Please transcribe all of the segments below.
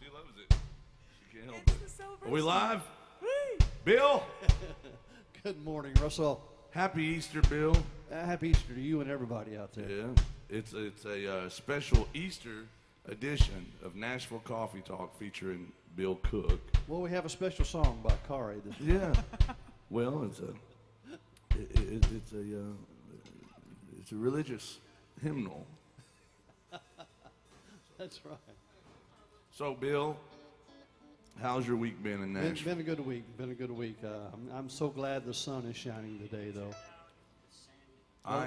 She loves it. She can't help it. Are we live? Bill? Good morning, Russell. Happy Easter, Bill. Happy Easter to you and everybody out there. Yeah, it's a special Easter edition of Nashville Coffee Talk featuring Bill Cook. Well, we have a special song by Kari. Yeah. Well, it's a religious hymnal. That's right. So, Bill, how's your week been in Nashville? Been a good week. Been a good week. I'm so glad the sun is shining today, though. I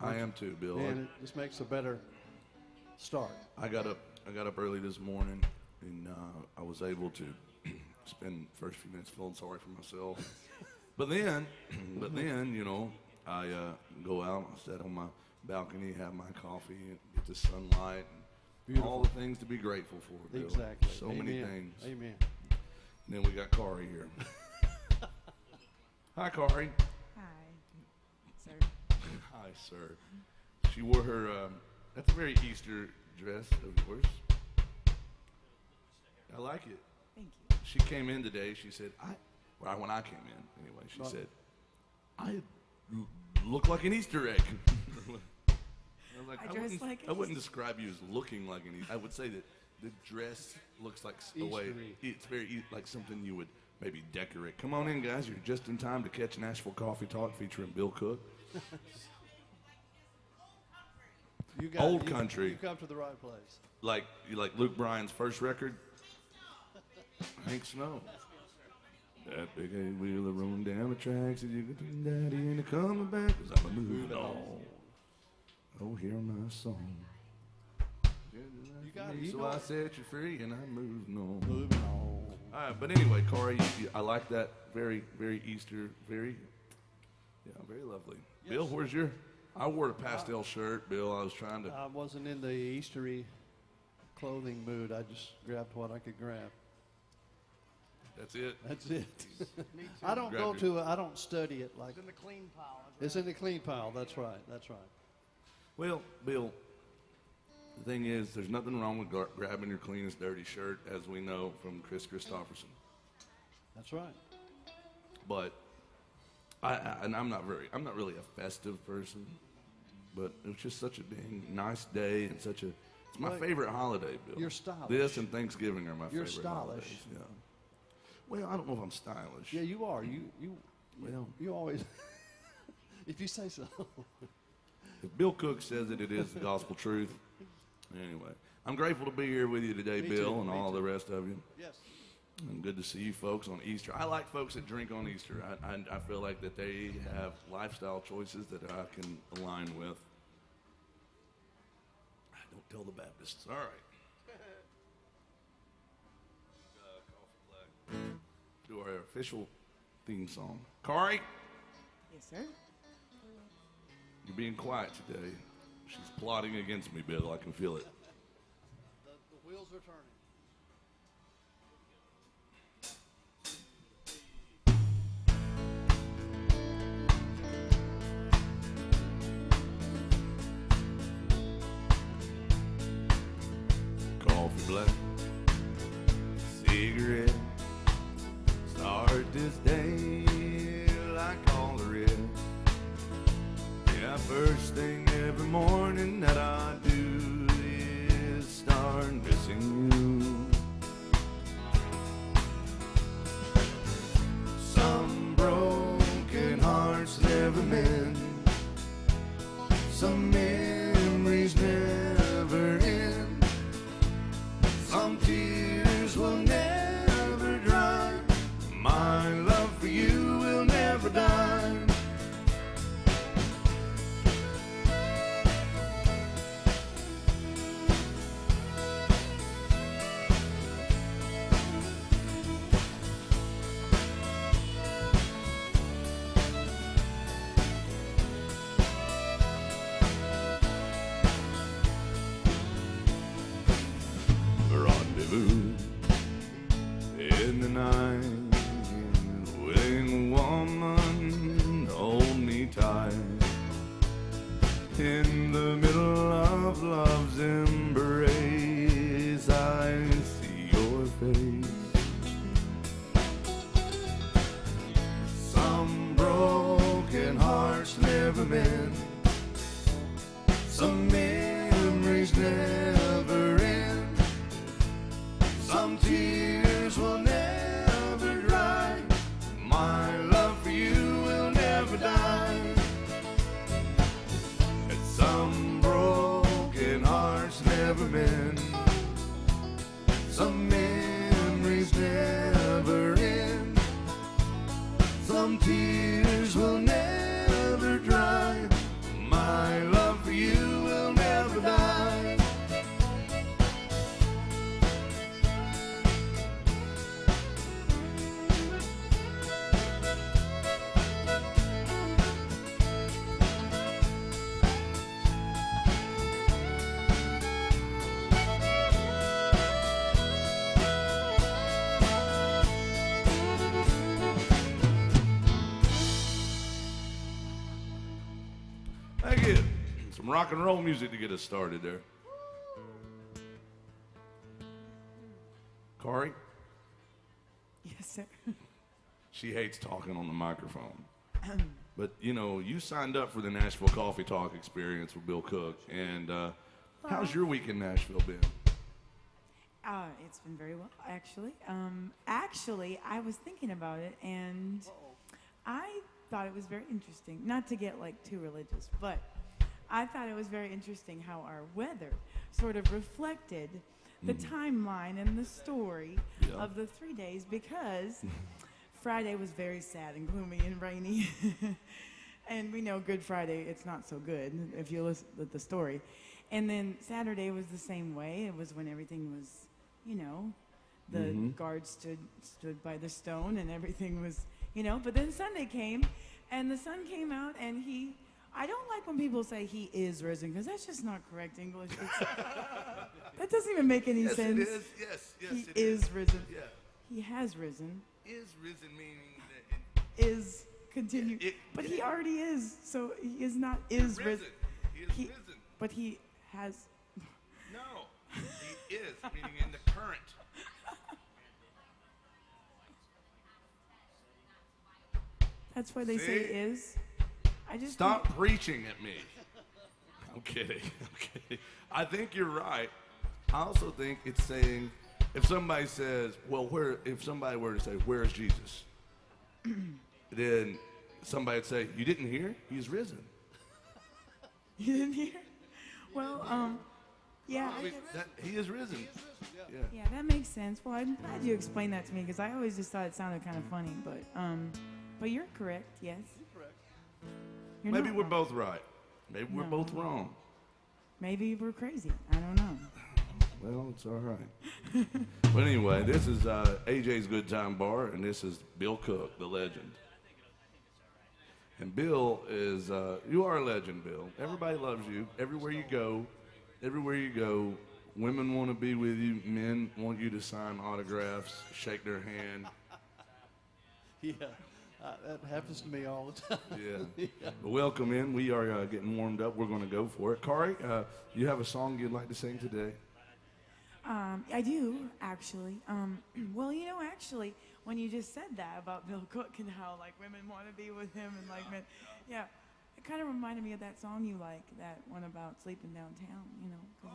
am too, Bill. Man, it just makes a better start. I got up early this morning, and I was able to spend the first few minutes feeling sorry for myself. But then, you know, I go out, I sit on my balcony, have my coffee, and get the sunlight, and all the things to be grateful for, Bill. Exactly. So Amen. many things. Amen. And then we got Kari here. Hi, Kari. Hi, sir. Hi, sir. She wore her, that's a very Easter dress of yours. I like it. Thank you. She came in today, she said, when I came in, anyway, she said, I look like an Easter egg. I was like, I dress like I wouldn't describe you as looking like an Easter. I would say that the dress looks like a way, it's very like something you would maybe decorate. Come on in, guys. You're just in time to catch Nashville Coffee Talk featuring Bill Cook. Old country. You come to the right place. Like Luke Bryan's first record. Hank Snow. That big eight wheeler rolling down the tracks, and you get to daddy and coming back, 'cause I'm a moving on. Oh, hear my song. You got it. So I set you free, and I'm moving on. Moving on. All right, but anyway, Kari, I like that. Very, very Easter. Very lovely. Yes. Bill, where's your? I wore a pastel shirt, Bill. I was trying to. I wasn't in the Eastery clothing mood. I just grabbed what I could grab. That's it. That's it. I don't go to it. I don't study it like. It's in the clean pile. It's in the clean pile. That's right. That's right. Well, Bill, the thing is, there's nothing wrong with grabbing your cleanest dirty shirt, as we know from Chris Christopherson. That's right. But I'm not really a festive person, but it was just such a dang nice day and it's my favorite holiday, Bill. You're stylish. This and Thanksgiving are my You're favorite stylish. holidays. Yeah. Well, I don't know if I'm stylish. Yeah, you are. You always. If you say so. If Bill Cook says it is the gospel truth. Anyway, I'm grateful to be here with you today, Me Bill, too, and me all too. the rest of you. Yes. And good to see you folks on Easter. I like folks that drink on Easter. I feel like that they have lifestyle choices that I can align with. Don't tell the Baptists. All right. Do our official theme song. Kari, Yes, sir. you're being quiet today. She's plotting against me, Bill. I can feel it. The wheels are turning. Coffee black, cigarette. Start this day like all there is. Yeah, first thing every morning that I do is start missing you. Some broken hearts never mend. Some memories never end. Some tears will never dry. My love for you will never die. Rendezvous Some tears will never dry. My love for you will never die. And some broken hearts never mend. Some memories never end. Some tears will never dry. My love for you will never die. Thank you. Some rock and roll music to get us started there. Corey, Yes, sir. she hates talking on the microphone. But, you know, you signed up for the Nashville Coffee Talk experience with Bill Cook. And how's your week in Nashville been? It's been very well, actually. Actually, I was thinking about it, and I thought it was very interesting. Not to get like too religious, but I thought it was very interesting how our weather sort of reflected the timeline and the story of the 3 days, because Friday was very sad and gloomy and rainy. And we know Good Friday, it's not so good if you listen to the story. And then Saturday was the same way. It was when everything was, you know, the guards stood by the stone and everything was, you know. But then Sunday came, and the sun came out, and I don't like when people say he is risen, because that's just not correct English. That doesn't even make any sense. Yes, it is. Yes, He it is risen. Yeah. He has risen. Is risen meaning that Is continue. But he already is. So he is not is risen. He is risen. But he has. No, he is, meaning in the current. That's why they say See? is. I just Stop preaching at me. I'm kidding. I'm kidding. I think you're right. I also think it's saying, if somebody says, well, if somebody were to say, where's Jesus? Then somebody would say, you didn't hear? He's risen. You didn't hear? Well, yeah. He is risen. Yeah, that makes sense. Well, I'm glad you explained that to me, because I always just thought it sounded kind of funny. But you're correct. Yes. You're Maybe not we're wrong. both right. Maybe we're No. both wrong. Maybe we're crazy. I don't know. Well, it's all right. But anyway, this is AJ's Good Time Bar, and this is Bill Cook, the legend. And Bill is, you are a legend, Bill. Everybody loves you. Everywhere you go, women want to be with you. Men want you to sign autographs, shake their hand. Yeah, that happens to me all the time. Yeah. But welcome in. We are getting warmed up. We're going to go for it. Kari, you have a song you'd like to sing today? I do, actually. Well, you know, actually, when you just said that about Bill Cook and how, like, women want to be with him and, like, men, yeah, it kind of reminded me of that song you like, that one about sleeping downtown, you know. 'Cause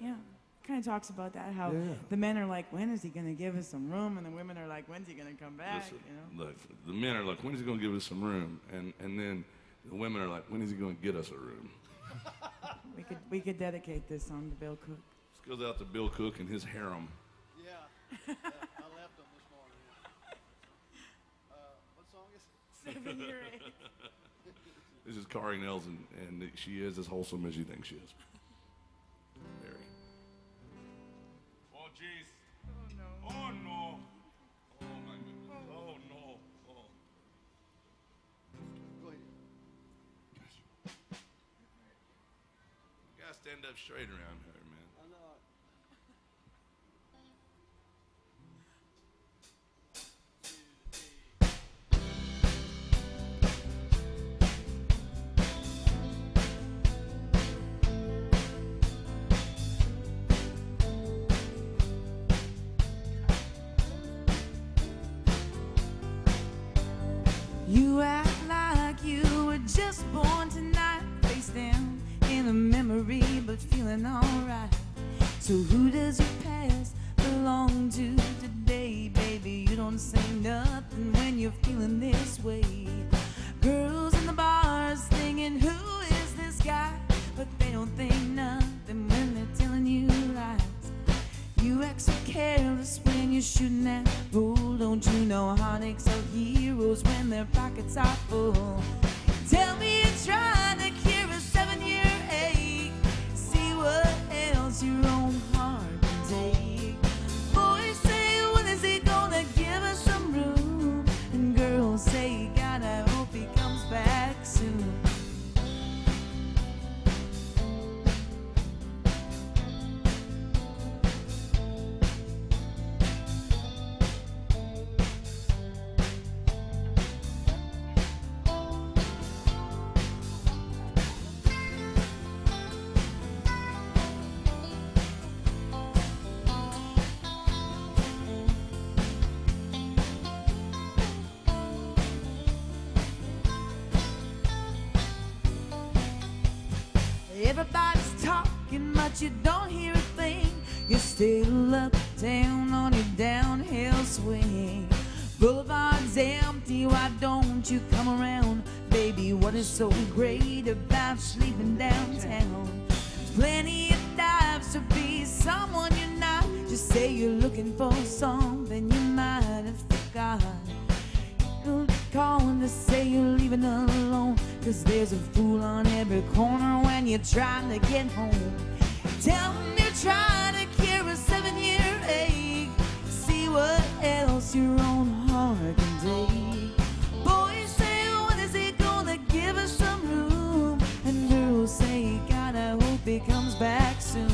yeah. It kind of talks about that, how the men are like, when is he going to give us some room? And the women are like, when's he going to come back, Listen, you know? look, the men are like, when is he going to give us some room? And then the women are like, when is he going to get us a room? We could dedicate this song to Bill Cook. This goes out to Bill Cook and his harem. Yeah, I left them this morning. What song is it? 7 year 8. This is Kari Nelson, and she is as wholesome as you think she is. Very. Oh, jeez. Oh, no. Oh, no. Oh, my goodness. Oh, no. Oh. Go ahead. You gotta stand up straight around her, man. I know. You act like you were just born tonight, face down in a memory, but feeling alright. So who does your past belong you're feeling this way. Girls in the bars thinking, who is this guy? But they don't think nothing when they're telling you lies. You act so careless when you're shooting that bull. Don't you know heartaches are heroes when their pockets are full? Tell me you're trying to cure a 7-year ache. See what else your own heart can take. Boys say, when is he gonna give us some room? And girls say, God, I hope he comes back soon. Everybody's talking, but you don't hear a thing. You're still up, down on your downhill swing. Boulevard's empty, why don't you come around? Baby, what is so great about sleeping downtown? There's plenty of dives to be someone you're not. Just say you're looking for something you might have forgot. Calling to say you're leaving alone, 'cause there's a fool on every corner when you're trying to get home. Tell them you're trying to cure a 7-year ache. See what else your own heart can take. Boys say, when is he gonna give us some room? And girls say, God, I hope he comes back soon.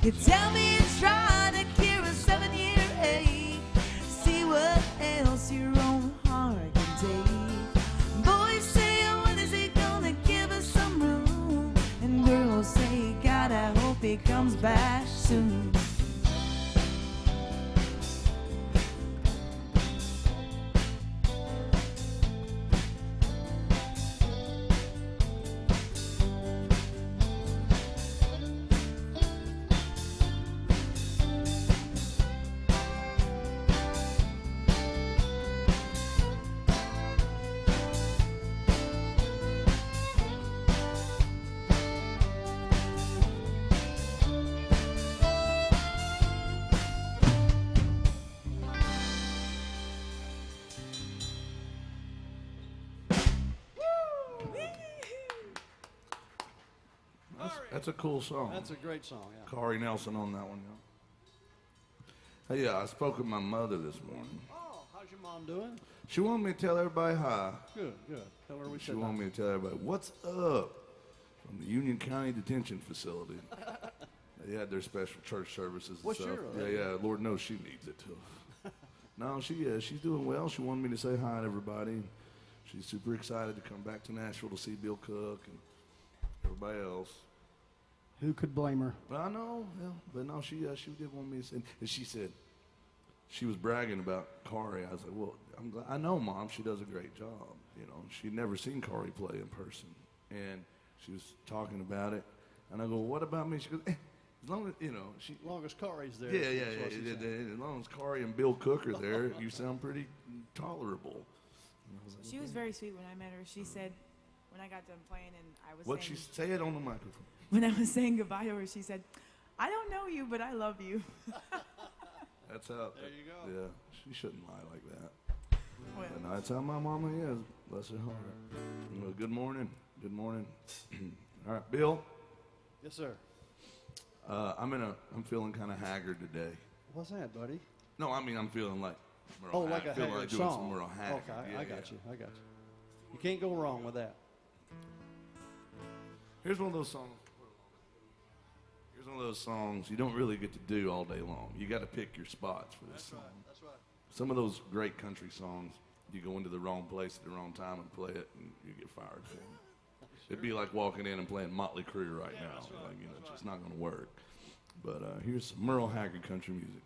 You tell me you're trying to cure a 7-year ache. See what else your own heart can take. Boys say, when is he gonna give us some room? And girls say, God, I hope he comes back soon. That's a cool song. That's a great song, yeah. Corey Nelson on that one. Yeah. Hey, I spoke with my mother this morning. Oh, how's your mom doing? She wanted me to tell everybody hi. Good, good. Tell her we She said wanted me to tell everybody what's up from the Union County Detention Facility. They had their special church services and Well, stuff. sure, Yeah, Lord knows she needs it too. No, she's doing well. She wanted me to say hi to everybody. She's super excited to come back to Nashville to see Bill Cook and everybody else. Who could blame her? But I know, yeah. But no, she did want me to say, and she said, she was bragging about Corey. I was like, well, I'm glad, I know, Mom, she does a great job. You know, she'd never seen Corey play in person, and she was talking about it. And I go, what about me? She goes, as long as you know, As long as Corey's there. yeah. that's what she said. As long as Corey and Bill Cook are there, you sound pretty tolerable. And I was like, She was very sweet when I met her. She said, when I got done playing and I was what'd she saying, say it on the microphone? when I was saying goodbye to her, she said, I don't know you, but I love you. That's how. There you go. Yeah, she shouldn't lie like that. Well, And that's how my mama is. Bless her heart. Well, good morning. Good morning. All right, Bill. Yes, sir. I'm feeling kind of haggard today. What's that, buddy? No, I mean I'm feeling like. Oh, like a feeling haggard like doing song. some real haggard. Okay, Yeah, I got yeah. you. I got you. You can't go wrong with that. Here's one of those songs. Here's one of those songs you don't really get to do all day long. You got to pick your spots for this song. That's right. Some of those great country songs, you go into the wrong place at the wrong time and play it, and you get fired for it. It'd be like walking in and playing Motley Crue right now. Like, you know, it's just not going to work. But here's some Merle Haggard country music.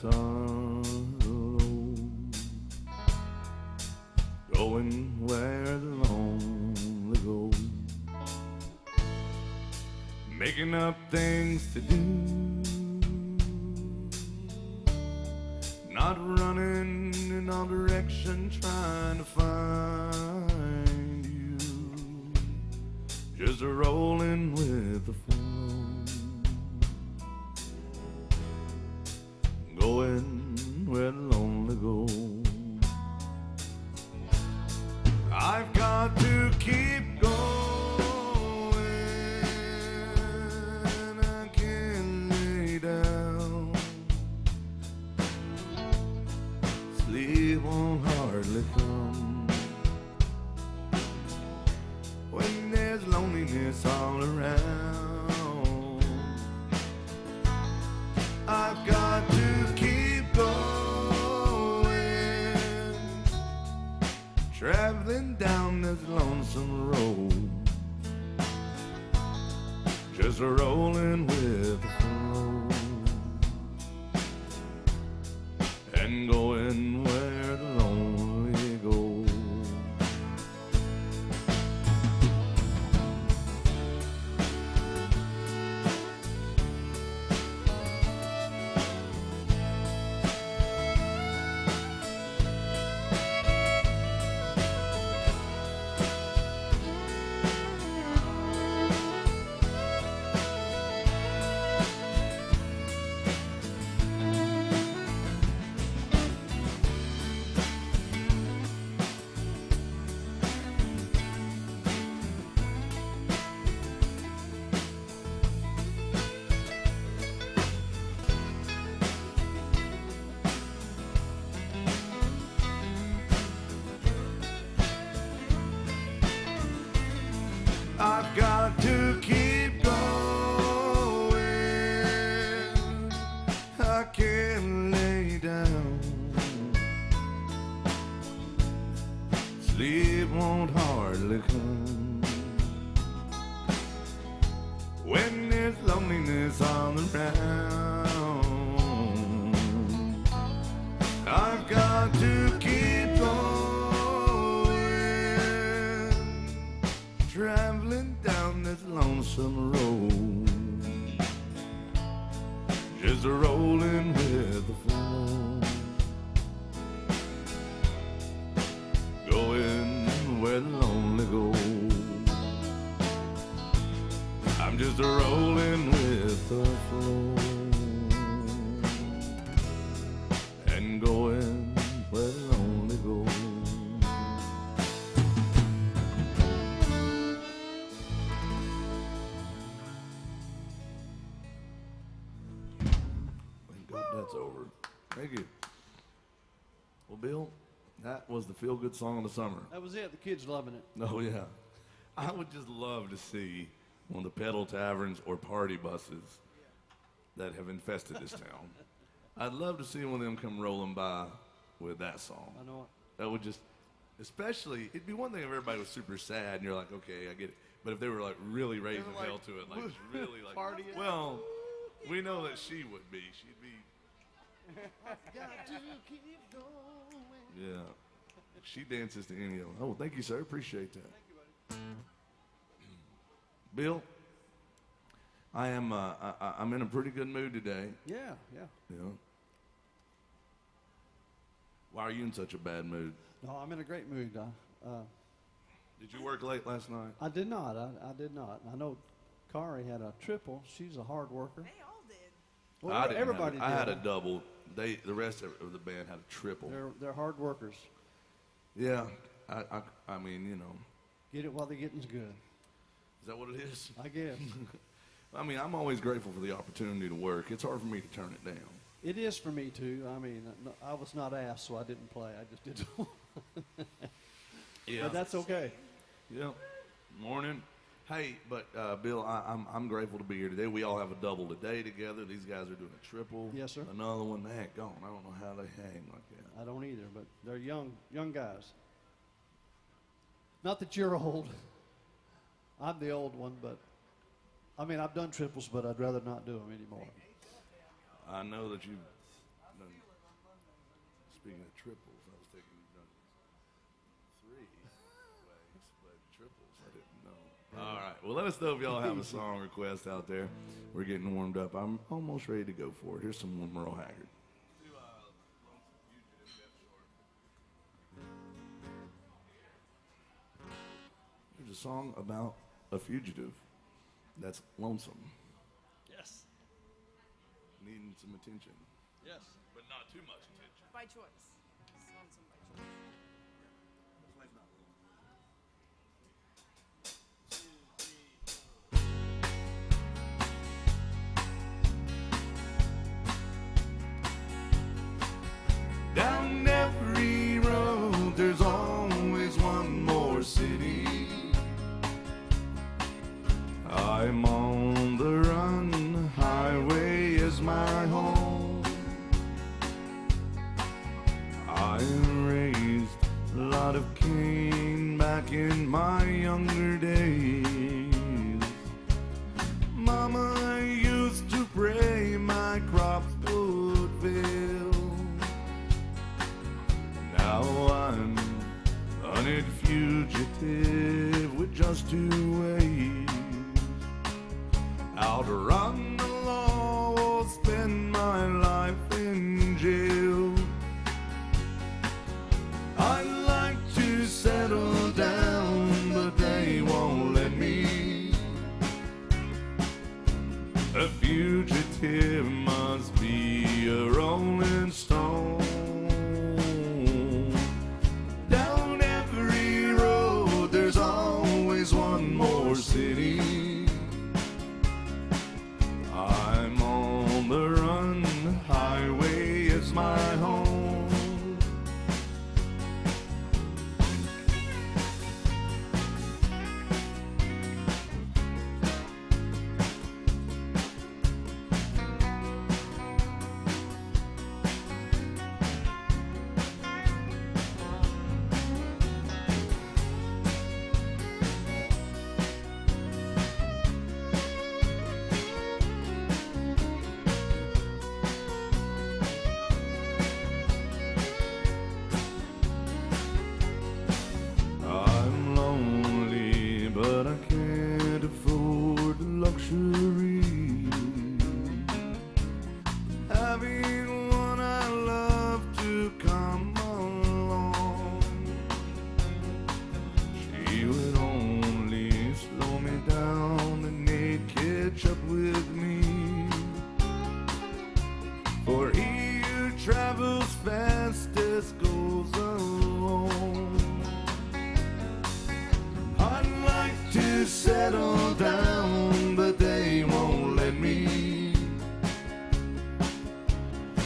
sorrow, going where the lonely go, making up things to do, not running in all directions trying to find you, just rolling with the flow, going where the lonely go. I've got to keep going, I can't lay down, sleep won't hardly come when there's loneliness all around. I've got to keep going, traveling down this lonesome road, just rolling with the flow, and going where the lonely go. I've got to keep going, I can't lay down, sleep won't hardly come when there's loneliness all around. I've got to keep going, traveling down this lonesome road, just rolling with the flow, going where the lonely go. I'm just rolling with the flow, and going where the lonely go. Thank God that's over. Thank you. Well, Bill, that was the feel-good song of the summer. That was it. The kids loving it. Oh, yeah. I would just love to see one of the pedal taverns or party buses that have infested this town. I'd love to see one of them come rolling by with that song. I know it. That would just, especially, it'd be one thing if everybody was super sad and you're like, okay, I get it. But if they were like really raising like, hell to it, like really like, partying. well, we know that she would be. She'd be, Got to keep going. yeah. She dances to any of them. Oh, thank you, sir. Appreciate that. Bill, I am I'm in a pretty good mood today. Yeah, yeah. You know. Why are you in such a bad mood? No, I'm in a great mood. Did you work late last night? I did not. I did not. I know Kari had a triple. She's a hard worker. They all did. Well, I didn't everybody have, I had a did. double. The rest of the band had a triple. They're hard workers. Yeah, I mean, you know, Get it while the getting's good. is that what it is? I guess. I mean, I'm always grateful for the opportunity to work. It's hard for me to turn it down. It is for me too. I mean, I was not asked, so I didn't play. I just did. Yeah. But that's okay. Yeah. Morning. Hey, but Bill, I'm grateful to be here today. We all have a double today together. These guys are doing a triple. Yes, sir. Another one, they ain't gone. I don't know how they hang like that. I don't either, but they're young guys. Not that you're old. I'm the old one, but I mean, I've done triples, but I'd rather not do them anymore. I know that you've done speaking of triples, I was thinking you've done 3 ways, but triples, I didn't know. All right. Well, let us know if y'all have a song request out there. We're getting warmed up. I'm almost ready to go for it. Here's some more Merle Haggard. There's a song about a fugitive that's lonesome, Yes. needing some attention, Yes. but not too much attention. By choice. Lonesome by choice. Down every road, there's always one more city. I'm on the run, highway is my home. I raised a lot of cane back in my younger days. Mama used to pray my crops would fail. Now I'm a hunted fugitive with just 2 ways. Outrun the law or spend my life in jail. I'd like to settle down, but they won't let me. A fugitive must be a rolling stone. Down every road, there's always one more city. I'm on the run, highway is my home. I'm lonely, but I can't afford the luxury. Having one I love to come along. She would only slow me down and they'd catch up with me. For he who travels fastest goes alone. I'd like to settle down, but they won't let me.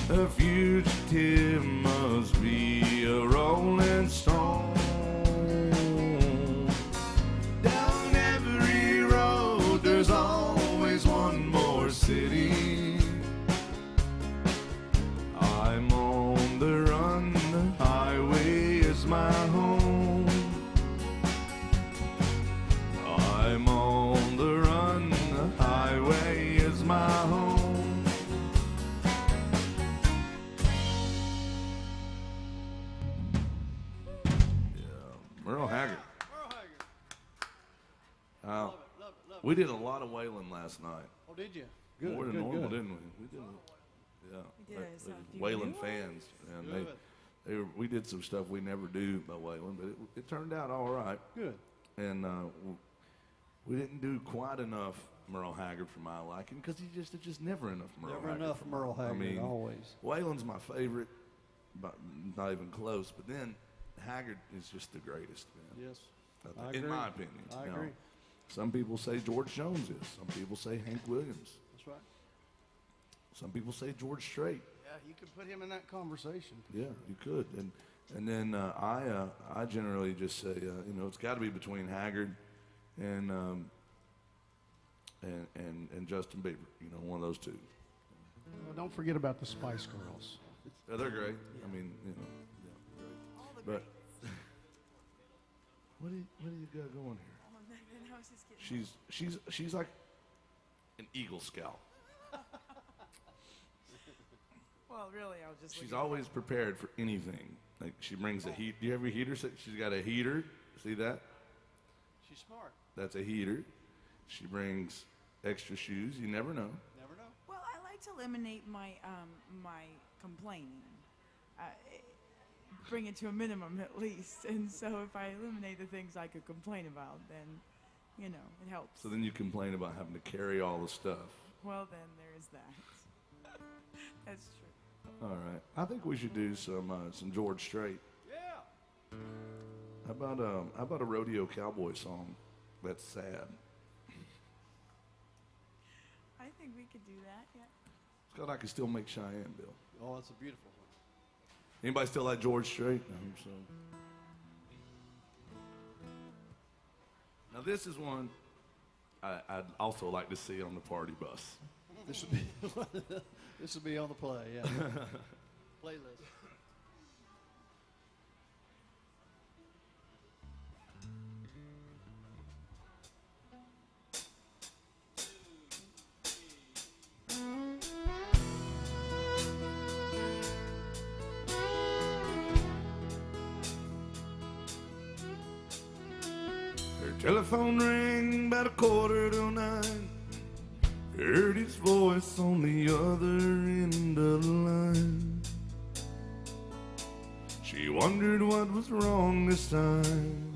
A fugitive must be a rolling stone. Down every road, there's always one more city. I'm on the run, the highway is my home. I'm on the run, the highway is my home. Yeah, Merle Haggard. Merle Haggard. Wow. Love it, love it, love it. We did a lot of Waylon last night. Oh, did you? Good, More than good, normal, good. didn't we? We did. Yeah. We did. I saw a few Waylon new fans, and Good. we did some stuff we never do by Waylon, but it turned out all right. Good. And we didn't do quite enough Merle Haggard for my liking because it's just never enough Merle Never Haggard. enough for Merle I Haggard, mean, always. Waylon's my favorite, but not even close. But then Haggard is just the greatest, man. Yes. I I think, in agree. my opinion. I you know. agree. Some people say George Jones is. Some people say Hank Williams. That's right. Some people say George Strait. Yeah, you could put him in that conversation. Yeah, you could. And then I generally just say it's got to be between Haggard and Justin Bieber. One of those two. Well, don't forget about the Spice Girls. Yeah, they're great. I mean, yeah, great. But what do you got going here? I was just kidding. She's like an Eagle Scout. Well, really, I was just. She's looking always prepared for anything. Like she brings a heat. Do you ever heat her? She's got a heater. See that? She's smart. That's a heater. She brings extra shoes. You never know. Never know. Well, I like to eliminate my my complaining. Bring it to a minimum at least. And so if I eliminate the things I could complain about, then, you know, it helps. So then you complain about having to carry all the stuff. Well, then there is that. That's true. All right. I think we should do some George Strait. Yeah. How about a rodeo cowboy song that's sad? I think we could do that, yeah. It's called I Can Still Make Cheyenne, Bill. Oh, it's a beautiful one. Anybody still like George Strait? No, so. Now this is one I'd also like to see on the party bus. This would be this would be on the play, yeah. Playlist. Her telephone rang about 8:45. Heard his voice on the other end of the line. She wondered what was wrong this time.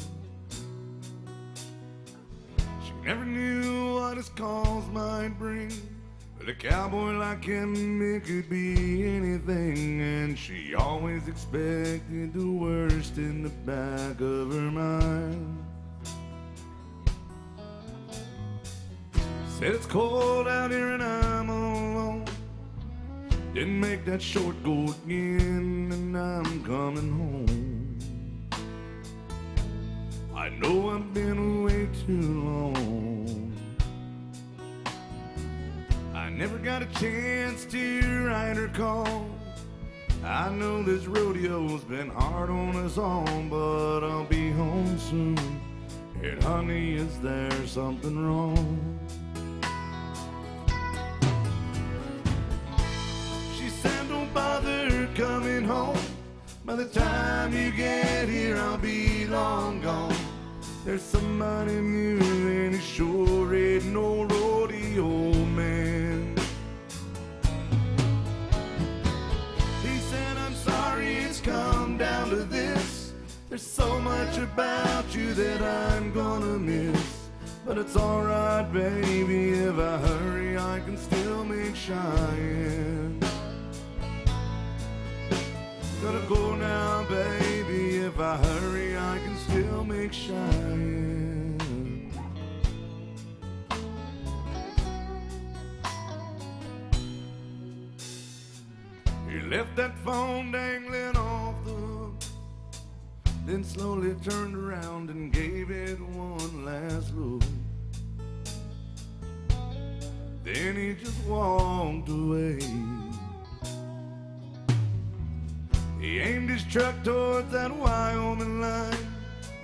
She never knew what his calls might bring. But a cowboy like him, it could be anything. And she always expected the worst in the back of her mind. Said it's cold out here and I'm all alone. Didn't make that short go again, and I'm coming home. I know I've been away too long. I never got a chance to write her call. I know this rodeo's been hard on us all, but I'll be home soon. And honey, is there something wrong? Bother coming home. By the time you get here, I'll be long gone. There's somebody new and he sure ain't no rodeo man. He said, I'm sorry it's come down to this. There's so much about you that I'm gonna miss. But it's alright, baby, if I hurry I can still make Cheyenne. Gotta go now, baby. If I hurry, I can still make Cheyenne. He left that phone dangling off the hook, then slowly turned around and gave it one last look. Then he just walked away. He aimed his truck towards that Wyoming line.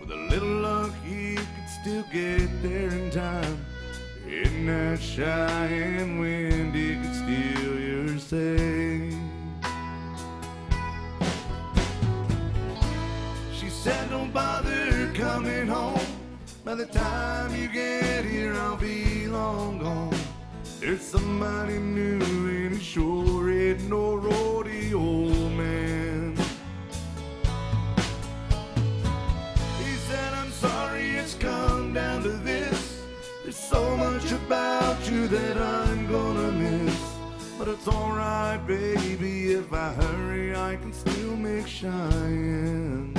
With a little luck, he could still get there in time. In that Cheyenne wind, he could steal your say. She said, don't bother coming home. By the time you get here, I'll be long gone. There's somebody new and he sure ain't no rodeo man. He said, I'm sorry it's come down to this. There's so much about you that I'm gonna miss. But it's alright, baby, if I hurry I can still make Cheyenne.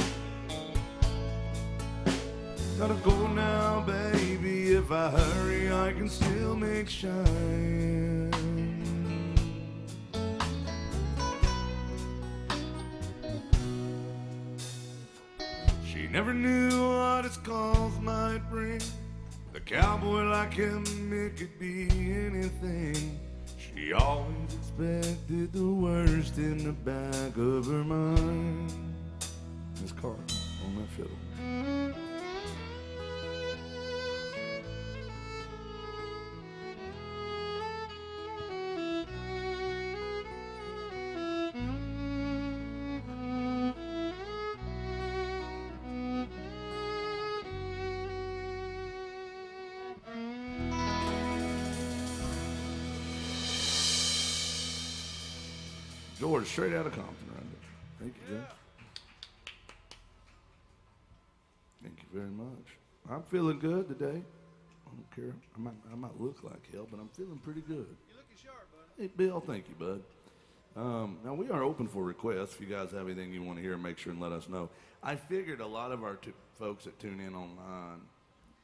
Gotta go now, baby. If I hurry, I can still make Cheyenne. She never knew what his calls might bring. With a cowboy like him, it could be anything. She always expected the worst in the back of her mind. Miss Carter on that fiddle. George, straight out of Compton, right there. Thank you, George. Thank you very much. I'm feeling good today. I don't care. I might look like hell, but I'm feeling pretty good. You're looking sharp, bud. Hey, Bill, thank you, bud. Now, we are open for requests. If you guys have anything you want to hear, make sure and let us know. I figured a lot of our folks that tune in online,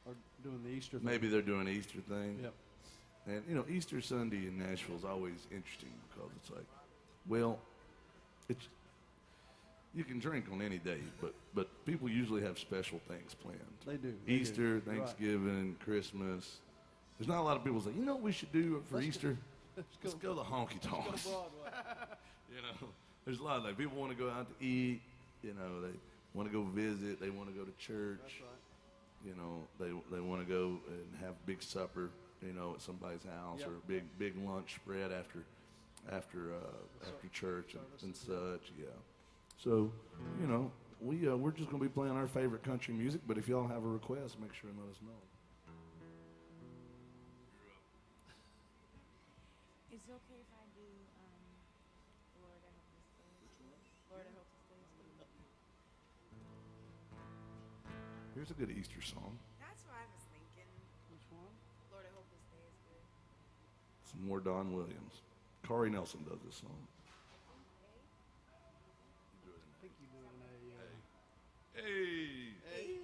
Or doing the Easter thing. maybe they're doing an Easter thing. Yep. And, you know, Easter Sunday in Nashville is always interesting because it's like, well, it's you can drink on any day, but people usually have special things planned. They do. Easter, You're right. Thanksgiving, Christmas. There's not a lot of people say, you know what we should do for Let's go- Easter? Let's Let's go to the honky Go to tonks. Broadway. You know, there's a lot of that. People want to go out to eat. You know, they want to go visit. They want to go to church. That's right. You know, they want to go and have big supper. You know, at somebody's house Yep. or a big lunch spread after church and such. Yeah. So, you know, we're just gonna be playing our favorite country music. But if y'all have a request, make sure and let us know. Is it okay if I do Lord, I hope this stays good? Lord, I hope this stays good. Here's a good Easter song. That's what I was thinking. Which one? Lord, I hope this stays good. Some more Don Williams. Corey Nelson does this song. I think you're doing a. Hey. Hey.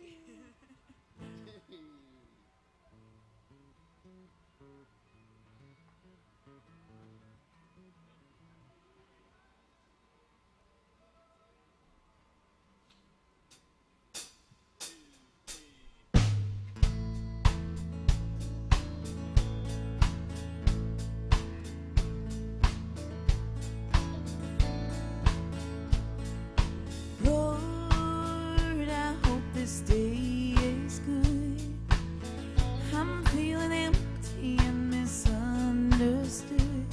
Lord, I hope this day is good. I'm feeling empty and misunderstood.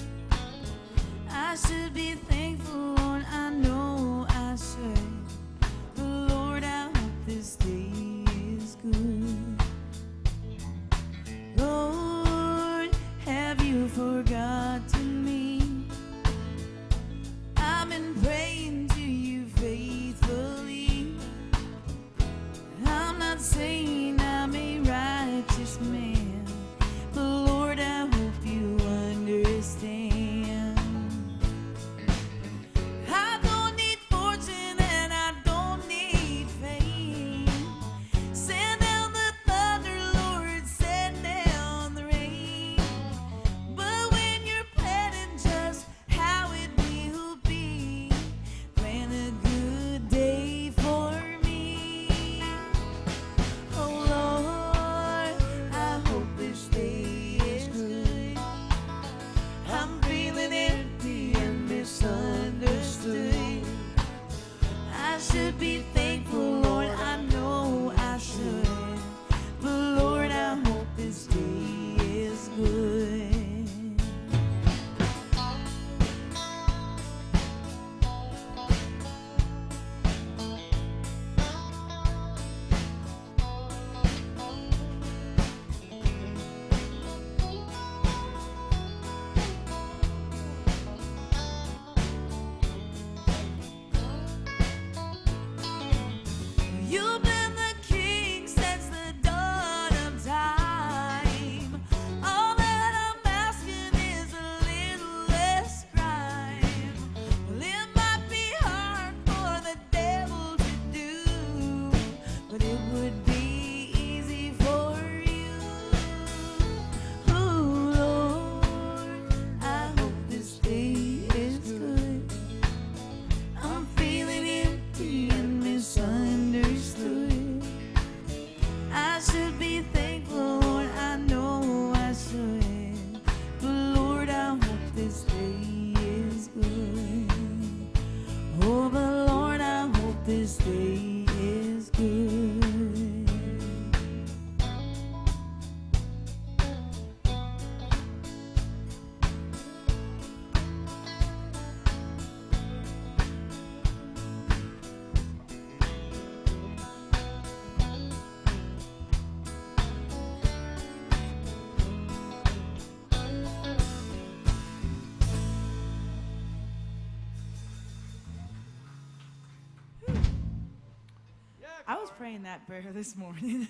praying that prayer this morning.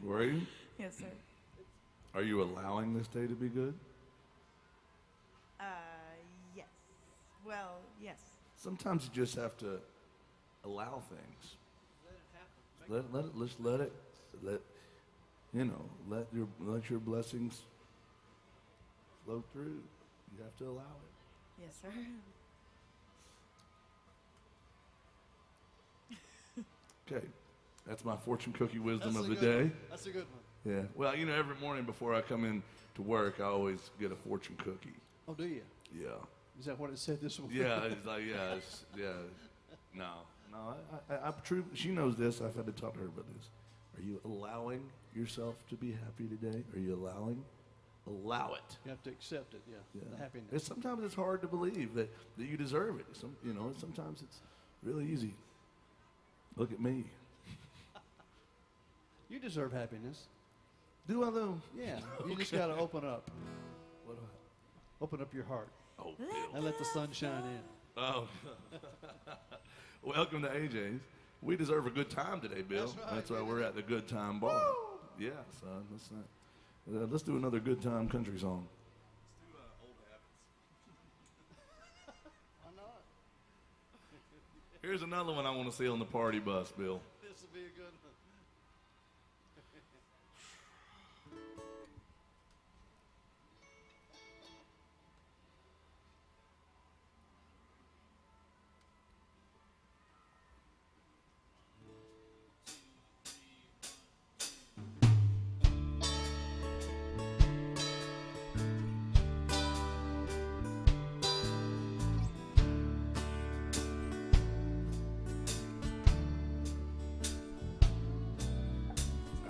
Were you? Yes, sir. Are you allowing this day to be good? Yes. Well, yes. Sometimes you just have to allow things. Let your blessings flow through. You have to allow it. Yes, sir. Okay, that's my fortune cookie wisdom That's of a the good day. one. That's a good one. Yeah. Well, every morning before I come in to work, I always get a fortune cookie. Oh, do you? Yeah. Is that what it said this morning? Yeah. It's like No. I'm true. She knows this. I've had to talk to her about this. Are you allowing yourself to be happy today? Are you allowing? Allow it. You have to accept it, yeah. The happiness. Sometimes it's hard to believe that you deserve it. Sometimes it's really easy. Look at me. You deserve happiness. Do I though? Yeah. You just got to open up. What do Open up your heart Oh, Bill. and let the sun shine in. Oh. Welcome to AJ's. We deserve a good time today, Bill. That's right. That's why we're at the Good Time Bar. Yeah, son. Let's do another good time country song. Why not? Here's another one I want to see on the party bus, Bill. This will be a good one.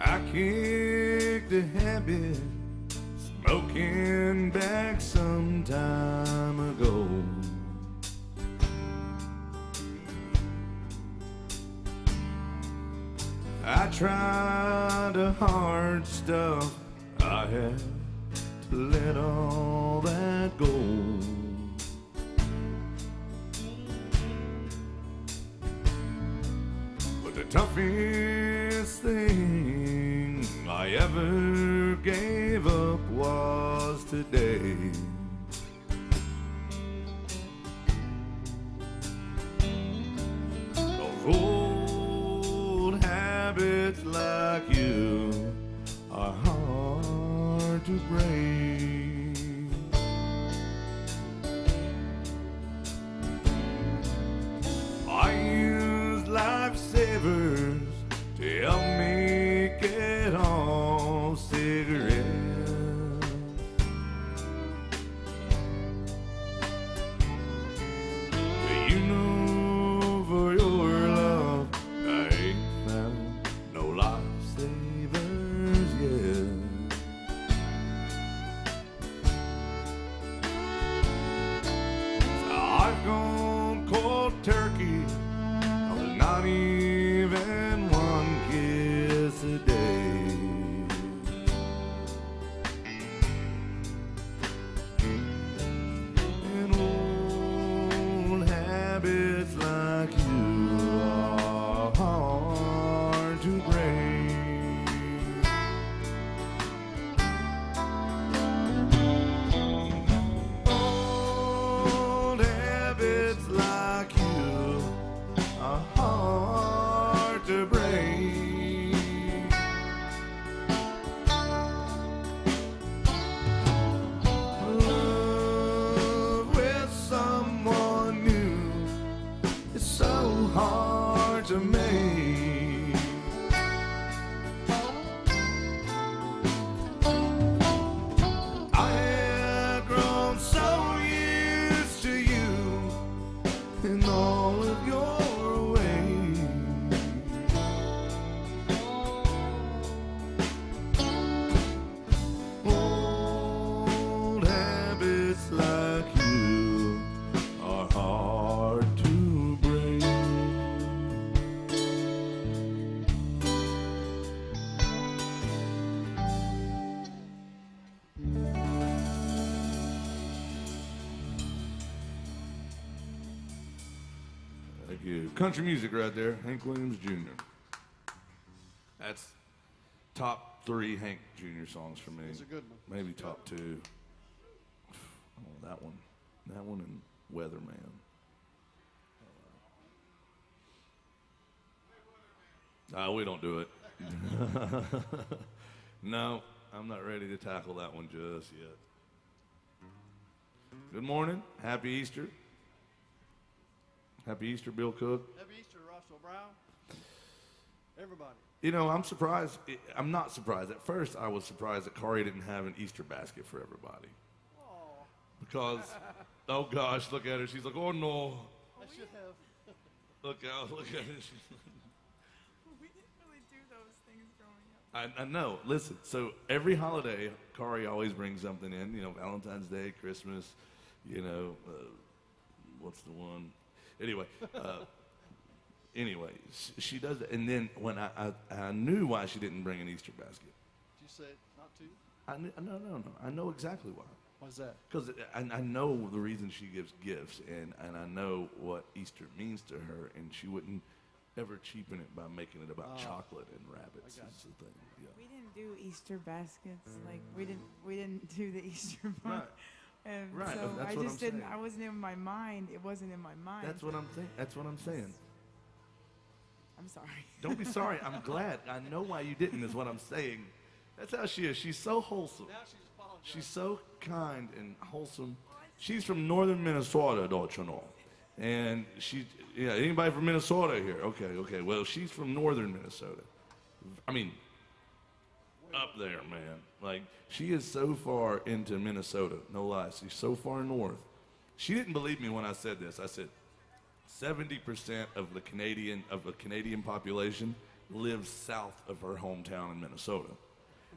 I kicked a habit, smoking back some time ago. I tried the hard stuff, I had to let all that go. But the toughest thing I ever gave up was today. Those old habits like you are hard to break. I use lifesavers to help me get off cigarettes. But you know, for your love, I ain't found no lifesavers yet. So I've gone cold turkey. I was not even one kiss a day. And old habits like you are hard to break. Old habits like you are hard to break. Love with someone new is so hard to make. I had grown so used to you and all of your ways. Old habits like you are hard to break. Thank you. Country music right there. Hank Williams Jr. That's top 3 Hank Jr. songs for me. It's a good one. Maybe top 2. Oh, that one and Weatherman. We don't do it. No, I'm not ready to tackle that one just yet. Good morning. Happy Easter. Happy Easter, Bill Cook. Happy Easter, Russell Brown. Everybody. You know, I'm surprised. I'm not surprised. At first, I was surprised that Corey didn't have an Easter basket for everybody. Oh, Because, oh gosh, look at her. She's like, oh no. I should have. Look out, look at her. We didn't really do those things growing up. I know. Listen, so every holiday, Corey always brings something in. You know, Valentine's Day, Christmas, you know, what's the one? Anyway, she does that. And then when I knew why she didn't bring an Easter basket. Did you say not to? No. I know exactly why. Why's that? Because I know the reason she gives gifts, and I know what Easter means to her, and she wouldn't ever cheapen it by making it about chocolate and rabbits. I got Is the thing. Yeah. We didn't do Easter baskets. Like we didn't do the Easter part. Right. And Right, so that's I what just I'm didn't. saying. I wasn't in my mind. It wasn't in my mind. That's what I'm saying. That's what I'm saying. I'm sorry. Don't be sorry. I'm glad. I know why you didn't. Is what I'm saying. That's how she is. She's so wholesome. Now she's apologizing. She's so kind and wholesome. She's from northern Minnesota, don't you know? And anybody from Minnesota here? Okay. Well, she's from northern Minnesota. I mean, up there, man. Like, she is so far into Minnesota. No lie. She's so far north. She didn't believe me when I said this. I said 70% of the Canadian population lives south of her hometown in Minnesota.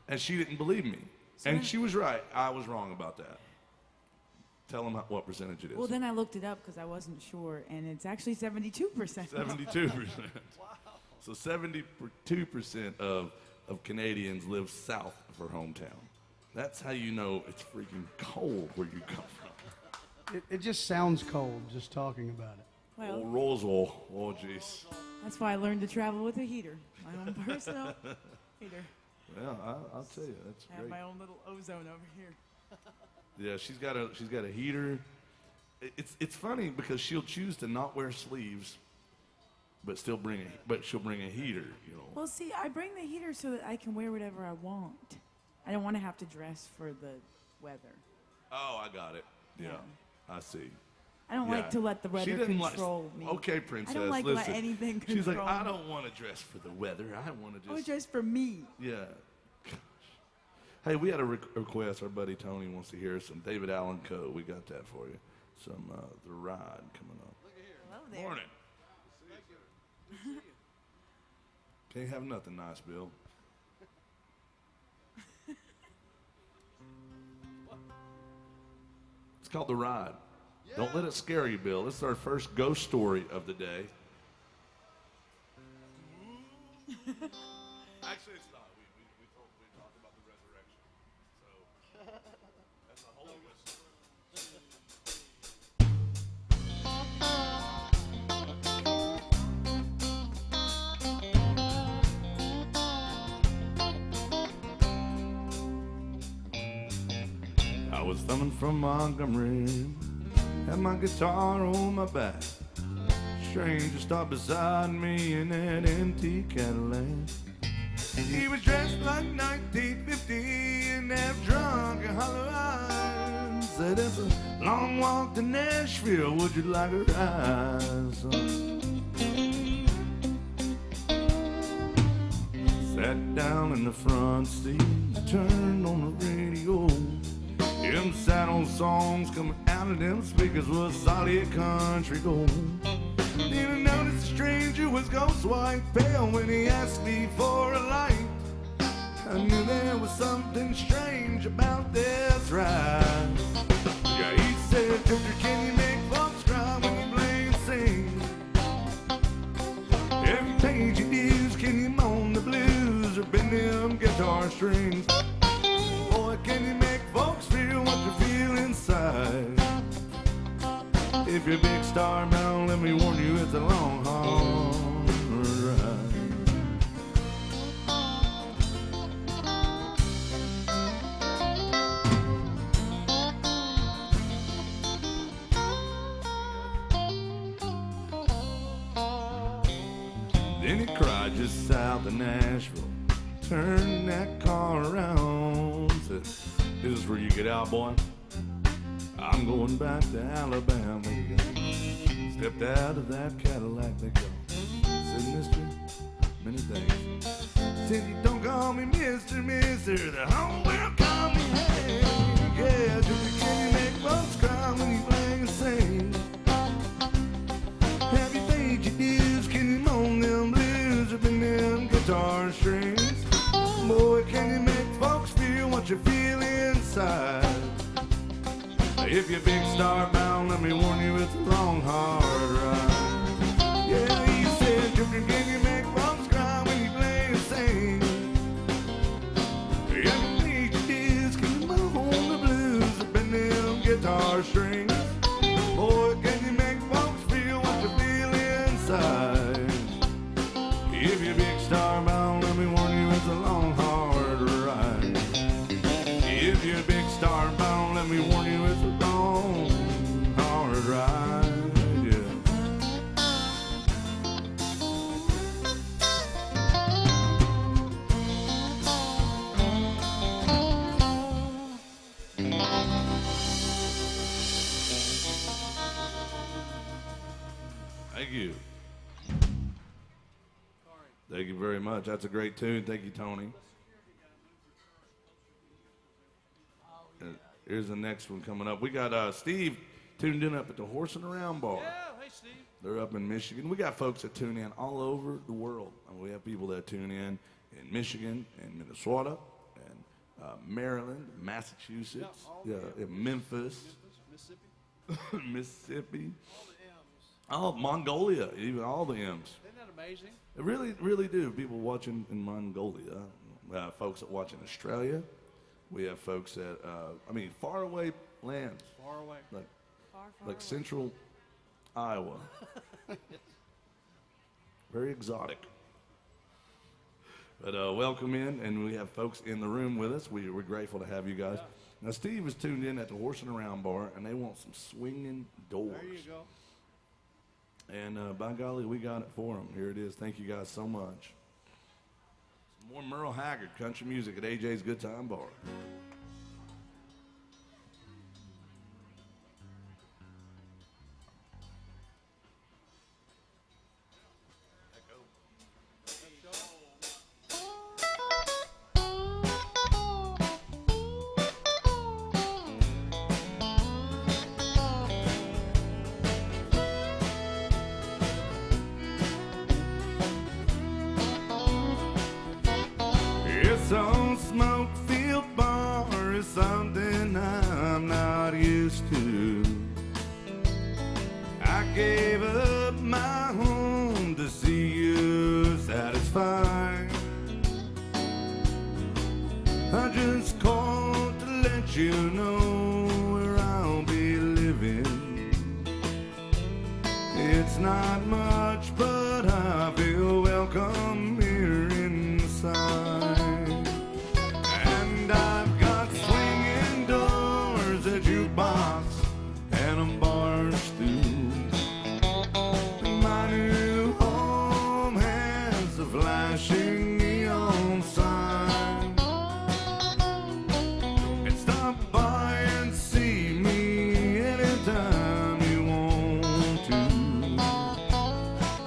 And she didn't believe me. And she was right. I was wrong about that. Tell them what percentage it is. Well, then I looked it up because I wasn't sure, and it's actually 72%. 72%. So 72% of Canadians live south of her hometown. That's how you know it's freaking cold where you come from. It just sounds cold just talking about it. Oh, Well, Roswell. Oh, jeez. that's why I learned to travel with a heater, my own personal heater. Well, I'll tell you, that's I have great. my own little ozone over here. Yeah, she's got a heater. It's funny because she'll choose to not wear sleeves, but she'll bring a heater. You know. Well, see, I bring the heater so that I can wear whatever I want. I don't want to have to dress for the weather. Oh, I got it. Yeah, Yeah. I see. I don't like to let the She weather doesn't control me. Okay, princess. I don't like listen. let anything control She's like, I me. don't want to dress for the weather. I want to I just. dress for me. Yeah. Gosh. Hey, we had a request. Our buddy Tony wants to hear some David Allen Coe. We got that for you. Some The Ride coming up. Hello there. Morning. Can't have nothing nice, Bill. It's called The Ride. Don't let it scare you, Bill. This is our first ghost story of the day. Actually, it's not. We talked about the resurrection. So that's a whole I was thumbing from Montgomery, had my guitar on my back. Stranger stopped beside me in that empty Cadillac. He was dressed like 1950 and half drunk and hollow eyed. Said, it's a long walk to Nashville, would you like a ride, son? Sat down in the front seat, turned on the radio. Them sad old songs coming out of them speakers was solid country gold. Then I noticed the stranger was ghost white pale when he asked me for a light. I knew there was something strange about this ride. Yeah, he said, Doctor, can you make folks cry when you play and sing? Every page you do, can you moan the blues or bend them guitar strings? Boy, can you make folks feel what you feel inside? If you're a big star man, let me warn you, it's a long haul ride. And he cried just south of Nashville. Turn that car around. Said, this is where you get out, boy. I'm going back to Alabama again. Stepped out of that Cadillac, they go. Said, mister, many thanks. Said, you don't call me Mr. The whole world call me hey. Yeah, just can you make folks cry when you play and sing? Have you paid your dues? Can you moan them blues up in them guitar strings? Boy, can you make folks feel what you feel inside? If you're big star bound, let me warn you, it's a long, hard ride. Yeah, he said, Junior, can you make folks cry when you play and sing? If you need your dues, can you moan the blues up in them guitar strings? Boy, can you make folks feel what you feel inside? If you're big star bound, let me warn you, it's a long, hard ride. If you're big star bound, let me warn you, it's a long, hard ride. Yeah. Thank you. Thank you very much. That's a great tune. Thank you, Tony. Here's the next one coming up. We got Steve tuned in up at the Horse and Around Bar. Yeah, hey, Steve. They're up in Michigan. We got folks that tune in all over the world. We have people that tune in Michigan and Minnesota and Maryland, Massachusetts, in Memphis, Mississippi. Mississippi, All the M's. oh, Mongolia, even all the M's. Isn't that amazing? They really, really do. People watching in Mongolia, folks that watch in Australia. We have folks that, far away lands, Far away. like Far, far like away. central Iowa. Very exotic. But welcome in, and we have folks in the room with us. We're grateful to have you guys. Now, Steve is tuned in at the Horse and Around Bar, and they want some swinging doors. There you go. And by golly, we got it for them. Here it is. Thank you guys so much. Some more Merle Haggard country music at AJ's Good Time Bar. It's on Smokefield Bar is something I'm not used to. I gave up my home to see you satisfied. I just called to let you know where I'll be living. It's not much, but I feel welcome here inside. And I've got swinging doors, a jukebox, and a bar stool. My new home has a flashing neon sign. And stop by and see me anytime you want to.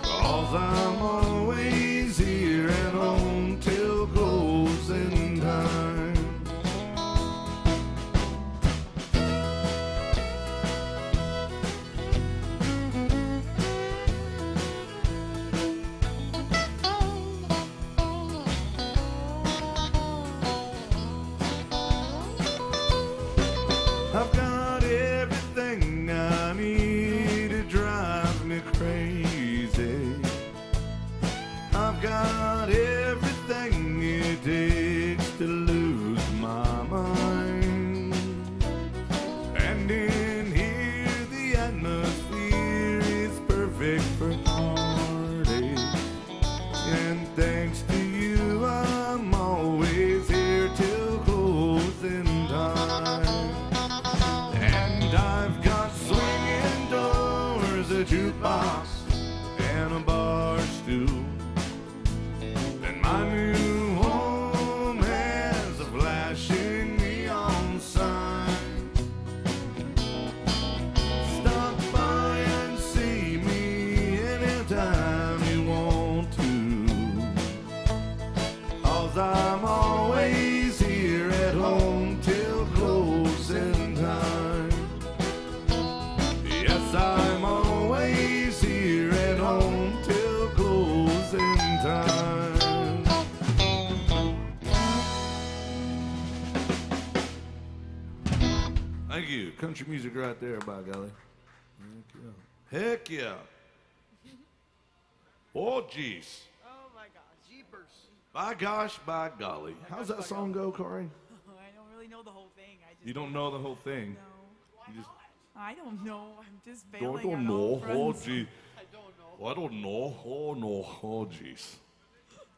'Cause I'm always here at home till closing time. I've got everything I need to drive me crazy. I've got everything it takes to lose my mind. And in here the atmosphere is perfect for heartache. And thanks to you I'm always here till closing time. And I've got swinging doors, a jukebox, and a bar stool. Thank you. Country music right there, by golly. Heck yeah. Heck yeah. Oh, jeez. Oh my gosh. Jeepers. By gosh, by golly. How's that song go, Corey? I don't really know the whole thing. I just You don't know the whole thing. know. You just I don't know. I'm just don't failing on all know. Oh, fronts. gee. I don't know. Well, I don't know. Oh, no. Oh, jeez.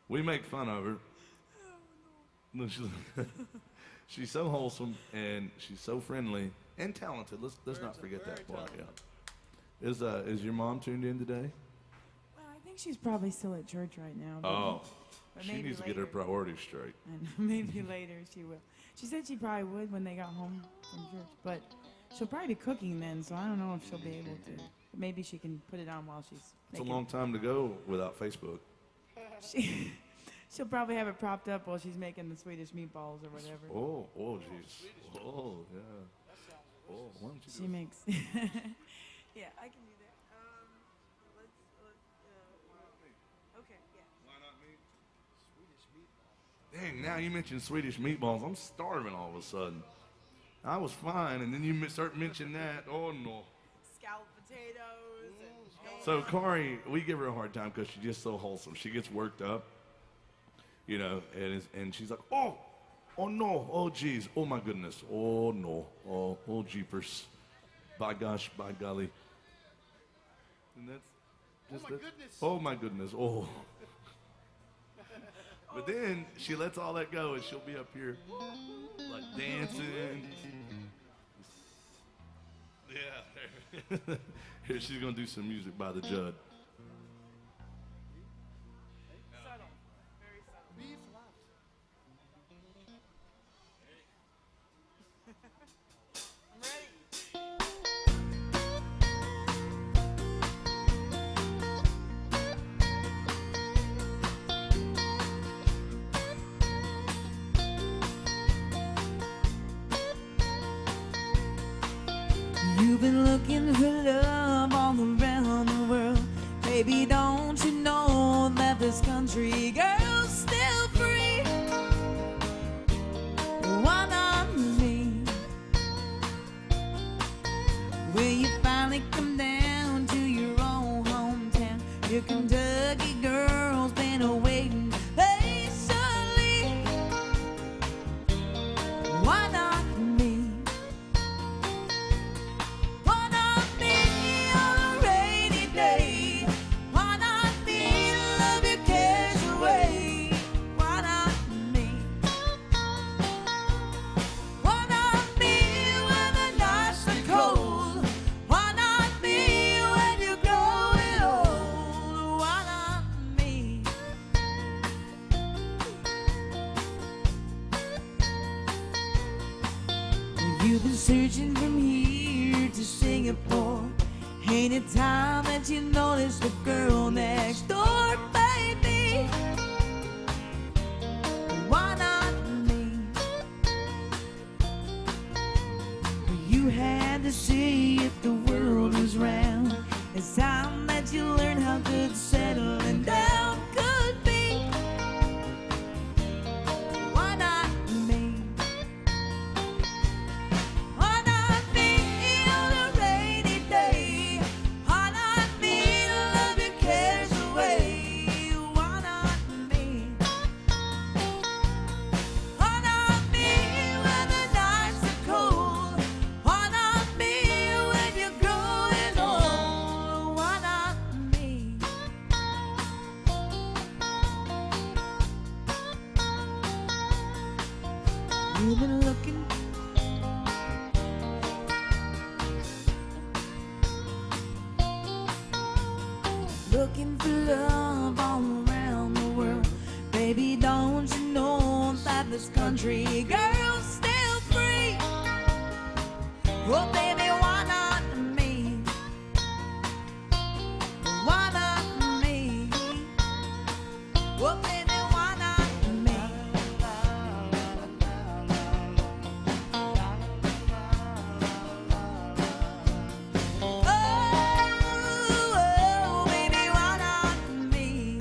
We make fun of her. No, she's so wholesome, and she's so friendly and talented. Let's not forget that part. Yeah. Is your mom tuned in today? Well, I think she's probably still at church right now. but- Oh, but she maybe needs to get her later. priorities straight. And maybe later she will. She said she probably would when they got home from church, but she'll probably be cooking then, so I don't know if she'll be able to. Maybe she can put it on while she's It's a making. long time to go without Facebook. She'll probably have it propped up while she's making the Swedish meatballs or whatever. Oh, jeez. Oh, yeah. Oh, why don't you She do it? makes. Yeah, I can do that. Okay, yeah. Dang, now you mentioned Swedish meatballs. I'm starving all of a sudden. I was fine, and then you start mentioning that. Oh, no. Scalloped potatoes and So, Kari, we give her a hard time because she's just so wholesome. She gets worked up, you know, and she's like, oh no, oh, geez, oh, my goodness, oh, no, oh, jeepers, by gosh, by golly. And that's just my goodness. Oh, my goodness, oh. But then she lets all that go, and she'll be up here, like, dancing. Yeah, here she's gonna do some music by the Judd. subtle. Very subtle. Beef left. I'm ready. You've been looking for love all around the world. Baby, don't you know that this country girl's still free? Why not me? Will you finally come down to your own hometown? Your Kentucky girl's been awaiting patiently. Why not me? Why not me on a rainy day? Why not me to love your cares away? Why not me? Why not me when the nights are cold? Why not me when you're growing old? Why not me? You've been searching from here to Singapore. Ain't it time that you notice the girl next door, baby? Why not me? You had to see if the world was round. It's time that you learn how good settling down could be. Why not me? Why not me on a rainy day? Why not me to love your cares away? Why not me? Why not me when the nights are cold? Why not me when you're growing old? Why not me? You've been looking. Looking for love all around the world. Baby, don't you know that this country girl's still free? Oh, baby, why not me? Why not me? Oh, baby, why not me? Oh, baby, why not me?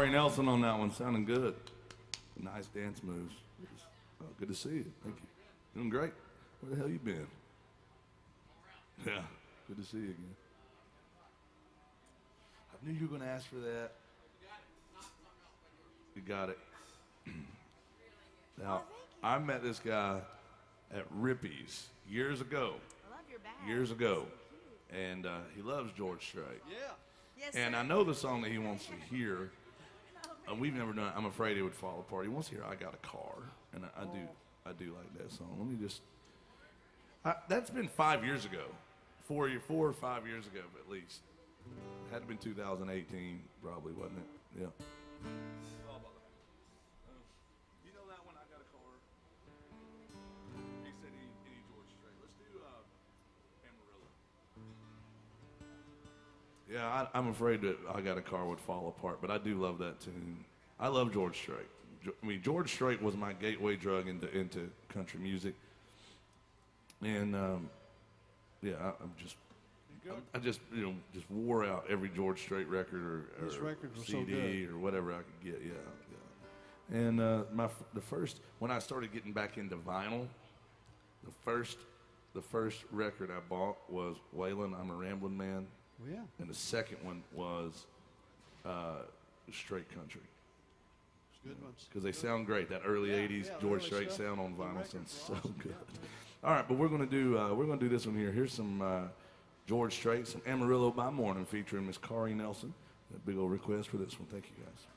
Kari Nelson on that one, sounding good. Nice dance moves. Oh, good to see you. Thank you. Doing great. Where the hell you been? Yeah, good to see you again. I knew you were going to ask for that. You got it. Now, I met this guy at Rippy's years ago. I love your bag. Years ago. And he loves George Strait. Yeah. Yes, And sir. I know the song that he wants to hear. We've never done it. I'm afraid it would fall apart. He wants to hear I Got a Car. And I do like that song. Let me just. That's been 5 years ago. 4 or 5 years ago, at least. It had to been 2018, probably, wasn't it? Yeah. You know that one, I Got a Car? He said he need George Strait. Let's do Amarillo. Yeah, I'm afraid that I Got a Car would fall apart, but I do love that tune. I love George Strait. I mean, George Strait was my gateway drug into country music. And, yeah, I just just wore out every George Strait record or His records were so CD good. or whatever I could get. Yeah. And the first when I started getting back into vinyl, the first record I bought was Waylon, I'm a Ramblin' Man, Well, yeah. and the second one was Straight Country. Good ones. Because they sound great. That early Yeah, '80s yeah, George early Strait stuff. sound on The vinyl records sounds were so awesome, good. yeah. All right, but we're gonna do this one here. Here's some George Strait, some Amarillo by Morning featuring Miss Kari Nelson. A big old request for this one. Thank you guys.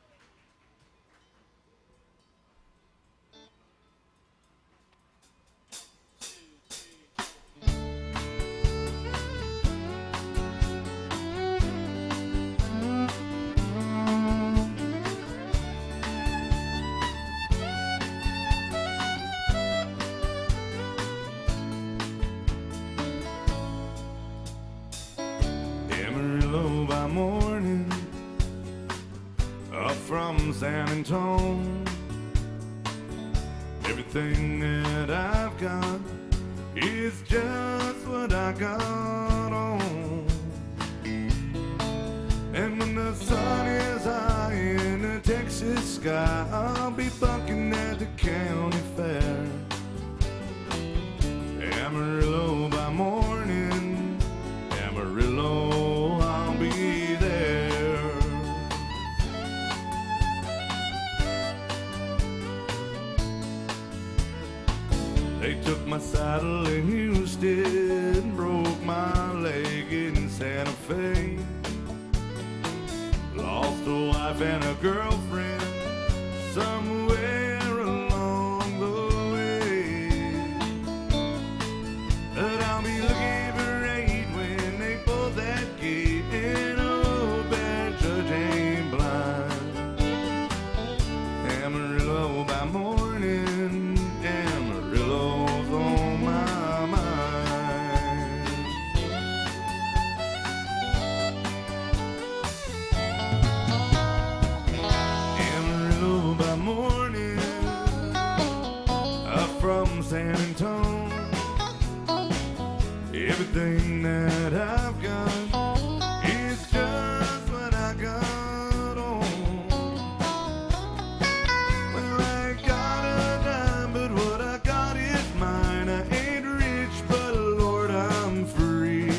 Amarillo by morning, up from San Antone. Everything that I've got is just what I got on. And when the sun is high in the Texas sky, I'll be bucking at the county fair. Amarillo by morning, Amarillo, I'll be there. They took my saddle in Houston, broke my leg in Santa Fe. Lost a wife and a girlfriend somewhere along the way. But I'll be looking for aid when they pull that gate, and oh, bad judge ain't blind. Amarillo by morning, Amarillo's on my mind. Amarillo by morning, up from San Antone. Everything that I've got is just what I got on. Well, I got a dime, but what I got is mine. I ain't rich, but Lord, I'm free.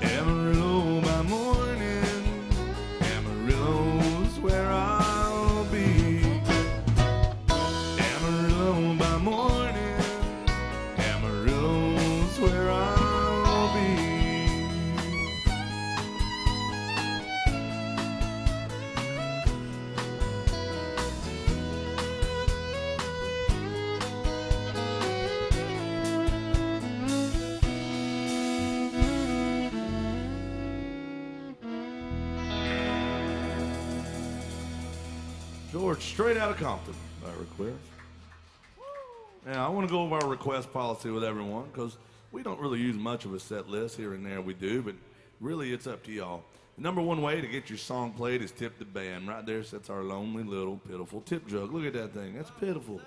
Amarillo by morning, Amarillo's where I'll be. Amarillo by morning, Amarillo's where I'll be. George, straight out of Compton, by request. Now, I want to go over our request policy with everyone because we don't really use much of a set list. Here and there we do, but really it's up to y'all. The number one way to get your song played is tip the band. Right there sits our lonely little pitiful tip jug. Look at that thing. That's pitiful.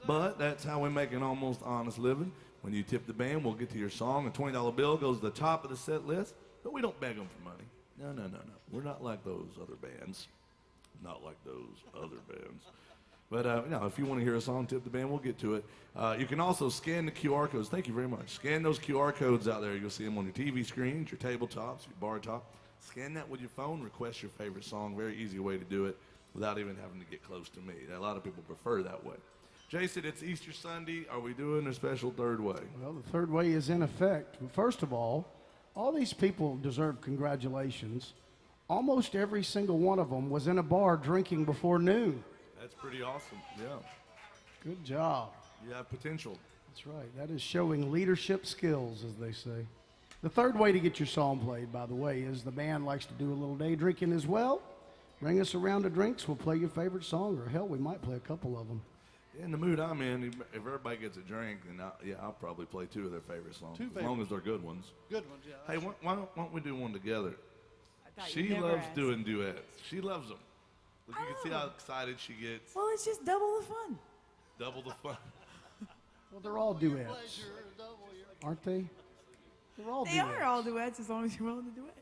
But that's how we make an almost honest living. When you tip the band, we'll get to your song. A $20 bill goes to the top of the set list, but we don't beg them for money. No. We're not like those other bands. not like those other bands. But if you want to hear a song, tip the band, we'll get to it. You can also scan the QR codes. Thank you very much. Scan those QR codes out there. You'll see them on your TV screens, your tabletops, your bar top. Scan that with your phone. Request your favorite song. Very easy way to do it without even having to get close to me. A lot of people prefer that way. Jason, it's Easter Sunday. Are we doing a special third way? Well, the third way is in effect. First of all these people deserve congratulations. Almost every single one of them was in a bar drinking before noon. That's pretty awesome. Yeah. Good job. You have potential. That's right. That is showing leadership skills, as they say. The third way to get your song played, by the way, is the band likes to do a little day drinking as well. Bring us a round of drinks. We'll play your favorite song, or hell, we might play a couple of them. In the mood I'm in, if everybody gets a drink, then I'll probably play two of their favorite songs, as long as they're good ones. Good ones, yeah. Hey, why don't we do one together? I thought She you'd never loves ask. doing duets. She loves them. Look, you can see how Oh. excited she gets. Well, it's just double the fun. Double the fun. Well, they're all duets, aren't they? They're all They duets. are all duets as long as you're willing to do it.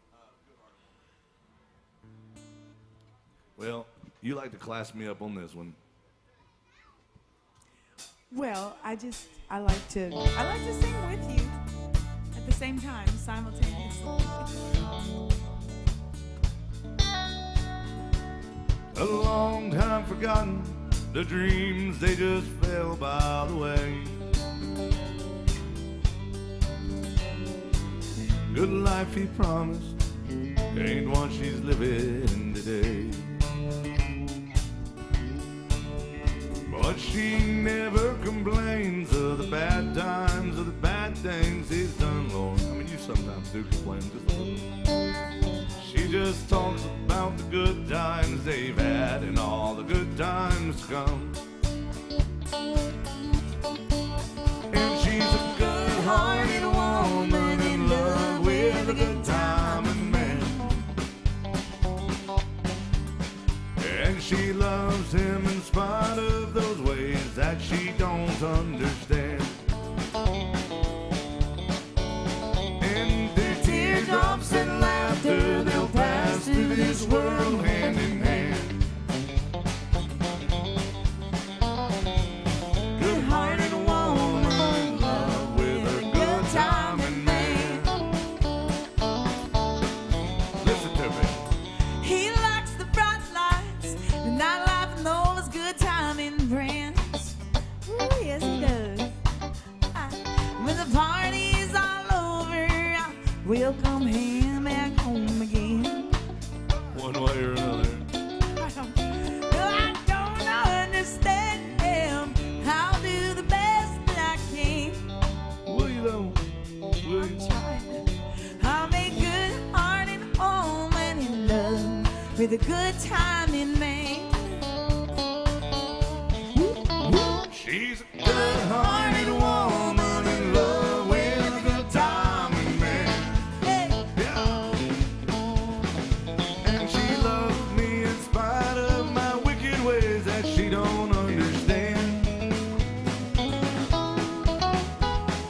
Well, you like to class me up on this one. Well, I like to sing with you at the same time, simultaneously. A long time forgotten, the dreams they just fell by the way. Good life he promised ain't what she's living today. But she never complains of the bad times or the bad things he's done, Lord. I mean, you sometimes do complain just a little. She just talks about the good times they've had and all the good times to come. And she's a good-hearted woman in love with a good-timing man. And she loves him in spite of those ways that she don't understand. And through teardrops and laughter, they'll pass through this world hand in hand. Good-hearted woman in love with a good-timing man. Listen to me. He likes the bright lights, the nightlife, and those good timing brands. Ooh, yes, he does. When the party's all over, we'll come him back home again. One way or another. Well, I don't understand him. I'll do the best that I can. Will you though? Will I'm you? trying. I'm a good-hearted woman in love with a good timing man. She's a good-hearted woman in love with a good-timing man. Hey. Yeah. And she loves me in spite of my wicked ways that she don't understand.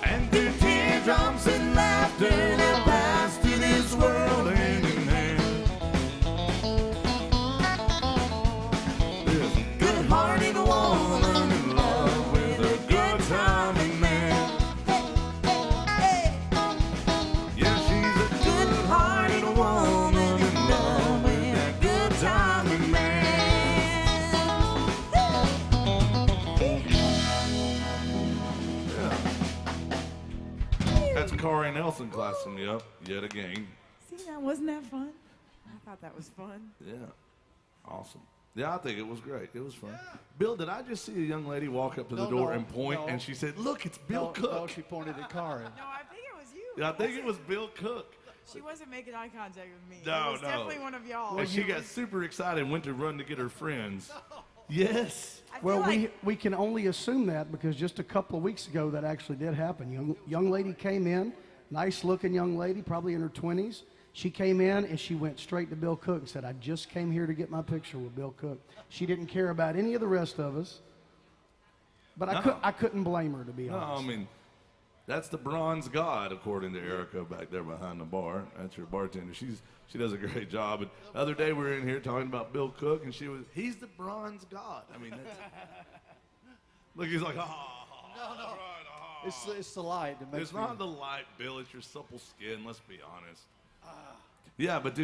And through teardrops and laughter, they'll pass through this world hand in hand. This good-hearted woman in love with a good-timing man. Yeah, she's a good-hearted woman in love with a good-timing man. That's Corey Nelson classing me up yet again. See, that wasn't that fun? I thought that was fun. Yeah, awesome. Yeah, I think it was great. It was fun. Bill, did I just see a young lady walk up to the No, door no, and point, no. and she said, "Look, it's Bill Cook." No, she pointed at Kari. No, I think it was you. Yeah, I think it was Bill Cook. She wasn't making eye contact with me. No, it was no. definitely one of y'all. And she got super excited and went to run to get her friends. Yes. I feel Well, like we can only assume that because just a couple of weeks ago that actually did happen. Young lady came in, nice looking young lady, probably in her 20s. She came in and she went straight to Bill Cook and said, "I just came here to get my picture with Bill Cook." She didn't care about any of the rest of us. But No. I couldn't blame her, to be No, I honest. mean, That's the bronze god, according to Erica back there behind the bar. That's your bartender. She does a great job. And the other day we were in here talking about Bill Cook, and he's the bronze god. I mean, that's, look, he's like, no. It's the light that makes It's me. not the light, Bill. It's your supple skin. Let's be honest. Yeah, but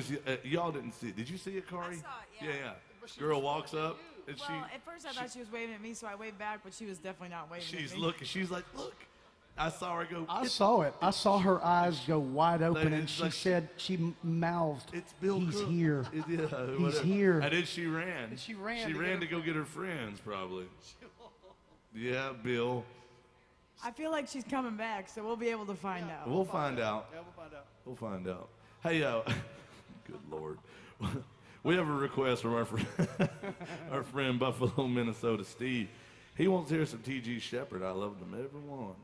y'all didn't see it. Did you see it, Kari? I saw it, yeah. Girl walks up, and Well, at first I thought she was waving at me, so I waved back, but she was definitely not waving she's at me. looking. She's like, look. I saw her go. I saw it. I saw her eyes go wide open, and it's she like- said, she mouthed, It's Bill he's Cook. here. Yeah, He's whatever. here. And then she ran. And she ran She to ran get to her go get her friends, probably. Yeah, Bill. I feel like she's coming back, so we'll be able to find out. We'll find out. Yeah, we'll find out. We'll find out. Hey, good Lord. We have a request from our friend Buffalo, Minnesota, Steve. He wants to hear some T.G. Shepherd. I love them, everyone.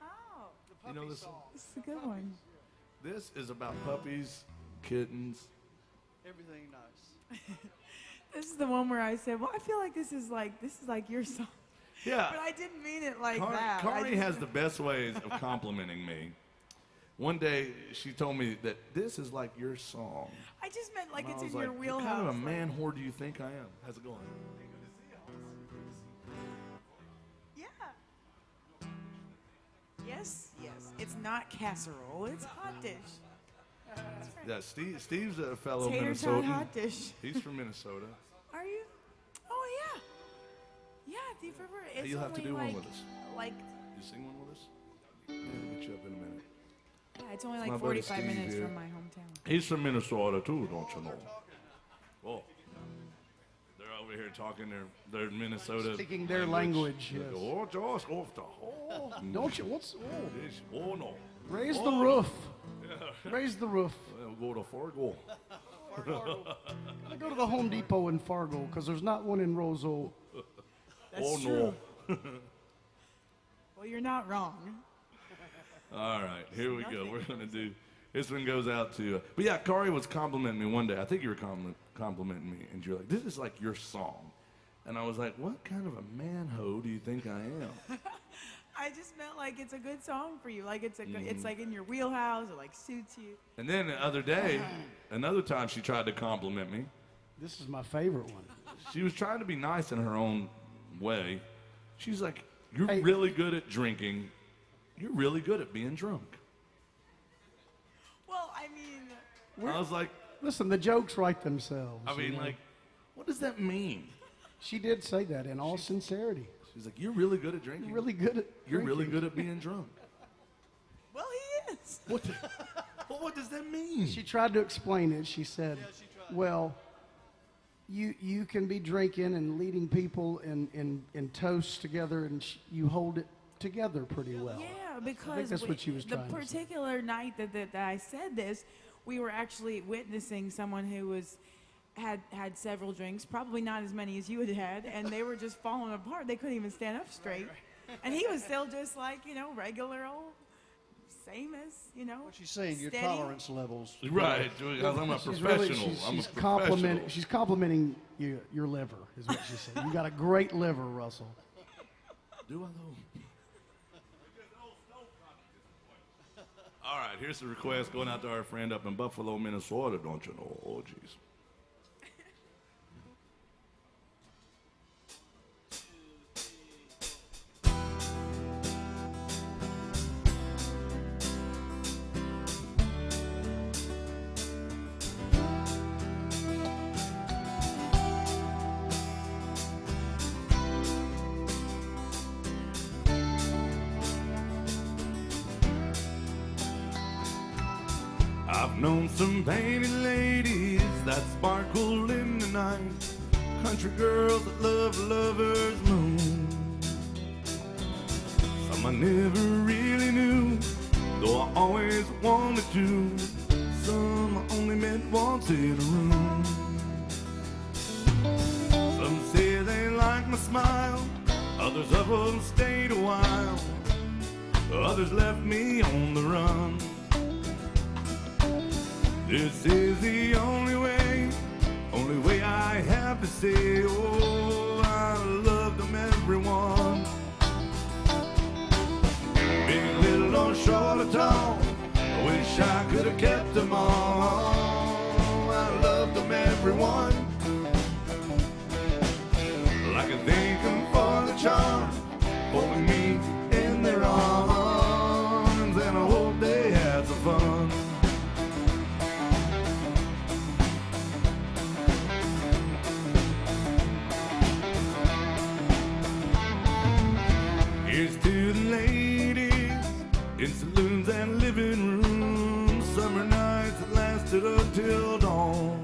Oh, You know this? this is a good one. This is about puppies, kittens. Everything nice. This is the one where I said, well, I feel like this is like your song. Yeah. But I didn't mean it like that. I Kari just- has the best ways of complimenting me. One day, she told me that this is like your song. I just meant like And I it's was in your like, wheelhouse. what kind of a like- man whore do you think I am? How's it going? Yeah. Yes. It's not casserole. It's hot dish. That's right. Yeah, Steve's a fellow Tater tot Minnesotan. hot dish. He's from Minnesota. Are you? Oh yeah. Yeah, Thief River. It's You'll have to only do one like, with us. Like, You sing one with us? Yeah, we'll get you up in a minute. yeah, it's only my like buddy 45 Steve minutes here. from my hometown. He's from Minnesota too, don't you know? Oh. They're over here talking their Minnesota Speaking their language, They yes. go, oh, just off the hole. Don't you? What's? Oh, no. Raise the Oh. roof. Raise the roof. We'll go to Fargo. I go to the Home Depot in Fargo because there's not one in Roseville. That's Oh, true. no. Well, you're not wrong. All right, here we go. We're going to do, this one goes out to, but yeah, Kari was complimenting me one day. I think you were complimenting me, and you're like, this is like your song. And I was like, what kind of a man-ho do you think I am? I just meant like it's a good song for you. Like it's a good, it's like in your wheelhouse. It like suits you. And then the other day, another time she tried to compliment me. This is my favorite one. She was trying to be nice in her own way. She's like, you're Hey. really good at drinking. You're really good at being drunk. Well, I mean, I was like, Listen, the jokes write themselves. I mean, you know. like, what does that mean? She did say that in all sincerity. She's like, you're really good at drinking. You're really good at. You're really drinking. good at being drunk. well, he is. What? Well, what does that mean? She tried to explain it. She said, "Well, you can be drinking and leading people in toasts together, and you hold it together pretty well." Yeah, because that's what she was the trying to say. particular night that I said this, we were actually witnessing someone who had several drinks, probably not as many as you had had, and they were just falling apart. They couldn't even stand up straight, and he was still just like regular old, same as What she's saying, your steady. tolerance levels. Right. I'm a She's professional. I'm a she's professional. She's complimenting your liver, is what she said. You got a great liver, Russell. Do I though? All right, here's the request going out to our friend up in Buffalo, Minnesota, don't you know? Oh, jeez. I've known some painted ladies that sparkle in the night, country girls that love a lover's moon. Some I never really knew, though I always wanted to. Some I only met once in a room. Some say they like my smile, others of them stayed a while, others left me on the run. This is the only way I have to say, oh, I love them everyone. Big, little, or could have kept them all. I loved them, everyone. Like a thinking for the charm, holding me in their arms, and I hope they had some fun. Here's to the ladies in saloons and living rooms, summer nights that lasted until dawn.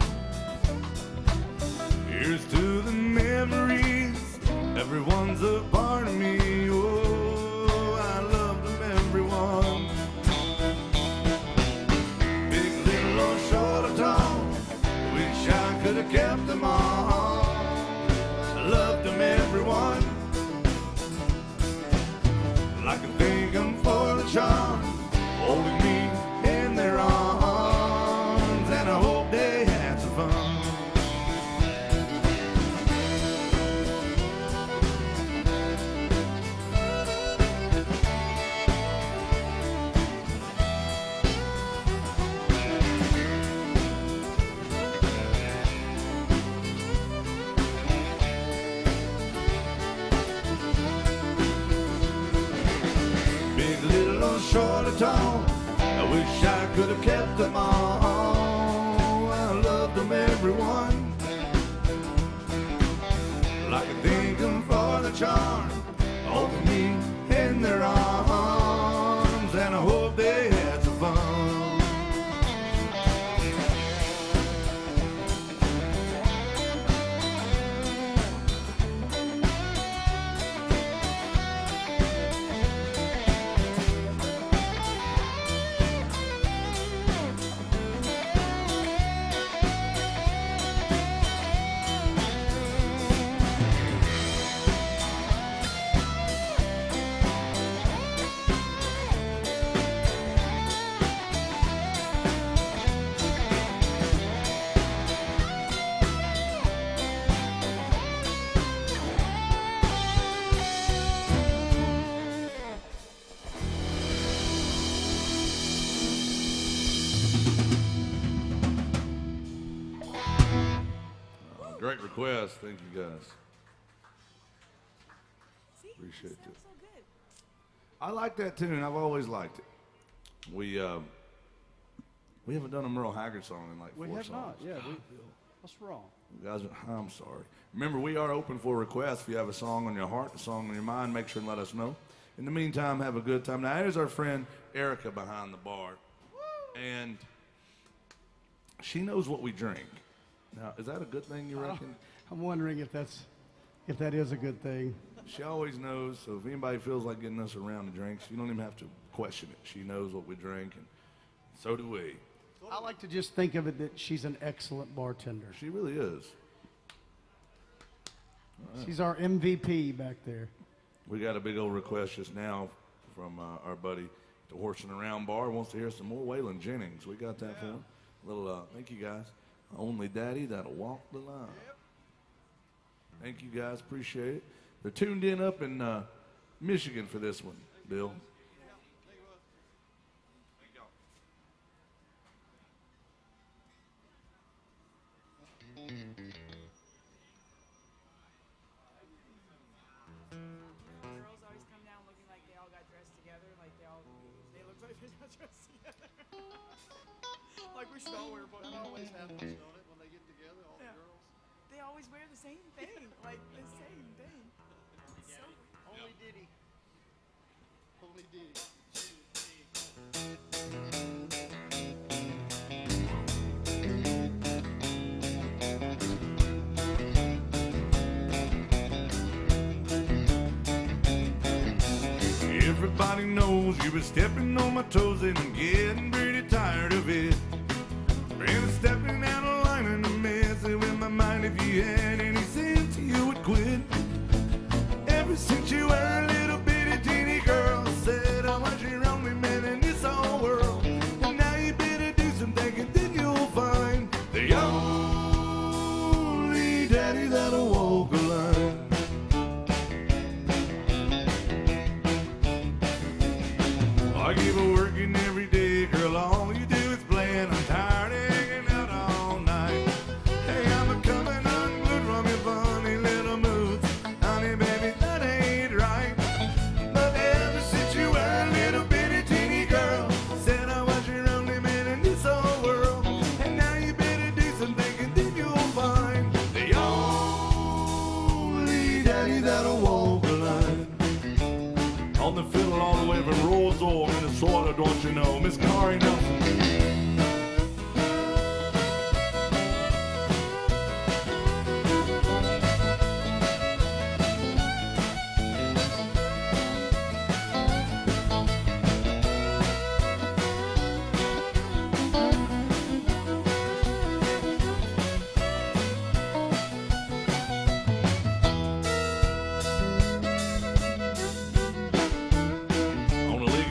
Here's to the memories, everyone's a part of me. Oh, I love them, everyone. Big, little, or short or tall, wish I could have kept them all. I loved them, everyone. Like a thinking for the charm, holding me in their arms, and I hope they had some fun. Big, little, or short or tall, I wish I could have kept them all. I loved them, everyone. Like a thinking for the charm, holding me in their arms, and I hope they had some fun. Great request. Thank you, guys. See, Appreciate it sounds it. so good. I like that tune. I've always liked it. We haven't done a Merle Haggard song in like We 4 have songs. not. Yeah. What's wrong? You guys, I'm sorry. Remember, we are open for requests. If you have a song on your heart, a song on your mind, make sure and let us know. In the meantime, have a good time. Now, here's our friend Erica behind the bar. And she knows what we drink. Now, is that a good thing, you reckon? I'm wondering if that is a good thing. She always knows, so if anybody feels like getting us around the drinks, you don't even have to question it. She knows what we drink, and so do we. I like to just think of it that she's an excellent bartender. She really is. She's our MVP back there. We got a big old request just now from our buddy, the Horse and Around Bar, wants to hear some more Waylon Jennings. We got that for him. Little, thank you guys. Only Daddy That'll Walk the Line. Thank you guys, appreciate it. They're tuned in up in Michigan for this one, Bill. Girls always come down looking like they all got dressed together, like they look like they got dressed together. Like we should all wear That always happens, don't it? When they get together, all Yeah. the girls. They always wear the same thing, like the same thing. So Only Diddy. Only Diddy. Everybody knows you've been stepping on my toes and I'm getting pretty tired of it. Been stepping out of line and I'm messing with my mind. If you had any sense, you would quit. Ever since you were a little bitty teeny girl, said I want your only man in this whole world. And now you better do some thinking, then you'll find the only daddy that'll walk a line. I keep working every day, girl. All you do is on the fiddle all the way from Roseville, Minnesota, don't you know? Miss Kari Nelson.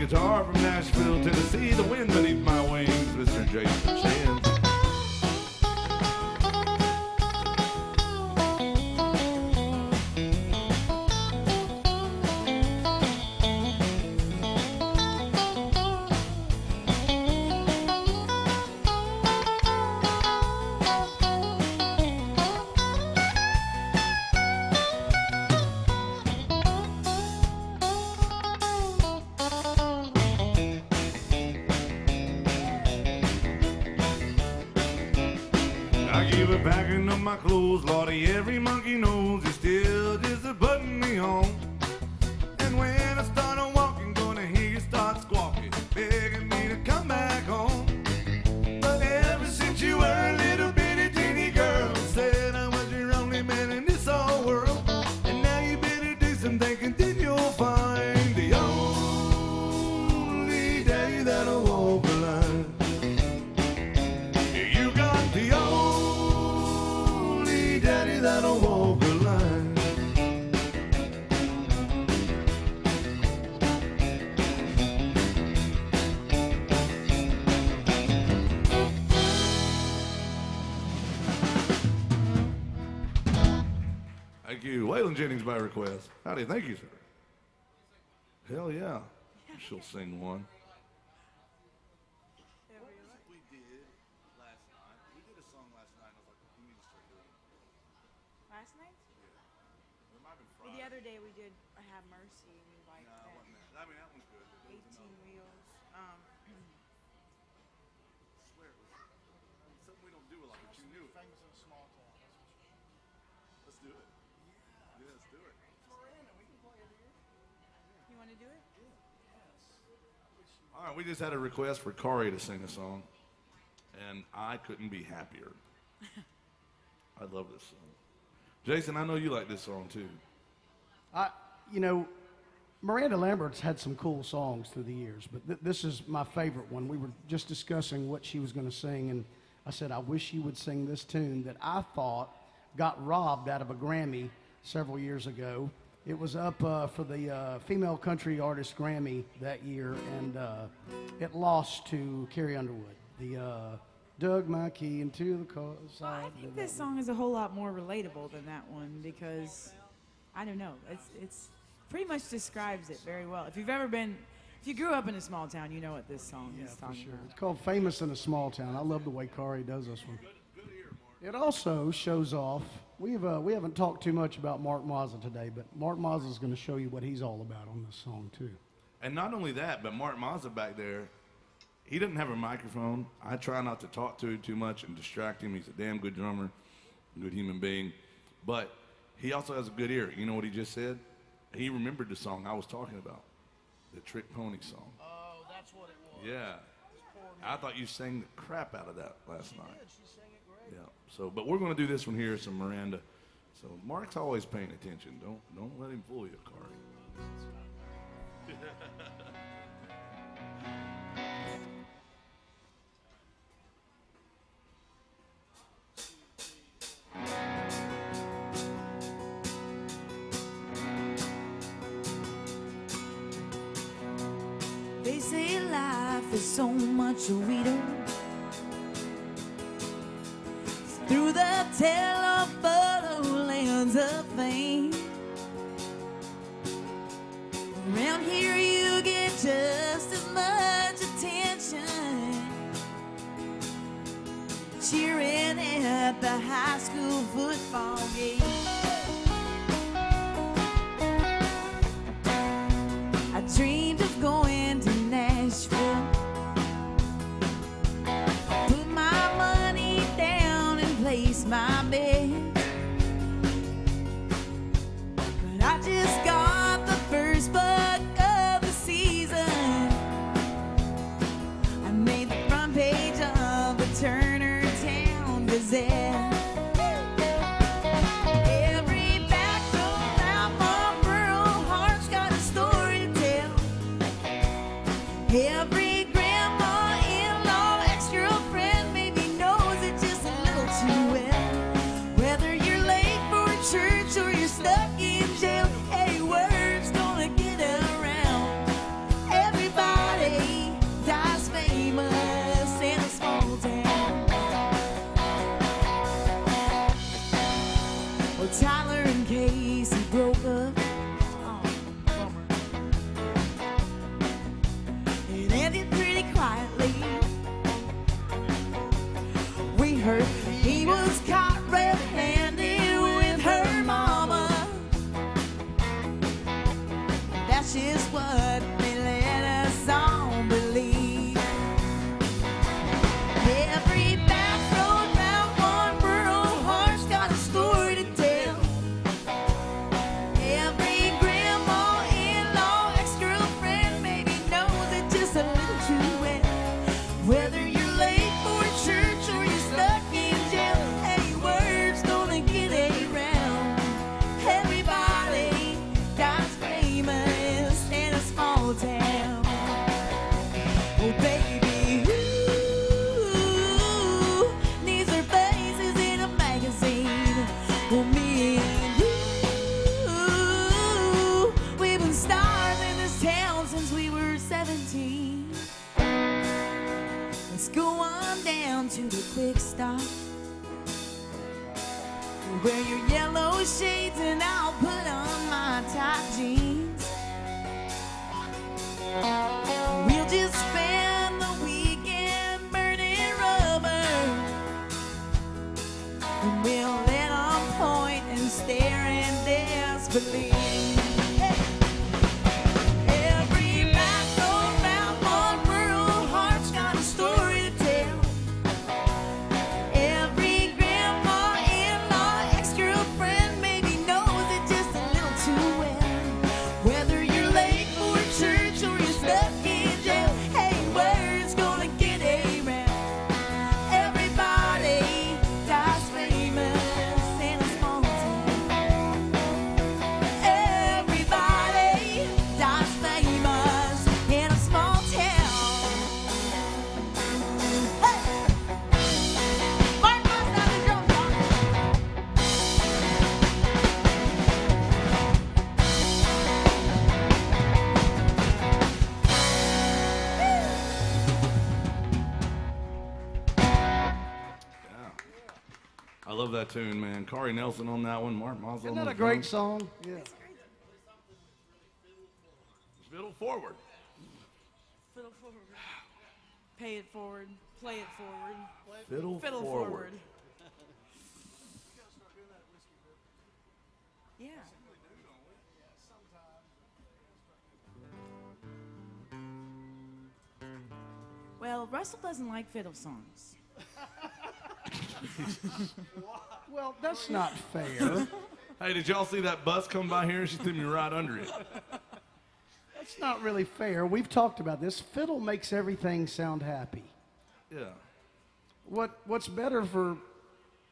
Guitar from Nashville, Tennessee, the wind beneath my wings, Mr. Jason Sands. I give it packing up my clothes, Lordy, every monkey knows you still just a putting me on. And when I start a walking, gonna hear you start squawking, begging me to come back home. But ever since you were a little bitty teeny girl, said I was your only man in this whole world. And now you better do some thinking, then you'll find the only day that'll walk the line. You got the only daddy that'll walk the line. Thank you. Waylon Jennings by request. Howdy, thank you, sir. Hell yeah. She'll sing one. We did last night. We did a song last night. I was like, you need to start doing it. Last night? It might have been Well, Friday. the other day we did I Have Mercy. And we liked No, it that. wasn't that. I mean, that one's good. But there was 18 another one. Wheels. I swear it was something we don't do a lot, but you knew it. Famous in a small town. Let's do it. Yeah, let's do it. You want to do it? All right, we just had a request for Kari to sing a song, and I couldn't be happier. I love this song. Jason, I know you like this song too. You know, Miranda Lambert's had some cool songs through the years, but this is my favorite one. We were just discussing what she was going to sing, and I said, I wish she would sing this tune that I thought got robbed out of a Grammy several years ago. It was up for the Female Country Artist Grammy that year, and it lost to Carrie Underwood. The Dug My Key into the car. Well, I think this song is a whole lot more relatable than that one because I don't know. It's pretty much describes it very well. If you grew up in a small town, you know what this song Yeah, is for talking sure. about. It's called Famous in a Small Town. I love the way Kari does this one. It also shows off. We haven't talked too much about Mark Mazza today, but Mark Mazza is going to show you what he's all about on this song too. And not only that, but Mark Mazza back there, he doesn't have a microphone. I try not to talk to him too much and distract him. He's a damn good drummer, good human being. But he also has a good ear. You know what he just said? He remembered the song I was talking about, the Trick Pony song. Oh, that's what it was. Yeah. I thought you sang the crap out of that last night. She sang it great. Yeah. So, but we're going to do this one here, some Miranda. So Mark's always paying attention. Don't let him fool you, Kari. They say life is so much sweeter through the telephoto lens of fame. Around here you get just as much attention cheering at the high school football game. I dreamed of going to Nashville, put my money down and place my bet. But I just got the first buck of Every grandma-in-law, ex-girlfriend, maybe knows it just a little too well. Whether you're late for church or you're stuck in jail, hey, word's gonna get around. Everybody dies famous in a small town. Well, Tyler and Casey broke up. Oh, bummer. It ended pretty quietly. We heard he was caught red-handed with her mama. That's just what they let us all believe. Every back road round one rural heart's got a story to tell. Every grandma-in-law, ex-girlfriend, maybe knows it just a little too well. Whether you're late for church or you're stuck in jail, hey, word's gonna get around. Everybody dies famous in a small town. Oh, baby, ooh, these are faces in a magazine. Oh, me and you, we've been stars in this town since we were 17. Let's go on down to the quick stop. Wear your yellow shades and I'll put on my tight jeans. We'll just spend the weekend burning rubber, and we'll let 'em point and stare in disbelief. Every back road round one rural heart's got a story to tell. Every grandma-in-law, ex-girlfriend, maybe knows it just a little too well. Whether you're late for church or you're stuck in jail, hey, word's gonna get around. Everybody dies famous in a small town. Everybody dies famous in a small town. Hey! Mark bust out the drum, y'all. Yeah. I love that tune, man. Corey Nelson on that one. Mark Mosley Isn't on that a the great drums. song? Yeah. Fiddle forward. Fiddle forward. Pay it forward. Play it forward. Fiddle, Fiddle forward. forward. Yeah. Well, Russell doesn't like fiddle songs. Well, that's not fair. Hey, did y'all see that bus come by here? She threw me right under it. That's not really fair. We've talked about this. Fiddle makes everything sound happy. Yeah. What's better for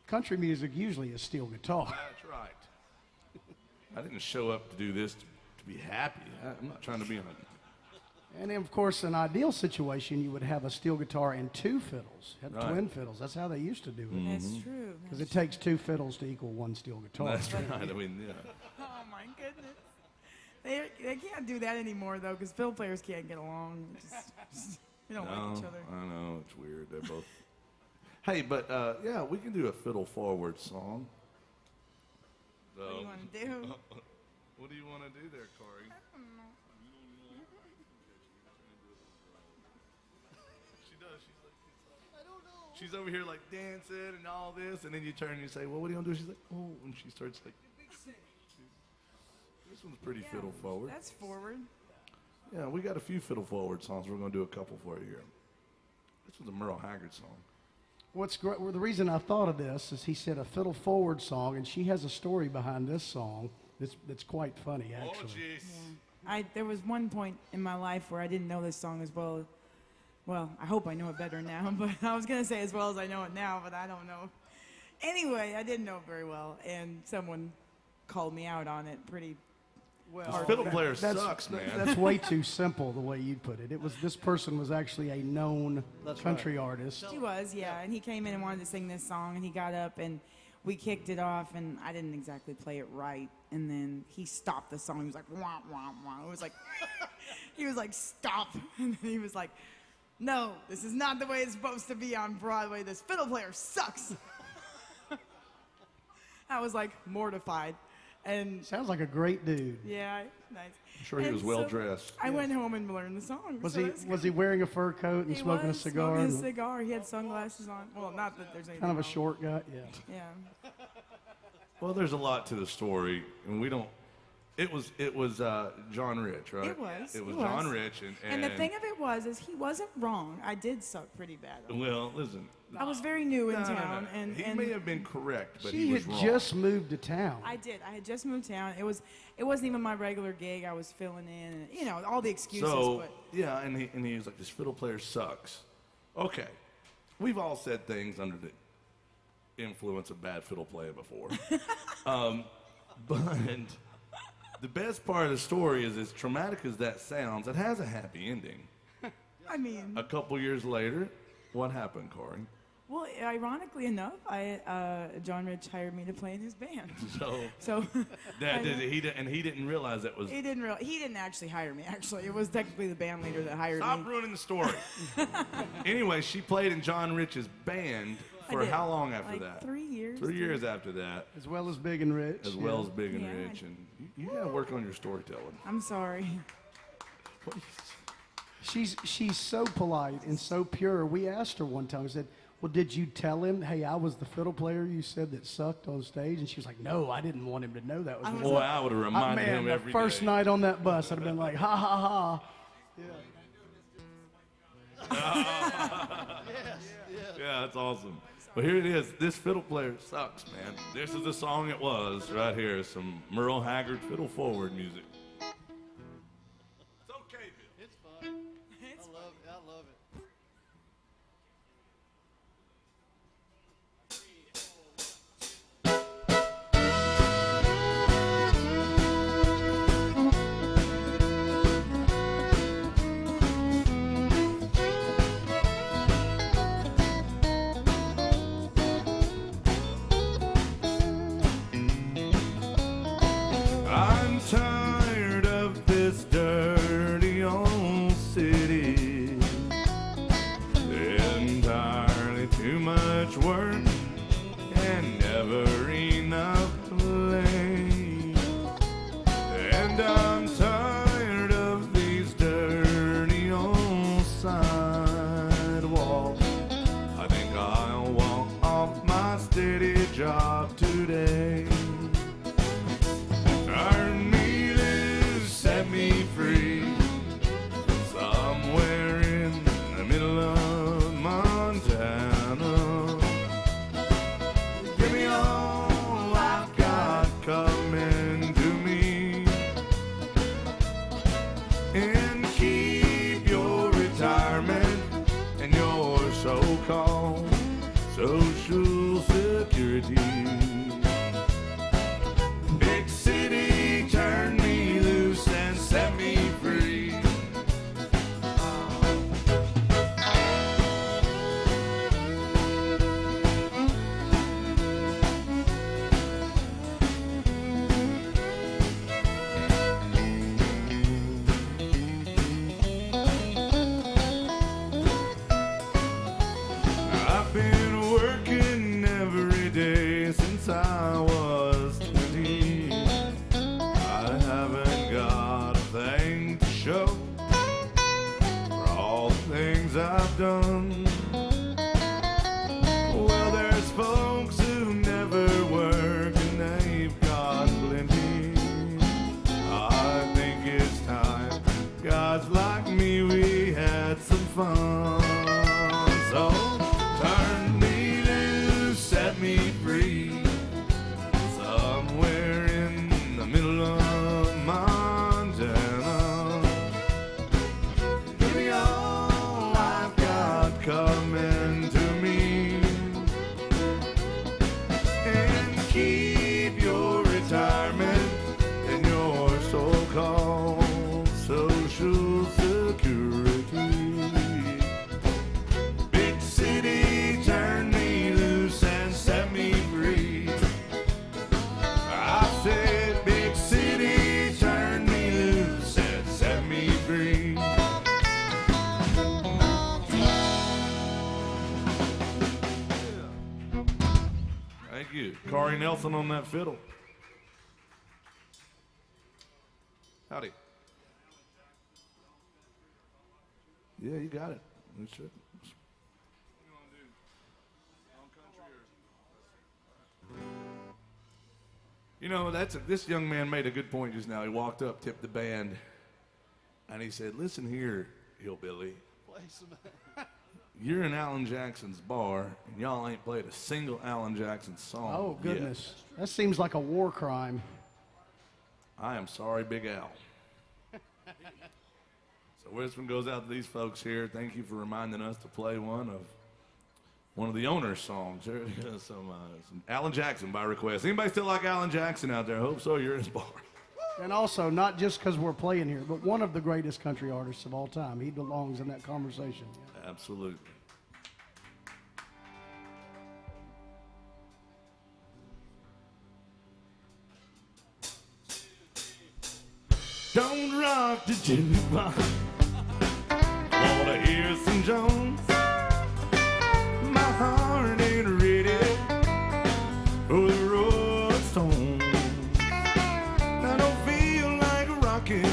country music usually is steel guitar. That's right. I didn't show up to do this to be happy. I'm not trying to be on a... And of course, an ideal situation, you would have a steel guitar and two fiddles, have Right. twin fiddles. That's how they used to do it. That's true. Because it takes two fiddles to equal one steel guitar. That's right. I mean, yeah. Oh my goodness. They can't do that anymore though, because fiddle players can't get along. Just they don't like each other. I know. It's weird. They're both... Hey, but, yeah, we can do a fiddle forward song. What do you want to do? What do you want to do there, Corey? She does. She's like, I don't know. She's over here like dancing and all this, and then you turn and you say, well, what do you want to do? She's like, oh, and she starts like, this one's pretty fiddle forward. That's forward. Yeah, we got a few fiddle forward songs. We're going to do a couple for you here. This one's a Merle Haggard song. What's great, well, the reason I thought of this is he said a fiddle forward song, and she has a story behind this song that's quite funny, actually. jeez. There was one point in my life where I didn't know this song as well. Well, I hope I know it better now, but I was going to say as well as I know it now, but I don't know. Anyway, I didn't know it very well, and someone called me out on it pretty Fiddle player sucks, man. That's way too simple the way you put it. This person was actually a known That's country artist. He was, yeah. And he came in and wanted to sing this song, and he got up and we kicked it off, and I didn't exactly play it right. And then he stopped the song. He was like, wah, wah, wah. It was like, he was like, stop. And then he was like, no, this is not the way it's supposed to be on Broadway. This fiddle player sucks. I was like mortified. And Sounds like a great dude. yeah, nice. I'm sure he And was well dressed. I went home and learned the song. Was so he that's was good. he wearing a fur coat and He smoking a was cigar? Smoking a and cigar. He had sunglasses on. Well, not that there's anything kind of a wrong. short guy. Yeah. Yeah. Well, there's a lot to the story, and we don't. It was John Rich, right? It was. It was It John was. Rich, And the thing of it was, is he wasn't wrong. I did suck pretty bad. Well, listen. I was very new in No, no, no. town, and he and may have been correct, but She he was had wrong. just moved to town. I did. I had just moved town. It wasn't even my regular gig. I was filling in, and, all the excuses. So but yeah, and he was like, this fiddle player sucks. Okay, we've all said things under the influence of bad fiddle playing before. But the best part of the story is, as traumatic as that sounds, it has a happy ending. I mean, A couple years later, what happened, Corey? well, ironically enough, John Rich hired me to play in his band. So So he didn't realize that was. he didn't actually hire me. Actually, it was technically the band leader that hired Stop me. ruining the story. Anyway, she played in John Rich's band I for did. how long after Like that? 3 years. 3 years after that, As well as Big and Rich. as well as Big and Yeah. Rich, and you gotta work on your storytelling. I'm sorry. She's so polite and so pure. We asked her one time, we said, well, did you tell him, hey, I was the fiddle player you said that sucked on stage? And she was like, no, I didn't want him to know that was me. Boy, I would have reminded Man, him the every first day. night on that bus, I'd have been like, ha, ha, ha. Yeah, that's awesome. But here it is. This fiddle player sucks, man. This is the song it was right here. Some Merle Haggard fiddle forward music. It's okay, Bill. It's fun. I love it. I'm tired of this dirty old city. Entirely too much work and never enough play. And I'm tired of these dirty old sidewalks. I think I'll walk off my steady job today. Turn me loose, set me free. Somewhere in the middle of Montana. Give me all I've got coming to me. And keep your retirement and your so-called Social Security. Big city, turn me loose and set me free. I've been working every day since I was 20. I haven't got a thing to show for all the things I've done. Well, there's folks who never work and they've got plenty. I think it's time, guys like me, we had some fun. So turn me loose, set me free. Somewhere in the middle of Montana. Give me all I've got you. Corey Nelson on that fiddle. Howdy. Yeah, you got it. That's it. You know, this young man made a good point just now. He walked up, tipped the band, and he said, "Listen here, hillbilly. Play some. You're in Alan Jackson's bar, and y'all ain't played a single Alan Jackson song Oh, yet. goodness. That seems like a war crime. I am sorry, Big Al." So this one goes out to these folks here. Thank you for reminding us to play one of the owner's songs. There it is, some Alan Jackson by request. Anybody still like Alan Jackson out there? I hope so. You're in his bar. And also, not just because we're playing here, but one of the greatest country artists of all time. He belongs in that conversation. Absolutely. Don't rock the jukebox. I wanna hear some Jones. My heart ain't ready for the Rolling Stones. I don't feel like rocking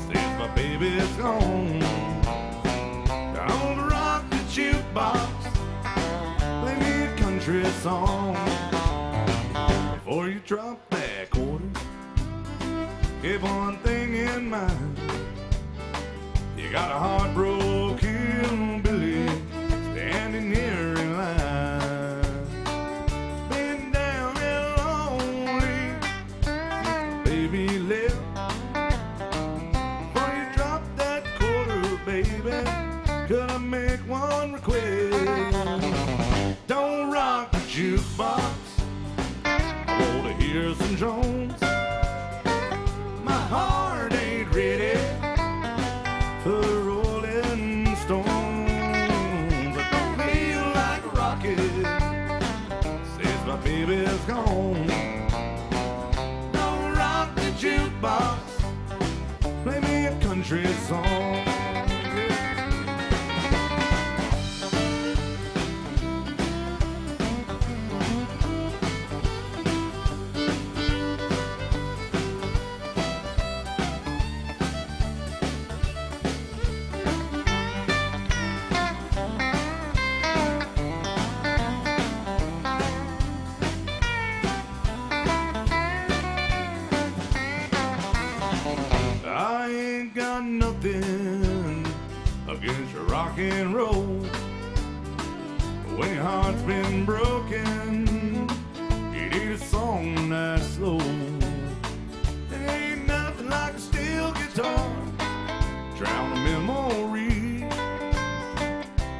since my baby's gone. Don't rock the jukebox. Play me a country song before you drop that quarter. Keep one thing in mind. You got a heartbroken Billy standing here in line. Been down and lonely, baby left. Before you drop that quarter, baby, could I make one request? Don't rock the jukebox. I wanna hear some Jones. My heart ain't ready for the Rolling Stones. I don't feel like rocking since my baby's gone. Don't rock the jukebox. Play me a country song. I ain't got nothing against your rock and roll. When your heart's been broken, you need a song that's slow. There ain't nothing like a steel guitar, drown a memory.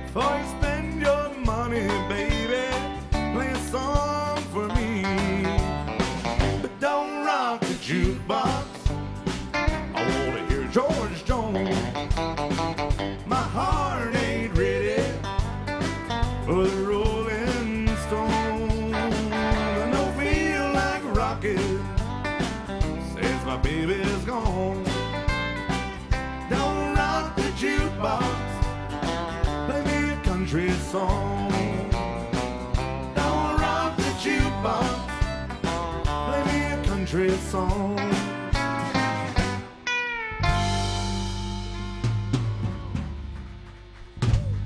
Before you spend your money, baby, play a song for me. But don't rock the jukebox. I wanna hear George Jones. My heart ain't ready for the Rolling Stones. I don't feel like rocking since my baby's gone. Don't rock the jukebox. Play me a country song. Don't rock the jukebox. Play me a country song.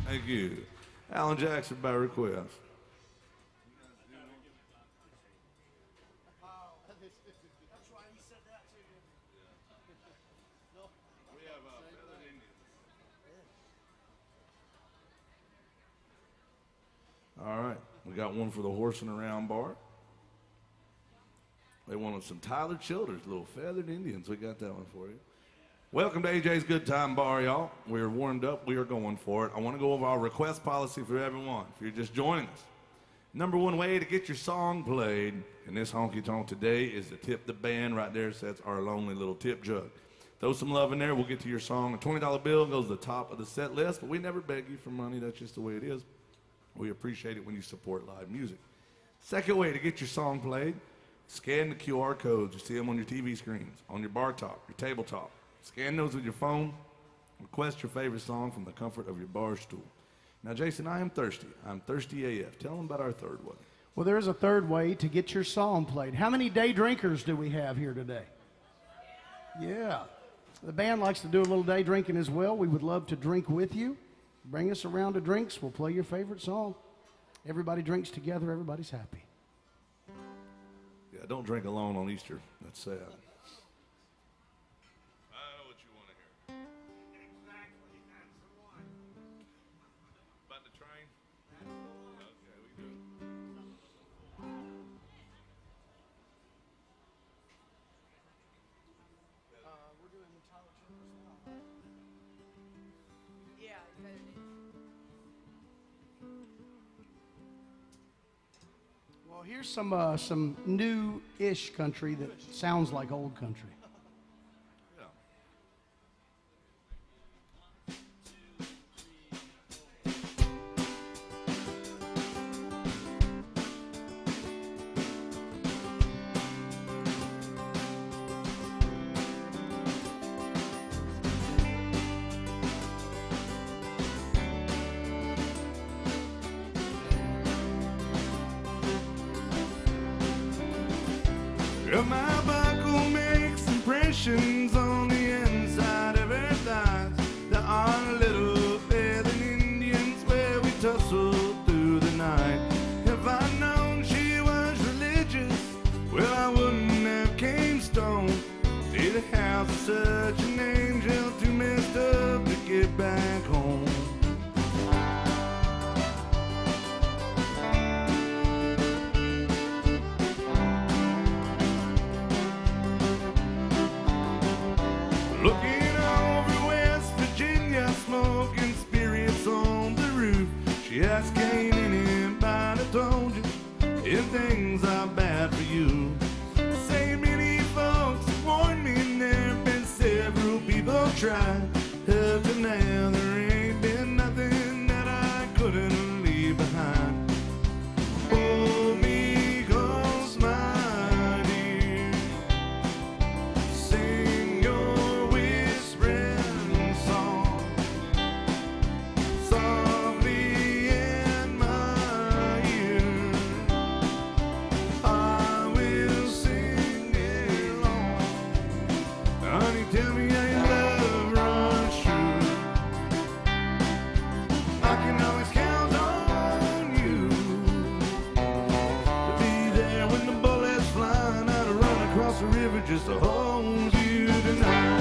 Thank you. Alan Jackson by request. All right, we got one for the Horsing Around Bar. They wanted some Tyler Childers, Little Feathered Indians. We got that one for you. Welcome to AJ's Good Time Bar, y'all. We are warmed up. We are going for it. I want to go over our request policy for everyone. If you're just joining us, number one way to get your song played in this honky tonk today is to tip the band. Right there sets our lonely little tip jug. Throw some love in there. We'll get to your song. A $20 bill goes to the top of the set list, but we never beg you for money. That's just the way it is. We appreciate it when you support live music. Second way to get your song played, scan the QR codes. You see them on your TV screens, on your bar top, your tabletop. Scan those with your phone. Request your favorite song from the comfort of your bar stool. Now, Jason, I am thirsty. I'm thirsty AF. Tell them about our third one. Well, there is a third way to get your song played. How many day drinkers do we have here today? Yeah. The band likes to do a little day drinking as well. We would love to drink with you. Bring us a round of drinks. We'll play your favorite song. Everybody drinks together. Everybody's happy. Yeah, don't drink alone on Easter. That's sad. I know what you want to hear. Exactly, that's the one. About the train? Okay, we do. Yeah, Well, here's some new-ish country that sounds like old country. Yeah. Well, my buckle makes impressions on the inside of her thighs. There are little feathered Indians where we tussle through the night. If I'd known she was religious, well, I wouldn't have came stone. See the house of such an angel, too messed up to get back home. Looking over West Virginia, smoking spirits on the roof. She asked, ain't anybody told you if things are bad for you? Say many folks warned me, and there've been several people try. Up to now, there ain't been nothing that I couldn't leave behind. Hold me close, my dear. Sing your whispering song softly in my ear. I will sing along. Honey, tell me how your love runs true. I can always count on you to be there when the bullets flying out to run across the river just to hold you tonight.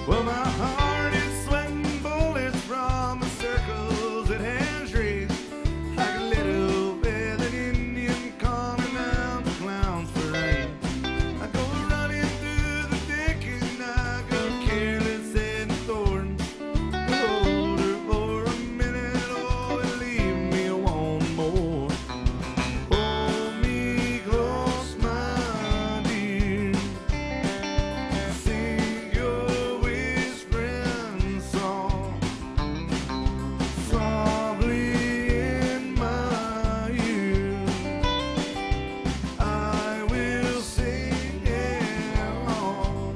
Well, my heart is sweating bullets from the circles it has raised, like a little feathered Indian calling out the clowns for rain. I go running through the thicket, and I go careless and thorns. Hold her for a minute, oh, and leave me wanting more. Hold me close, my dear. Sing your whispering song softly in my ear. I will sing along.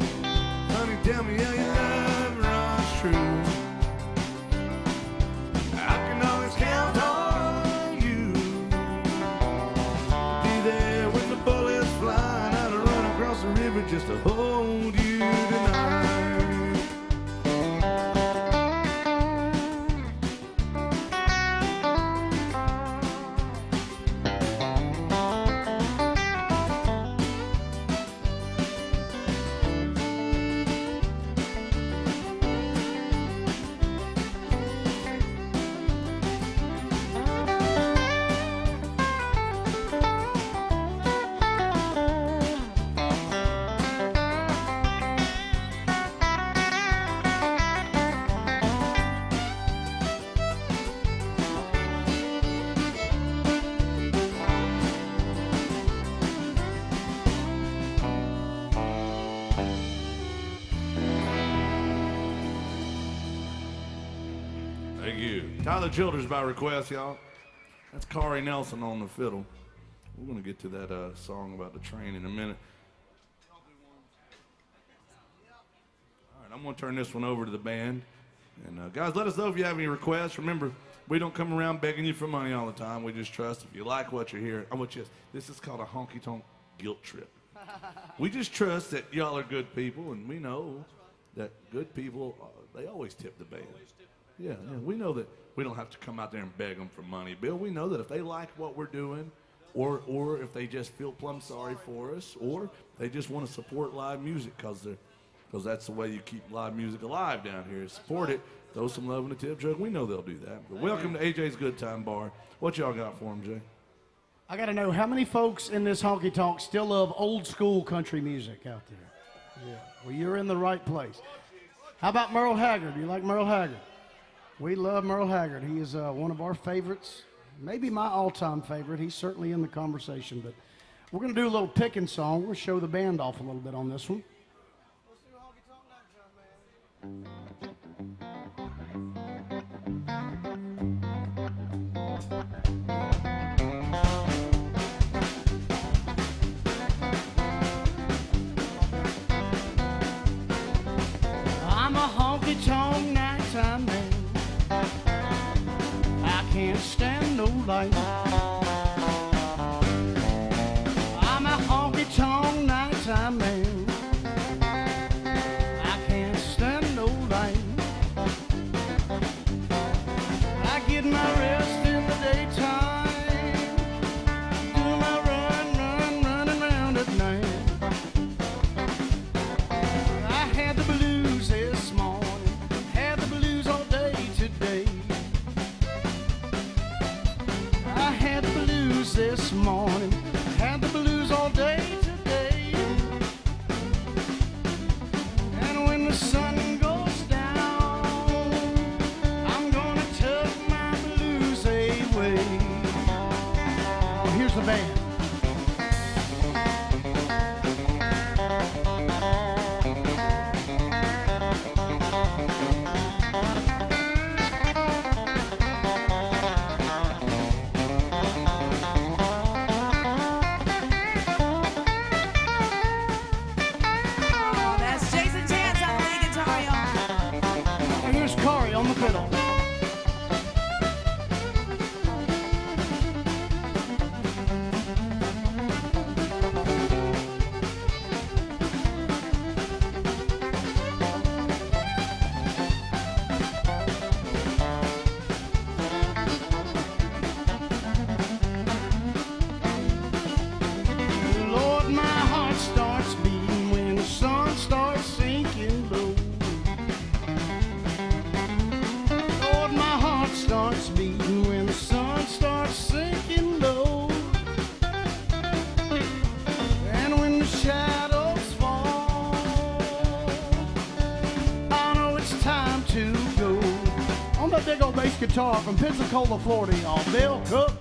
Honey, tell me how your love runs true. I can always count on you to be there when the bullets flying out to run across the river just to hold you tonight. you. Tyler Childers by request, y'all. That's Corey Nelson on the fiddle. We're going to get to that song about the train in a minute. All right, I'm going to turn this one over to the band. And guys, let us know if you have any requests. Remember, we don't come around begging you for money all the time. We just trust if you like what you hear. I want you. This is called a honky-tonk guilt trip. We just trust that y'all are good people, and we know that good people, they always tip the band. Yeah, we know that we don't have to come out there and beg them for money, Bill. We know that if they like what we're doing, or if they just feel plumb sorry for us, or they just want to support live music because that's the way you keep live music alive down here. Support it, throw some love in the tip jar. We know they'll do that. But welcome to AJ's Good Time Bar. What y'all got for them, Jay? I got to know how many folks in this honky tonk still love old school country music out there. Yeah, well, you're in the right place. How about Merle Haggard? Do you like Merle Haggard? We love Merle Haggard. He is one of our favorites, maybe my all-time favorite. He's certainly in the conversation, but we're going to do a little picking song. We'll show the band off a little bit on this one. Let's do honky tonk night time, man. I'm a honky-tonk nighttime man. I can't stand no light. I'm a honky-tonk nighttime man. I can't stand no light. I get my rest in the daytime. Do my running round at night. I had the blues this morning. Had the blues all day today. I had the blues this morning. Had the blues all day today. And when the sun goes down, I'm gonna tuck my blues away. Well, here's the band. Oh, that's Jason Chance on the lead guitar, y'all. And here's Corey on the fiddle. Lord, my heart starts beating when the sun starts sinking low. Lord, my heart starts beating when the sun starts sinking low. And when the shadows fall, I know it's time to go. On that big old bass guitar from Pensacola, Florida, y'all, Bill Cook.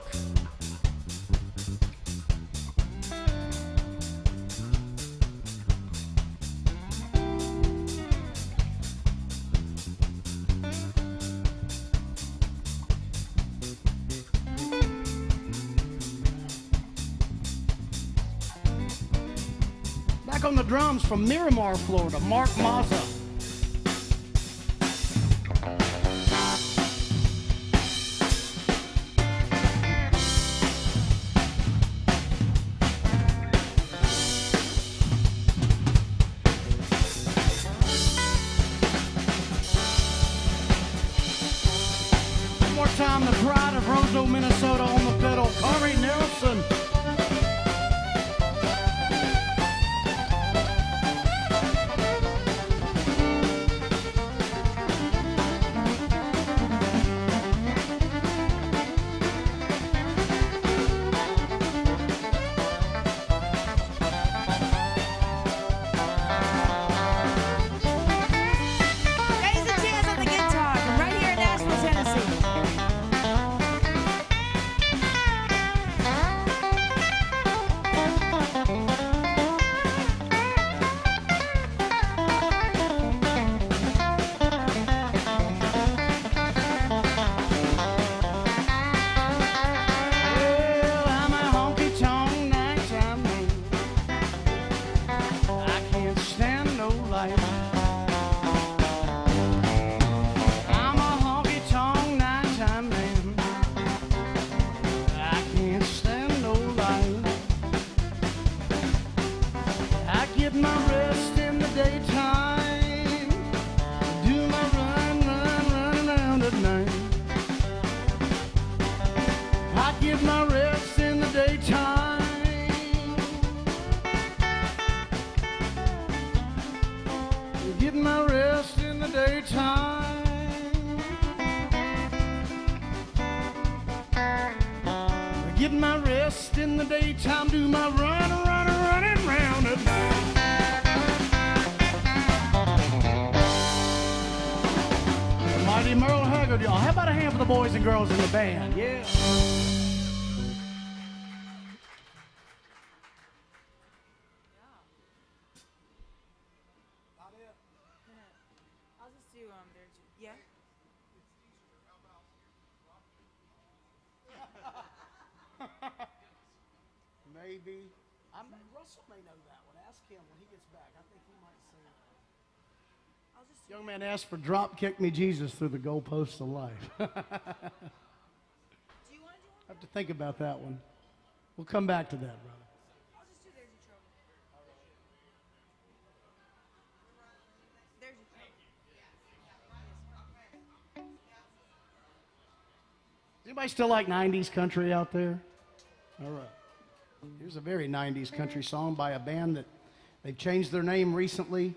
Back on the drums from Miramar, Florida, Mark Mazza. One more time, the pride of Roseau, Minnesota on the fiddle, Corey Nelson. Jason Chance on the guitar from right here in Nashville, Tennessee. get my rest in the daytime. Do my run around at night. I get my rest in the daytime. Get my rest in the daytime. Get my rest in the daytime. Do my running round at night. The mighty Merle Haggard, y'all. How about a hand for the boys and girls in the band? Yeah. I'll just do yeah. Maybe. Russell may know that one. Ask him when he gets back. I think he might sing it. I'll just Young man asked for Drop Kick Me Jesus through the goalposts of life. do you want to do one? I have to think about that one. We'll come back to that, brother. I'll just do There's Your Trouble. There's Your Trouble. Does anybody still like 90s country out there? All right. Here's a very 90s country song by a band that they've changed their name recently.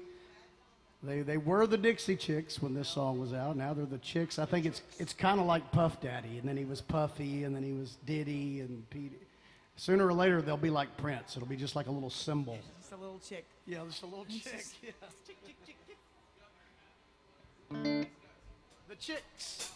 They were the Dixie Chicks when this song was out. Now they're the Chicks. I think it's kind of like Puff Daddy, and then he was Puffy, and then he was Diddy and Pete. Sooner or later they'll be like Prince. It'll be just like a little symbol. Just a little chick. Yeah, just a little chick. Yeah. The Chicks.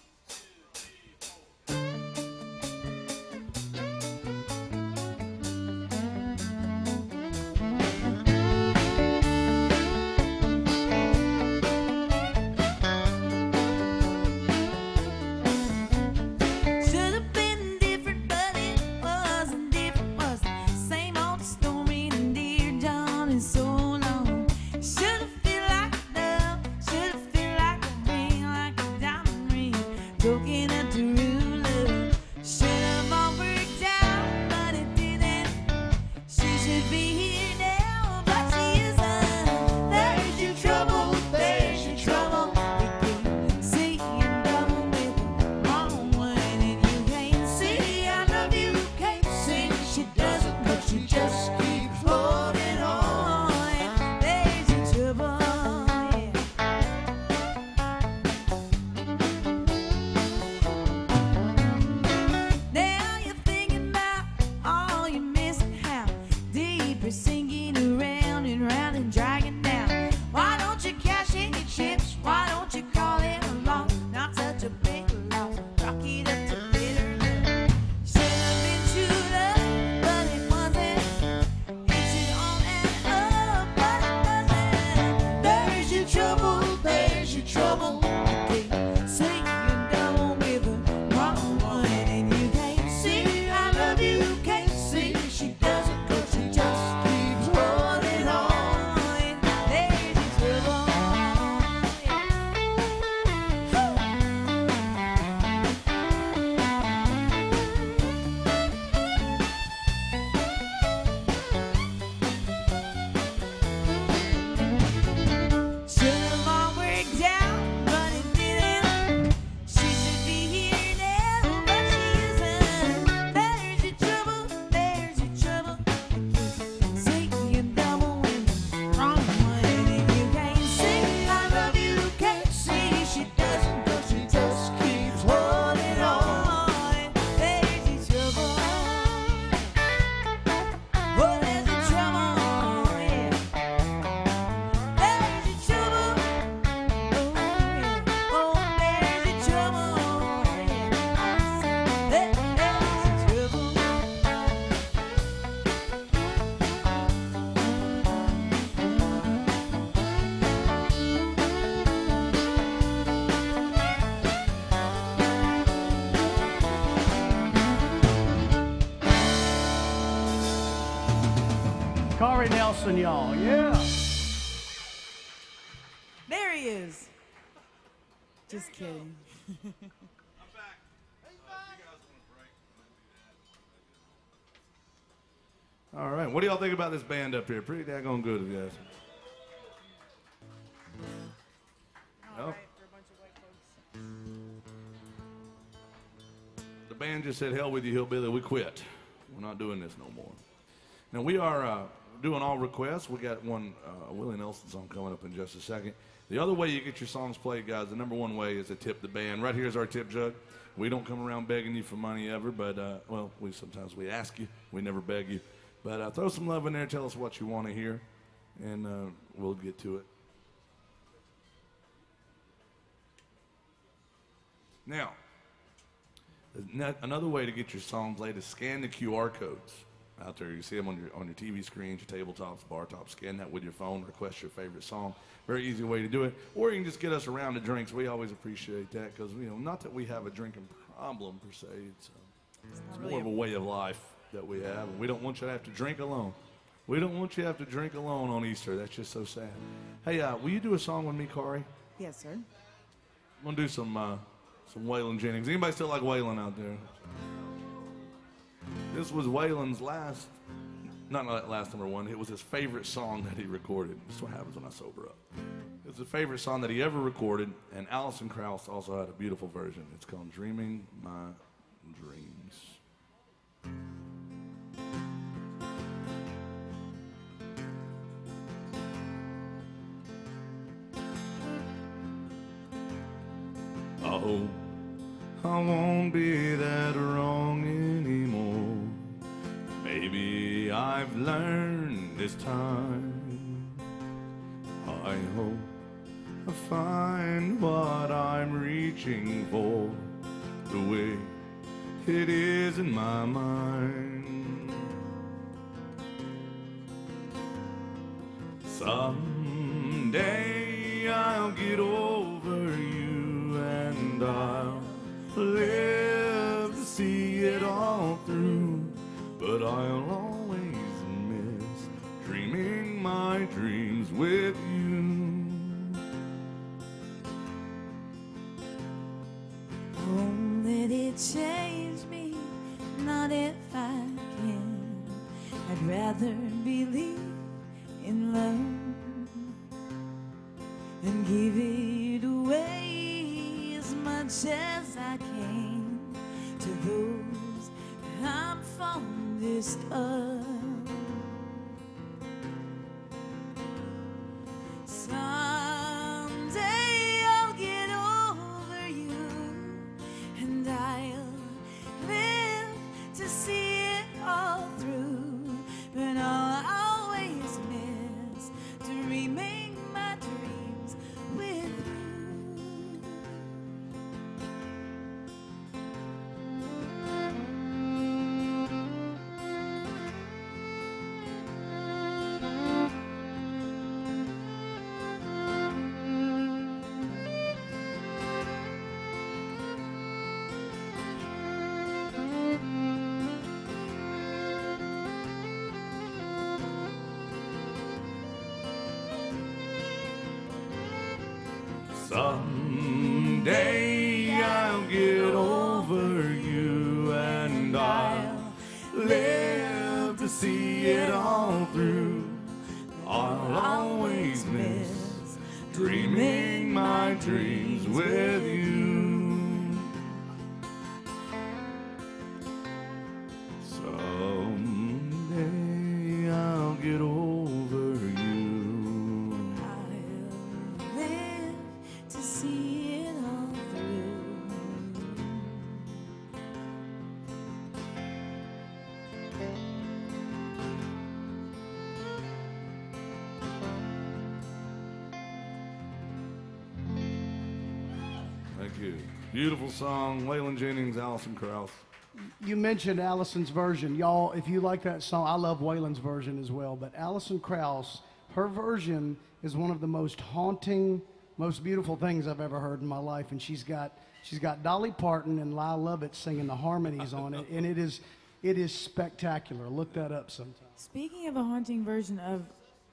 Corey Nelson, y'all. Yeah. There he is. Just kidding. I'm back. If you guys want a break, All right. What do y'all think about this band up here? Pretty daggone good, if you ask me. Nope. The band just said, hell with you, hillbilly, we quit. We're not doing this no more. Now, we are doing all requests. We got one Willie Nelson song coming up in just a second. The other way you get your songs played, guys, the number one way is to tip the band. Right here's our tip jug. We don't come around begging you for money ever, but, well, sometimes we ask you. We never beg you. But throw some love in there. Tell us what you want to hear, and we'll get to it. Now, another way to get your song played is scan the QR codes out there. You see them on your TV screens, your tabletops, bar tops. Scan that with your phone. Request your favorite song. Very easy way to do it. Or you can just get us around to drinks. We always appreciate that because, not that we have a drinking problem per se. It's more of a way of life that we have. And we don't want you to have to drink alone. We don't want you to have to drink alone on Easter. That's just so sad. Hey, will you do a song with me, Corey? Yes, sir. I'm going to do some Waylon Jennings. Anybody still like Waylon out there? This was Waylon's last number one. It was his favorite song that he recorded. This is what happens when I sober up. It's the favorite song that he ever recorded, and Alison Krauss also had a beautiful version. It's called Dreaming My Dreams. Oh, I won't be that wrong anymore. Maybe I've learned this time. I hope I find what I'm reaching for, the way it is in my mind. Someday I'll get over you and I'll live to see it all through, but I'll always miss dreaming my dreams with you. Won't let it change me, not if I can. I'd rather believe in love and give it away as much as I can to those I'm fondest of. Someday I'll get over you and I'll live to see it all through, but I'll always miss dreaming my dreams with you. Someday I'll get over you and I'll live to see it all through. I'll always miss dreaming my dreams with you. Someday I'll get over you. I'll live to see it all through. Thank you. Beautiful song, Waylon Jennings, Alison Krauss. You mentioned Allison's version. Y'all, if you like that song, I love Waylon's version as well. But Alison Krauss, her version is one of the most haunting, most beautiful things I've ever heard in my life. And she's got Dolly Parton and Lyle Lovett singing the harmonies on it. And it is spectacular. Look that up sometime. Speaking of a haunting version of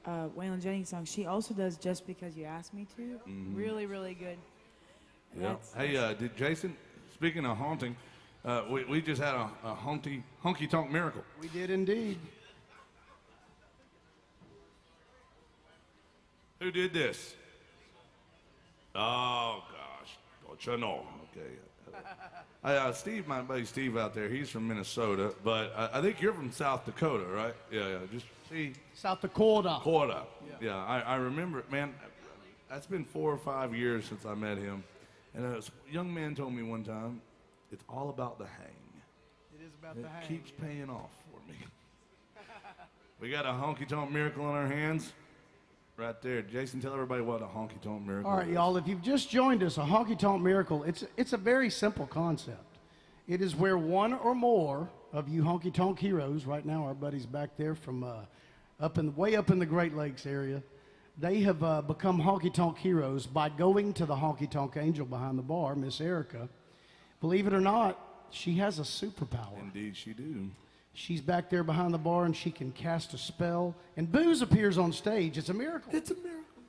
Waylon Jennings' song, she also does Just Because You Asked Me To. Really, really good. Yeah. Hey, did Jason, speaking of haunting, we just had a honky tonk miracle. We did indeed. Who did this? Oh, gosh. Don't you know? Okay. Steve, my buddy Steve out there, he's from Minnesota, but I think you're from South Dakota, right? Yeah. Just see. South Dakota. Dakota. Yeah, I remember it, man. That's been 4 or 5 years since I met him. And a young man told me one time, it's all about the hang. It is about It the hang. keeps paying off for me. We got a honky-tonk miracle on our hands. Right there. Jason, tell everybody what a honky-tonk miracle All right, is. y'all, if you've just joined us, a honky-tonk miracle, it's a very simple concept. It is where one or more of you honky-tonk heroes, right now our buddies back there from way up in the Great Lakes area, they have become honky-tonk heroes by going to the honky-tonk angel behind the bar, Miss Erica. Believe it or not, she has a superpower. Indeed, she do. She's back there behind the bar and she can cast a spell, and Booze appears on stage. It's a miracle. It's a miracle.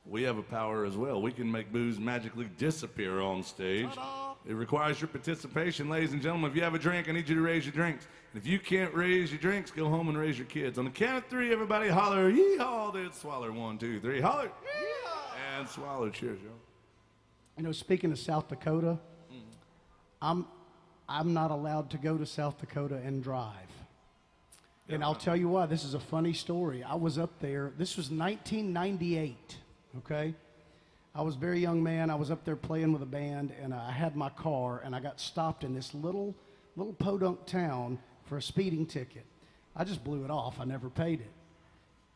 We have a power as well. We can make booze magically disappear on stage. Ta-da. It requires your participation, ladies and gentlemen. If you have a drink, I need you to raise your drinks. And if you can't raise your drinks, go home and raise your kids. On the count of 3, everybody holler, yee-haw, then swallow. 1, 2, 3, holler. Yee-haw. And swallow. Cheers, y'all. You know, speaking of South Dakota, I'm not allowed to go to South Dakota and drive. And I'll tell you why. This is a funny story. I was up there. This was 1998, okay? I was a very young man. I was up there playing with a band, and I had my car, and I got stopped in this little podunk town for a speeding ticket. I just blew it off. I never paid it.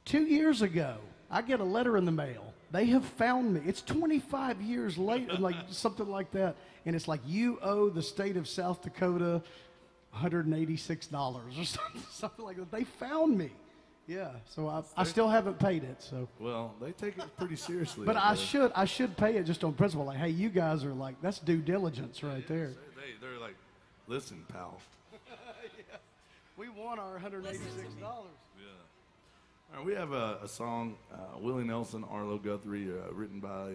2 years ago, I get a letter in the mail. They have found me. It's 25 years later, like something like that. And it's like, you owe the state of South Dakota $186 or something like that. They found me. Yeah, so I still haven't paid it. So. Well, they take it pretty seriously. But I should pay it just on principle. Like, hey, you guys are like, that's due diligence right there. They're like, listen, pal. Yeah. We won our $186. Yeah. All right, we have a song, Willie Nelson, Arlo Guthrie, written by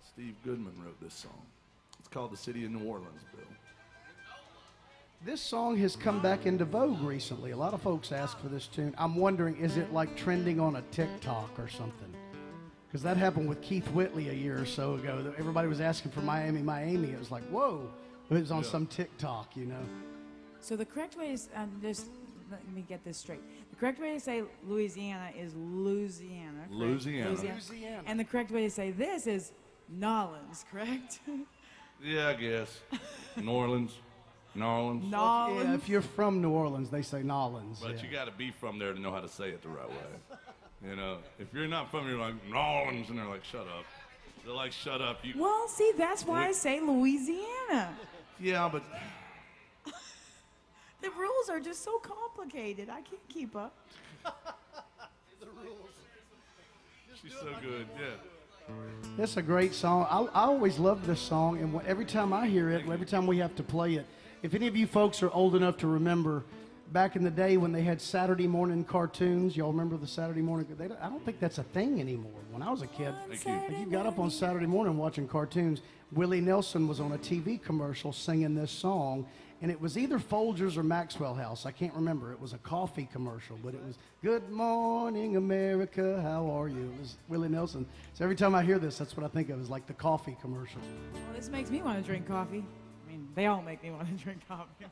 Steve Goodman wrote this song. It's called The City of New Orleans, Bill. This song has come back into vogue recently. A lot of folks ask for this tune. I'm wondering, is it like trending on a TikTok or something? Because that happened with Keith Whitley a year or so ago. Everybody was asking for Miami, Miami. It was like, whoa. It was on some TikTok, you know. So the correct way is, just let me get this straight. The correct way to say Louisiana is Louisiana. Correct? Louisiana. And the correct way to say this is Nolans, correct? Yeah, I guess. New Orleans. Nolans. Nolans. Yeah, if you're from New Orleans, they say Nolans. But you got to be from there to know how to say it the right way. You know, if you're not from, you're like, Nolans, and they're like, shut up. They're like, shut up. Well, see, that's why I say Louisiana. Yeah, but The rules are just so complicated. I can't keep up. she's so good, yeah. It's a great song. I always loved this song, and every time I hear it, every time we have to play it, if any of you folks are old enough to remember back in the day when they had Saturday morning cartoons, y'all remember the Saturday morning? I don't think that's a thing anymore. When I was a kid, like you got up on Saturday morning watching cartoons. Willie Nelson was on a TV commercial singing this song, and it was either Folgers or Maxwell House. I can't remember. It was a coffee commercial, but it was "Good Morning America, how are you?" It was Willie Nelson. So every time I hear this, that's what I think of, is like the coffee commercial. Well, this makes me want to drink coffee. I mean, they all make me want to drink coffee.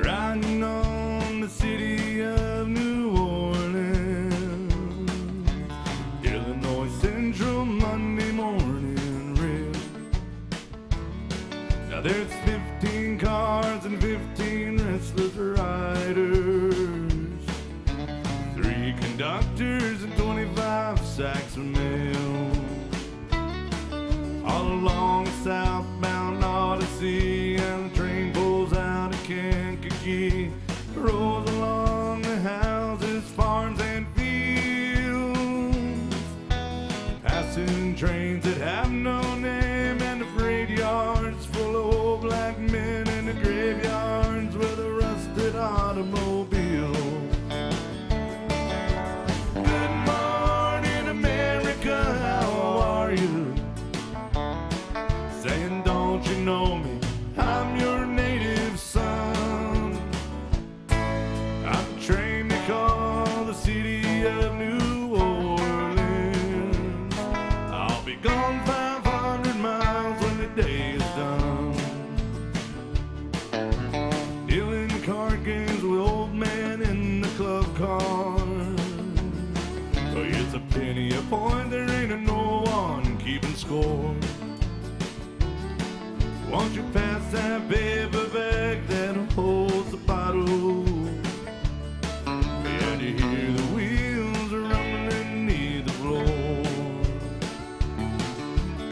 Riding on the city of New Orleans, Illinois Central Monday morning red. Now there's 15 cars and 15 restless riders, 3 conductors and 25 sacks of mail, all along the southbound Odyssey, and the train pulls out of Kankakee, rolls along the houses, farms, and fields, passing trains that have no name, and the freight yards full of old black men, and the graveyards with a rusted automobile. Good morning, America, how are you? Say gone 500 miles when the day is done. Dealing card games with old man in the club car. Oh, it's a penny a point, there ain't no one keeping score. Won't you pass that paper bag that holds the bottle? And you hear the wheels rumbling near the floor.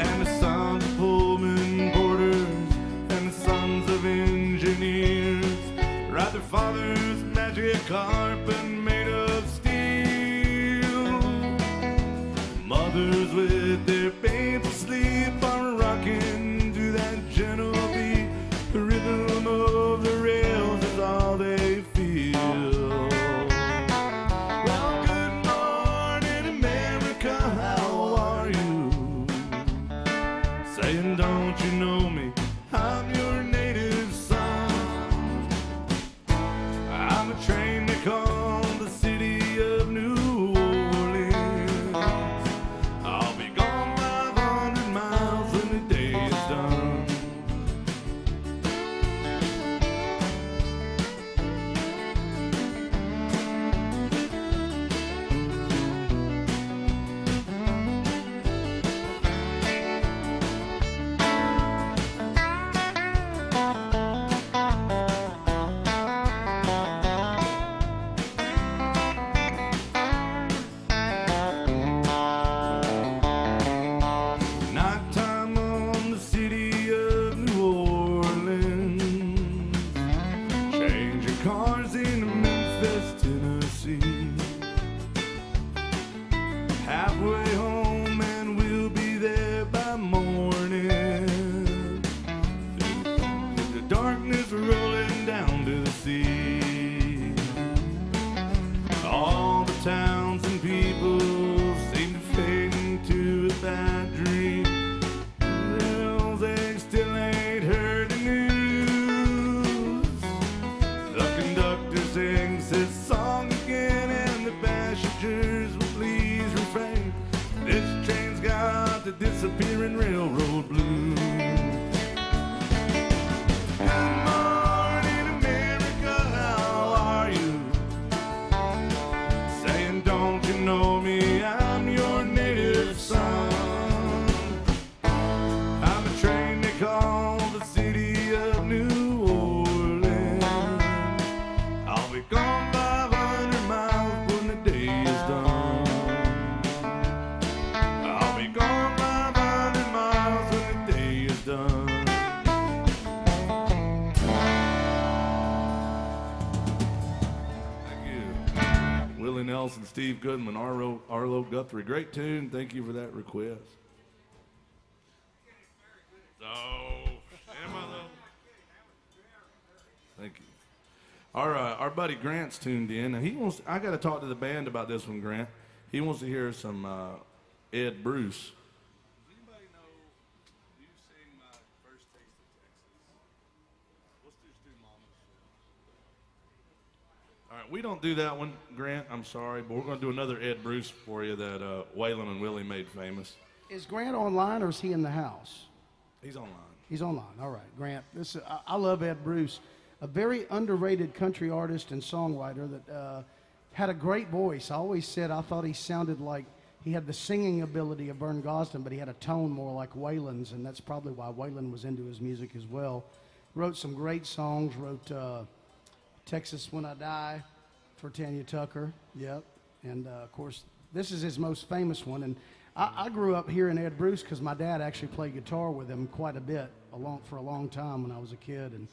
And the sons of Pullman porters and the sons of engineers ride their father's magic carpet made of steel. Mothers with their babes asleep are rocking to that gentle beat. The rhythm of the rails is all they feel. Well, good morning, America, how are you? Saying, don't you know me? I'm your native son. I'm a train they call the city of New Orleans. I'll be gone 500 miles when the day is done. Nighttime on the city of New Orleans. Change your cars into Memphis, Tennessee. Halfway home and we'll be there by morning. The darkness rolling down to the sea. All the towns and people seem to fade into a bad dream. Well, they still ain't heard the news. The conductor sings his song again, and the passengers will please refrain. This train's got the disappearing railroad blues. Good morning, America, how are you? Saying, don't you know me? I'm your native son. I'm a train they call the city of New Orleans. I'll be gone 500 miles when the day is done. I'll be gone 500 miles when the day is done. Thank you. Willie Nelson, Steve Goodman, Arlo Guthrie. Great tune. Thank you for that request. Am I though? Thank you. Our buddy Grant's tuned in. Now I got to talk to the band about this one, Grant. He wants to hear some Ed Bruce. Does anybody know, do you sing My First Taste of Texas? Let's just do Mama's. All right, we don't do that one, Grant. I'm sorry, but we're going to do another Ed Bruce for you that Waylon and Willie made famous. Is Grant online or is he in the house? He's online. He's online. All right, Grant. I love Ed Bruce, a very underrated country artist and songwriter that had a great voice. I always said I thought he sounded like he had the singing ability of Vern Gosdin, but he had a tone more like Waylon's, and that's probably why Waylon was into his music as well. Wrote some great songs. Wrote Texas When I Die for Tanya Tucker. Yep. And of course, this is his most famous one. And I grew up hearing Ed Bruce because my dad actually played guitar with him quite a bit for a long time when I was a kid. And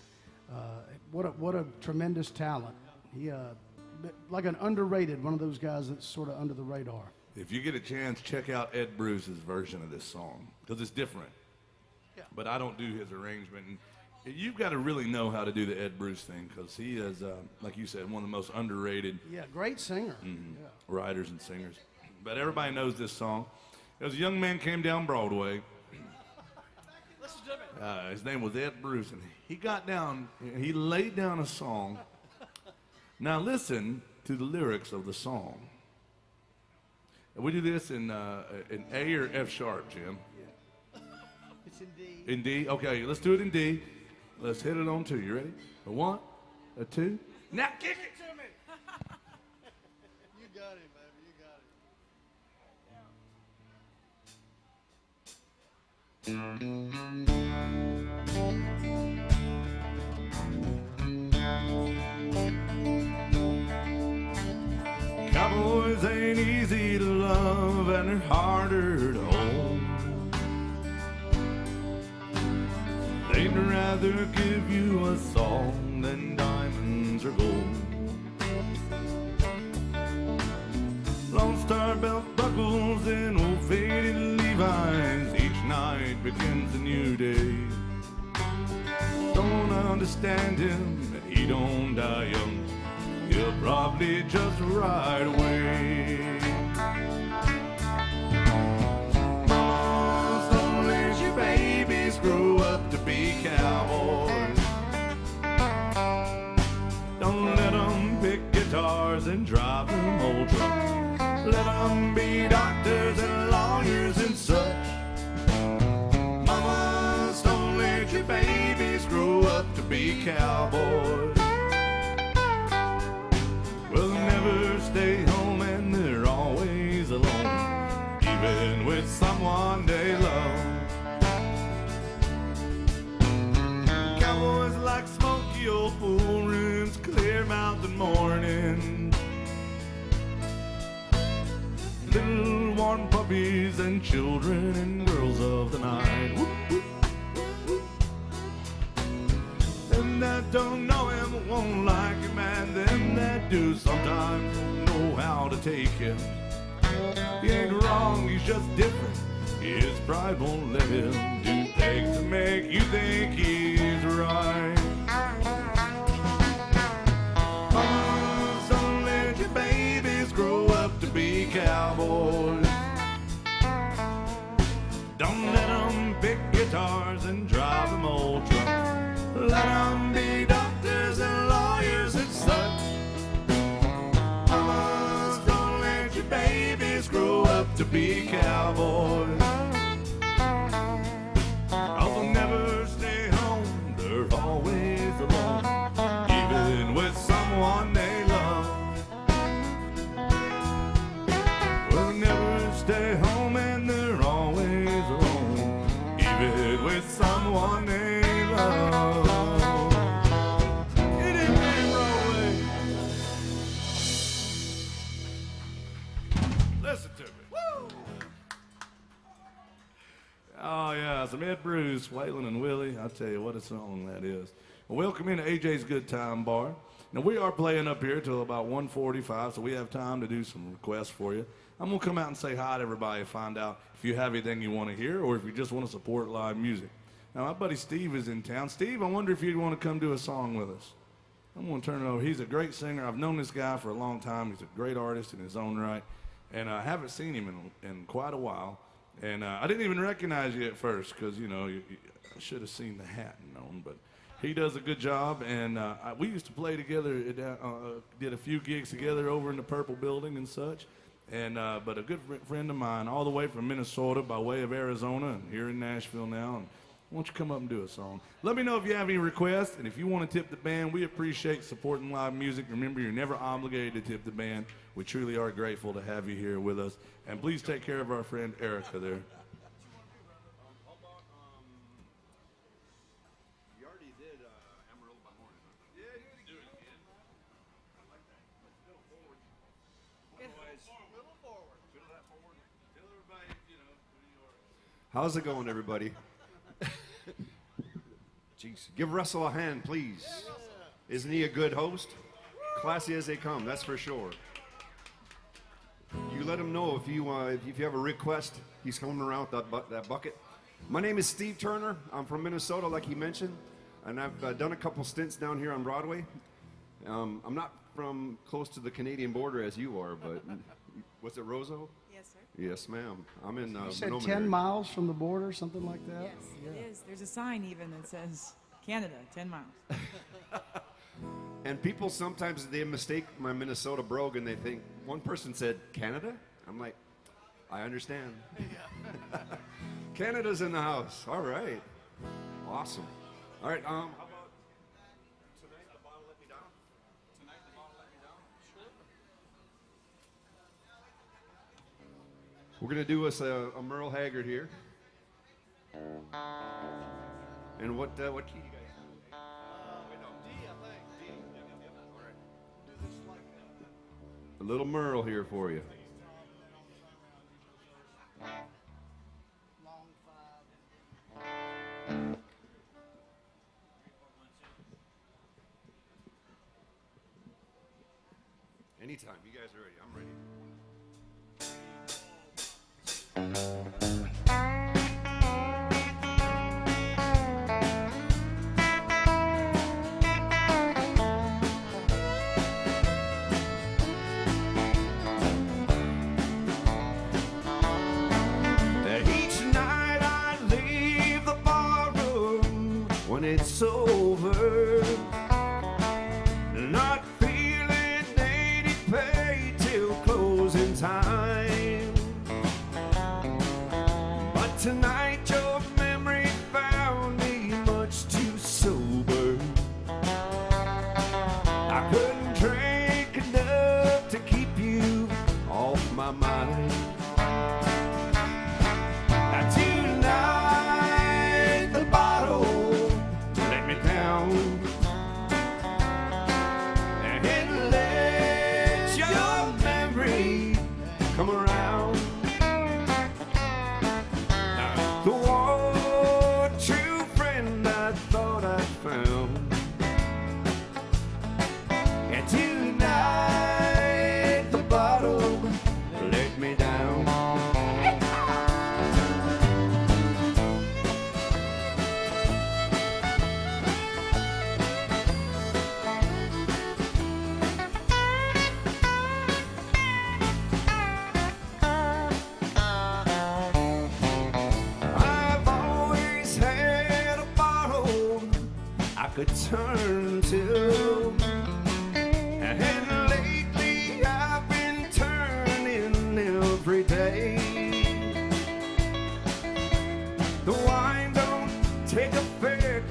what a tremendous talent. He like an underrated, one of those guys that's sort of under the radar. If you get a chance, check out Ed Bruce's version of this song because it's different. Yeah. But I don't do his arrangement. And you've got to really know how to do the Ed Bruce thing because he is, like you said, one of the most underrated Great singer. writers and singers. But everybody knows this song. There was a young man came down Broadway. His name was Ed Bruce, and he got down, he laid down a song. Now listen to the lyrics of the song. And we do this in A or F sharp, Jim. Yeah. It's in D. In D? Okay, let's do it in D. Let's hit it on 2. You ready? A 1, a 2. Now kick it to me! You got it, baby. You got it. Cowboys ain't easy to love and they're harder to hold. They'd rather give you a song than diamonds or gold. Lone Star belt buckles and old faded Levi's. Each night begins a new day. Don't understand him, but he don't die young. He'll probably just ride away. Mamas, don't let your babies grow up to be cowboys. Don't let them pick guitars and drive them old trucks. Let them be doctors and lawyers and such. Mamas, don't let your babies grow up to be cowboys. Will never stay home and they're always alone, even with someone they love. Cowboys like smoky old pool rooms, clear mountain morning. Little warm puppies and children and girls of the night. Whoop, whoop, whoop, whoop. Them that don't know him won't like him, and them that do sometimes don't know how to take him. He ain't wrong, he's just different. His pride won't let him do things to make you think he's right. Mamas, don't let your babies grow up to be cowboys. Don't let them pick guitars and drive them old trucks. Let them be doctors and lawyers and such. Mamas, don't let your babies grow up to be cowboys. Oh, they'll never stay home, they're always alone, even with someone they love. Well, they'll never stay home and they're always alone, even with someone they love. Get in there, Broadway. Listen to me. Oh, yeah, some Ed Bruce, Waylon and Willie. I tell you, what a song that is. Well, welcome into AJ's Good Time Bar. Now, we are playing up here till about 1:45, so we have time to do some requests for you. I'm going to come out and say hi to everybody, find out if you have anything you want to hear or if you just want to support live music. Now, my buddy Steve is in town. Steve, I wonder if you'd want to come do a song with us. I'm going to turn it over. He's a great singer. I've known this guy for a long time. He's a great artist in his own right, and I haven't seen him in quite a while. And I didn't even recognize you at first because, you know, I should have seen the hat and known. But he does a good job. And we used to play together, did a few gigs together over in the Purple Building and such. And but a good friend of mine all the way from Minnesota by way of Arizona and here in Nashville now. And why don't you come up and do a song? Let me know if you have any requests. And if you want to tip the band, we appreciate supporting live music. Remember, you're never obligated to tip the band. We truly are grateful to have you here with us. And please take care of our friend Erica there. You already did Amarillo by Morning. Yeah, do it again. I like that. Let's go forward. Otherwise, a little forward. Fiddle that forward. Tell everybody, you know, who you are. How's it going, everybody? Jeez, give Russell a hand, please. Isn't he a good host? Classy as they come, that's for sure. You let him know if you have a request. He's coming around with that bucket. My name is Steve Turner. I'm from Minnesota, like he mentioned, and I've done a couple stints down here on Broadway. I'm not from close to the Canadian border as you are, but was it Roseau? Yes, sir. Yes, ma'am. I'm in You said Monoma 10 area. miles from the border, something like that? Yes, it is. There's a sign even that says Canada, 10 miles. And people sometimes they mistake my Minnesota brogue and they think one person said Canada. I'm like, I understand. Canada's in the house. All right. Awesome. All right. How about tonight the bottle let me down? Tonight the bottle let me down? Sure. We're going to do us a Merle Haggard here. And what key you guys have? A little Merle here for you. Anytime. You guys are ready. I'm ready. Each night I leave the barroom when it's over. Not feeling 80 pay till closing time. But tonight your memory found me much too sober. I couldn't drink enough to keep you off my mind. Tonight the bottle let me down. And let your memory come around. The one true friend I thought I found. And tonight the bottle let me down. I've always had a bottle I could turn to. And lately I've been turning every day. The wine don't take effect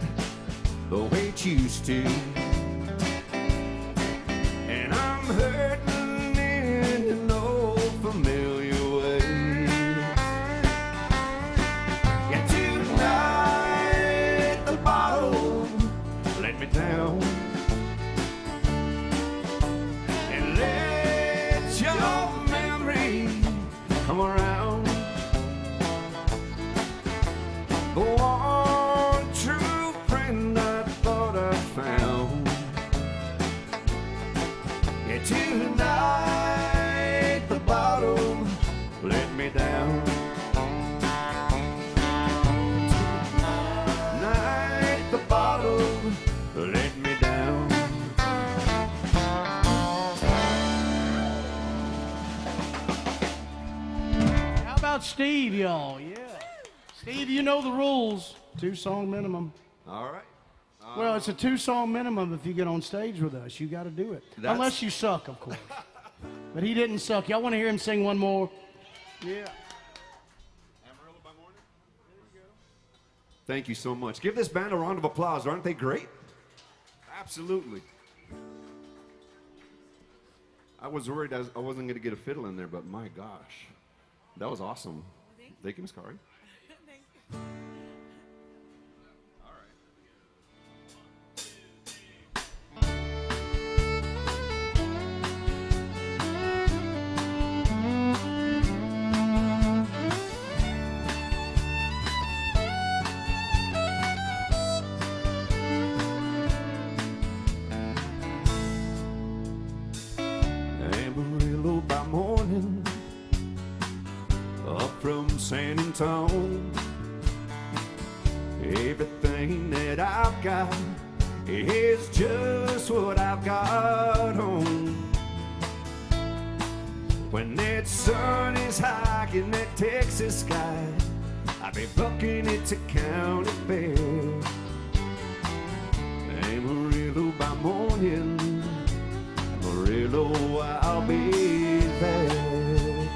the way it used to. And I'm hurting in an old familiar way. Yeah, tonight the bottle let me down. And let your memory come around. The one true friend I thought I found. Yeah, tonight the bottle let me down. Tonight the bottle let me down. How about Steve, y'all? Yeah. Steve, you know the rules. 2-song minimum. All right. Well, it's a 2-song minimum if you get on stage with us. You got to do it. That's- Unless you suck, of course. But he didn't suck. Y'all want to hear him sing one more? Yeah. Thank you so much. Give this band a round of applause. Aren't they great? Absolutely. I was worried I wasn't going to get a fiddle in there, but my gosh. That was awesome. Thank you, Ms. Kari. Amarillo by morning, up from San Antonio. Everything that I've got is just what I've got on. When that sun is high in that Texas sky, I'll be bucking it to County Fair. Amarillo by morning, Amarillo, I'll be there.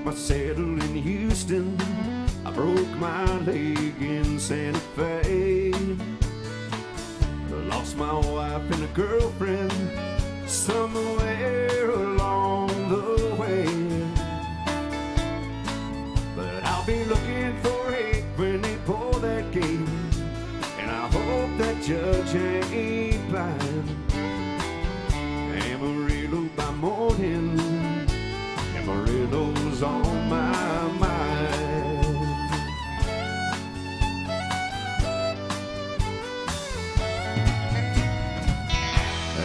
my saddle in Houston. I broke my leg in Santa Fe. Lost my wife and a girlfriend somewhere along the way. But I'll be looking for it when they pull that gate, and I hope that judge ain't blind. Amarillo by morning, Amarillo's on my mind.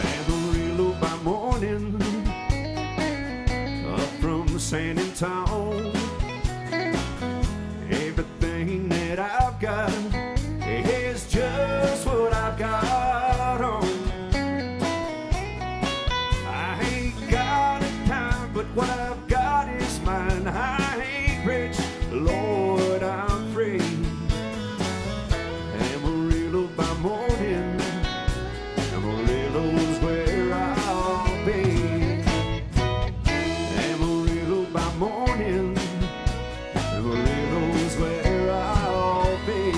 Amarillo by morning, up from San Antonio. Everything that I've got is just what I've got on. I ain't got a dime, but what I've got is mine. I ain't rich, Lord, I'm free. Amarillo by morning, Amarillo's where I'll be. Amarillo by morning, Amarillo's where I'll be.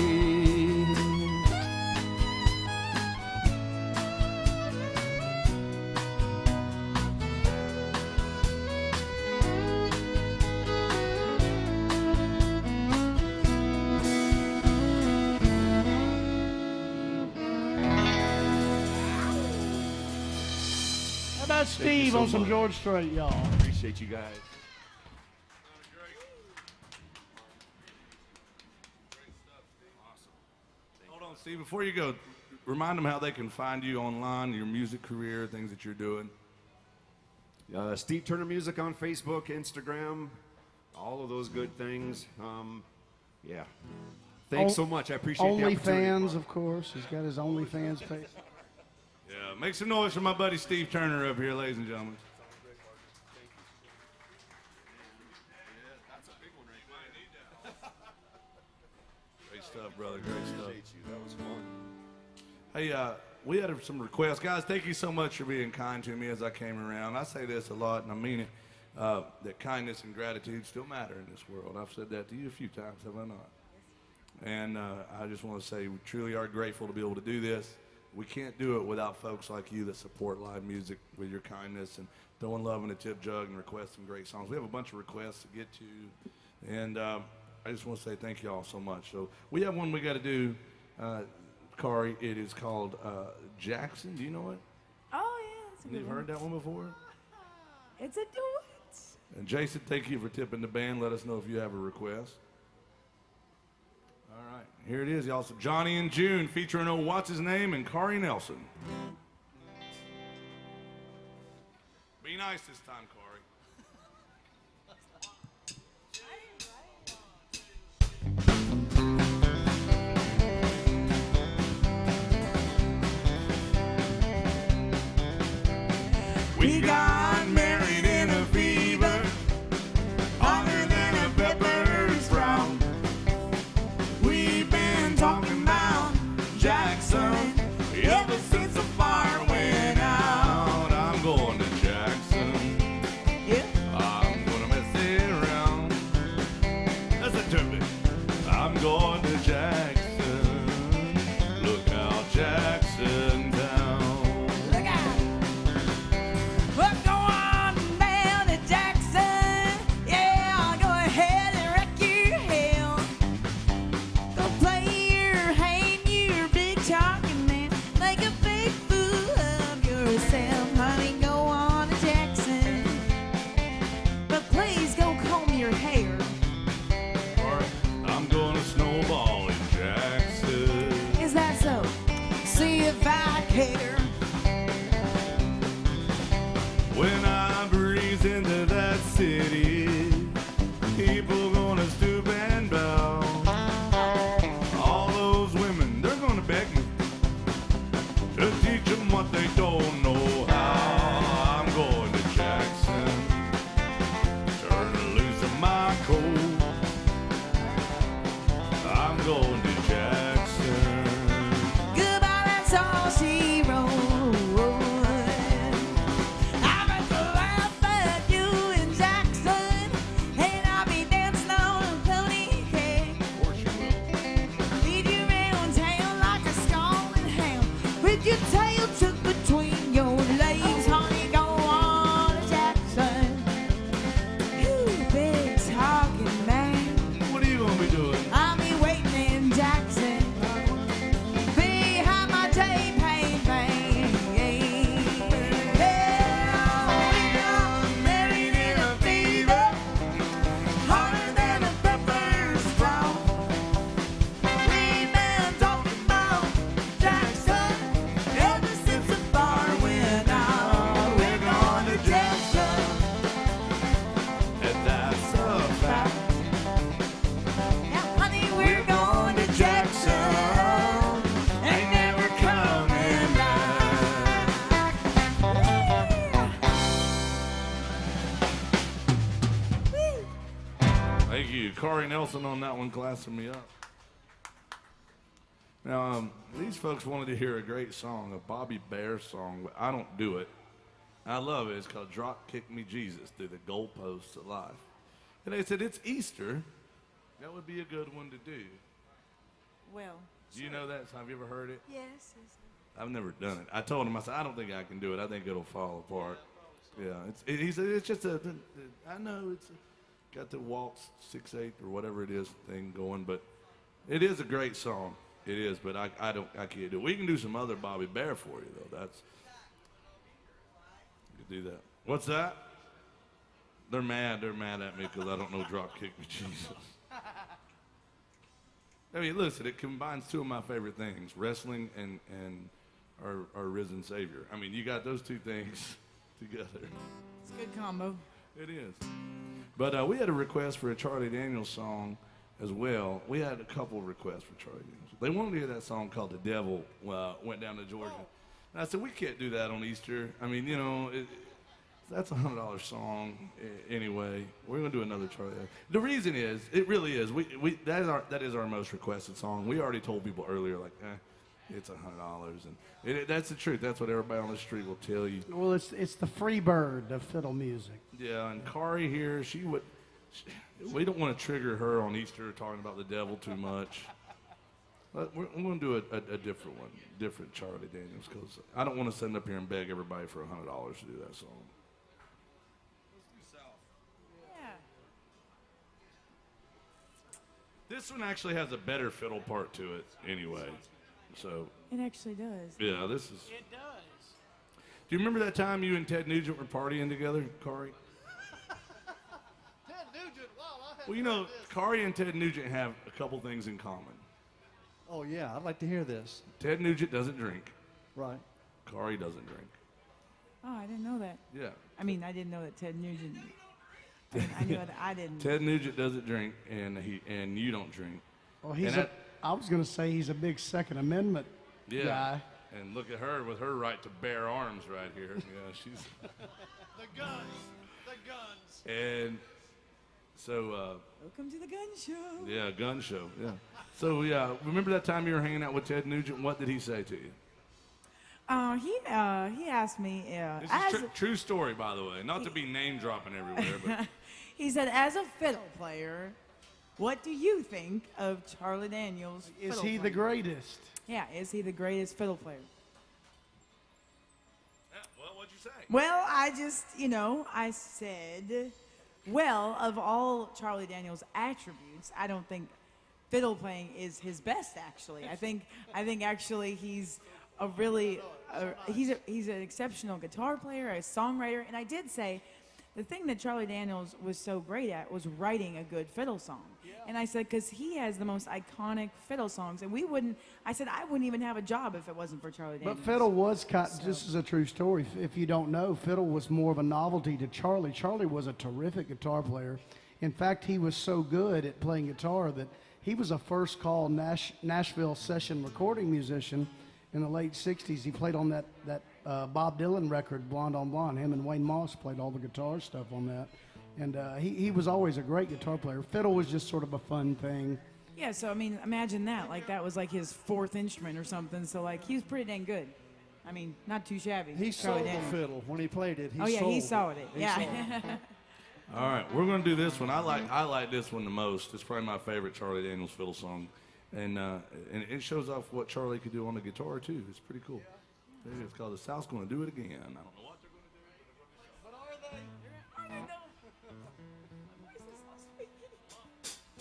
How about Steve so on some much. George Strait, y'all? Appreciate you guys. Hold on, Steve. Before you go, remind them how they can find you online, your music career, things that you're doing. Steve Turner Music on Facebook, Instagram, all of those good things. Yeah. Thanks so much. I appreciate the opportunity. OnlyFans, of course. He's got his OnlyFans page. Yeah, make some noise for my buddy Steve Turner up here, ladies and gentlemen. Great stuff, brother. Great stuff. That was fun. Hey, we had some requests. Guys, thank you so much for being kind to me as I came around. I say this a lot, and I mean it, that kindness and gratitude still matter in this world. I've said that to you a few times, have I not? And I just want to say we truly are grateful to be able to do this. We can't do it without folks like you that support live music with your kindness and throwing love in a tip jug and requesting great songs. We have a bunch of requests to get to, and I just want to say thank you all so much. So we have one we got to do, Kari. It is called Jackson. Do you know it? Oh, yeah, that's a good You've one. heard that one before? It's a duet. And Jason, thank you for tipping the band. Let us know if you have a request. All right, here it is, y'all. So Johnny and June featuring Oh What's His Name and Kari Nelson. Be nice this time, Kari. We got married in a fever, hotter than a pepper's brown. We've been talking about Jackson ever since the fire went out. I'm going to Jackson. you. Corey Nelson on that one, classing me up. Now, these folks wanted to hear a great song, a Bobby Bear song, but I don't do it. I love it. It's called Drop Kick Me Jesus Through the Goalposts of Life. And they said, it's Easter. That would be a good one to do. Well, Do you know that? Have you ever heard it? yes. I've never done it. I told him, I said, I don't think I can do it. I think it'll fall apart. Yeah, he said, it's just I know it's got the waltz 6/8 or whatever it is thing going, but it is a great song. It is, but I can't do it. We can do some other Bobby Bear for you, though. You can do that. What's that? They're mad at me because I don't know Drop Kick Me Jesus. I mean, listen, it combines two of my favorite things, wrestling and our risen Savior. I mean, you got those two things together. It's a good combo. It is. But we had a request for a Charlie Daniels song as well. We had a couple requests for Charlie Daniels. They wanted to hear that song called The Devil Went Down to Georgia. And I said, we can't do that on Easter. I mean, you know, that's a $100 song anyway. We're going to do another Charlie. The reason is, it really is, that is our most requested song. We already told people earlier, like, it's $100. And that's the truth. That's what everybody on the street will tell you. Well, it's the free bird of fiddle music. Yeah, and Kari here, we don't want to trigger her on Easter talking about the devil too much. But we're going to do a different one, different Charlie Daniels, because I don't want to stand up here and beg everybody for $100 to do that song. Yeah. This one actually has a better fiddle part to it anyway. So, It actually does. yeah, this is... It does. Do you remember that time you and Ted Nugent were partying together, Kari? Ted Nugent, wow, I had Well, you know, Kari and Ted Nugent have a couple things in common. Oh, yeah, I'd like to hear this. Ted Nugent doesn't drink. Right. Kari doesn't drink. Oh, I didn't know that. Yeah. I mean, I didn't know that Ted Nugent. I knew that I didn't. Ted Nugent doesn't drink, and you don't drink. Well, And I was going to say he's a big Second Amendment Yeah. guy. And look at her with her right to bear arms right here. Yeah, she's. The guns. The guns. And so, Welcome to the gun show. yeah, gun show. Yeah. So, yeah, remember that time you were hanging out with Ted Nugent? What did he say to you? He asked me. This as is true story, by the way. Not to be name dropping everywhere, but he said, as a fiddle player, what do you think of Charlie Daniels? Is fiddle he the playing? greatest? Yeah, is he the greatest fiddle player? yeah, well, what'd you say? Well, I said, well, of all Charlie Daniels' attributes, I don't think fiddle playing is his best. Actually, I think actually he's he's an exceptional guitar player, a songwriter, and I did say the thing that Charlie Daniels was so great at was writing a good fiddle song. And I said, because he has the most iconic fiddle songs, and I said I wouldn't even have a job if it wasn't for Charlie Daniels. But fiddle was this is a true story. If you don't know, fiddle was more of a novelty to Charlie. Charlie was a terrific guitar player. In fact, he was so good at playing guitar that he was a first call Nashville session recording musician in the late 60s. He played on that Bob Dylan record, Blonde on Blonde. Him and Wayne Moss played all the guitar stuff on that. And he was always a great guitar player. Fiddle was just sort of a fun thing. Yeah, so I mean, imagine that. Like that was like his fourth instrument or something. So like he was pretty dang good. I mean, not too shabby. He Charlie sold the Daniels. fiddle when he played it. He sold it. He Yeah. sold it. All right, we're going to do this one. I like this one the most. It's probably my favorite Charlie Daniels fiddle song, and it shows off what Charlie could do on the guitar too. It's pretty cool. It's called "The South's Going to Do It Again." I don't know what they're going to do, but I don't know. Why is this so sweet?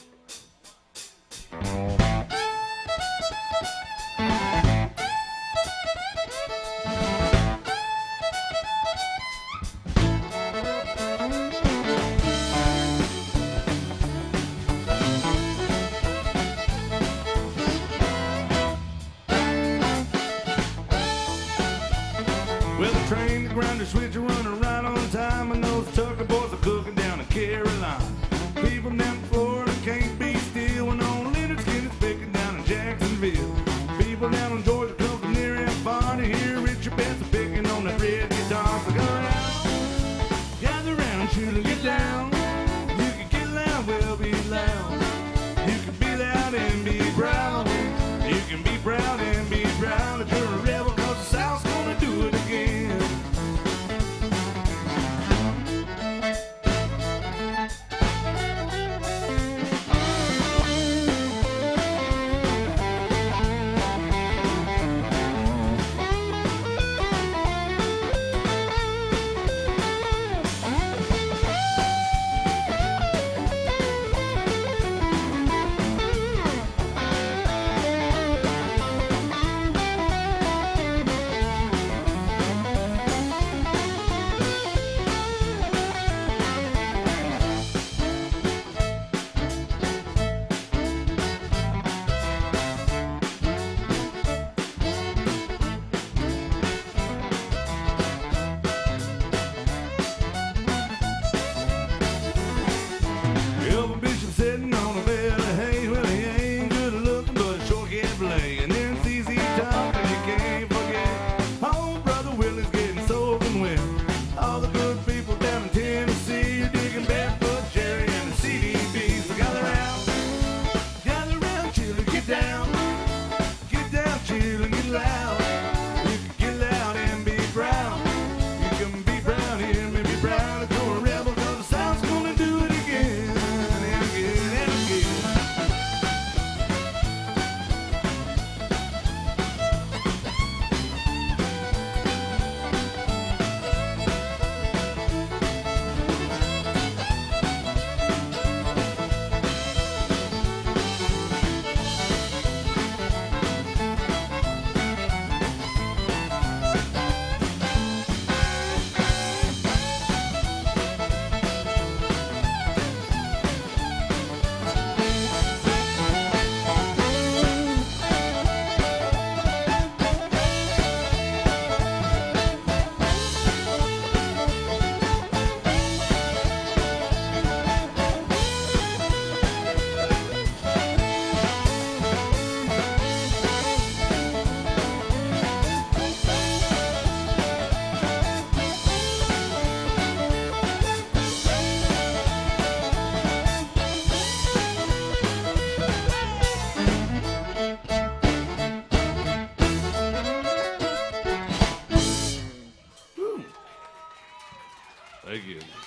Well, the train, the grinder, switch are running right on time, and those Tucker boys are cooking down in Carolina. People down in Florida can't be still when on Leonard Skinner's picking down in Jacksonville. People down in Georgia come from near and far to hear Richard Benson picking on that red guitar. So go out, gather round, shoot and get down. You can get loud, we'll be loud.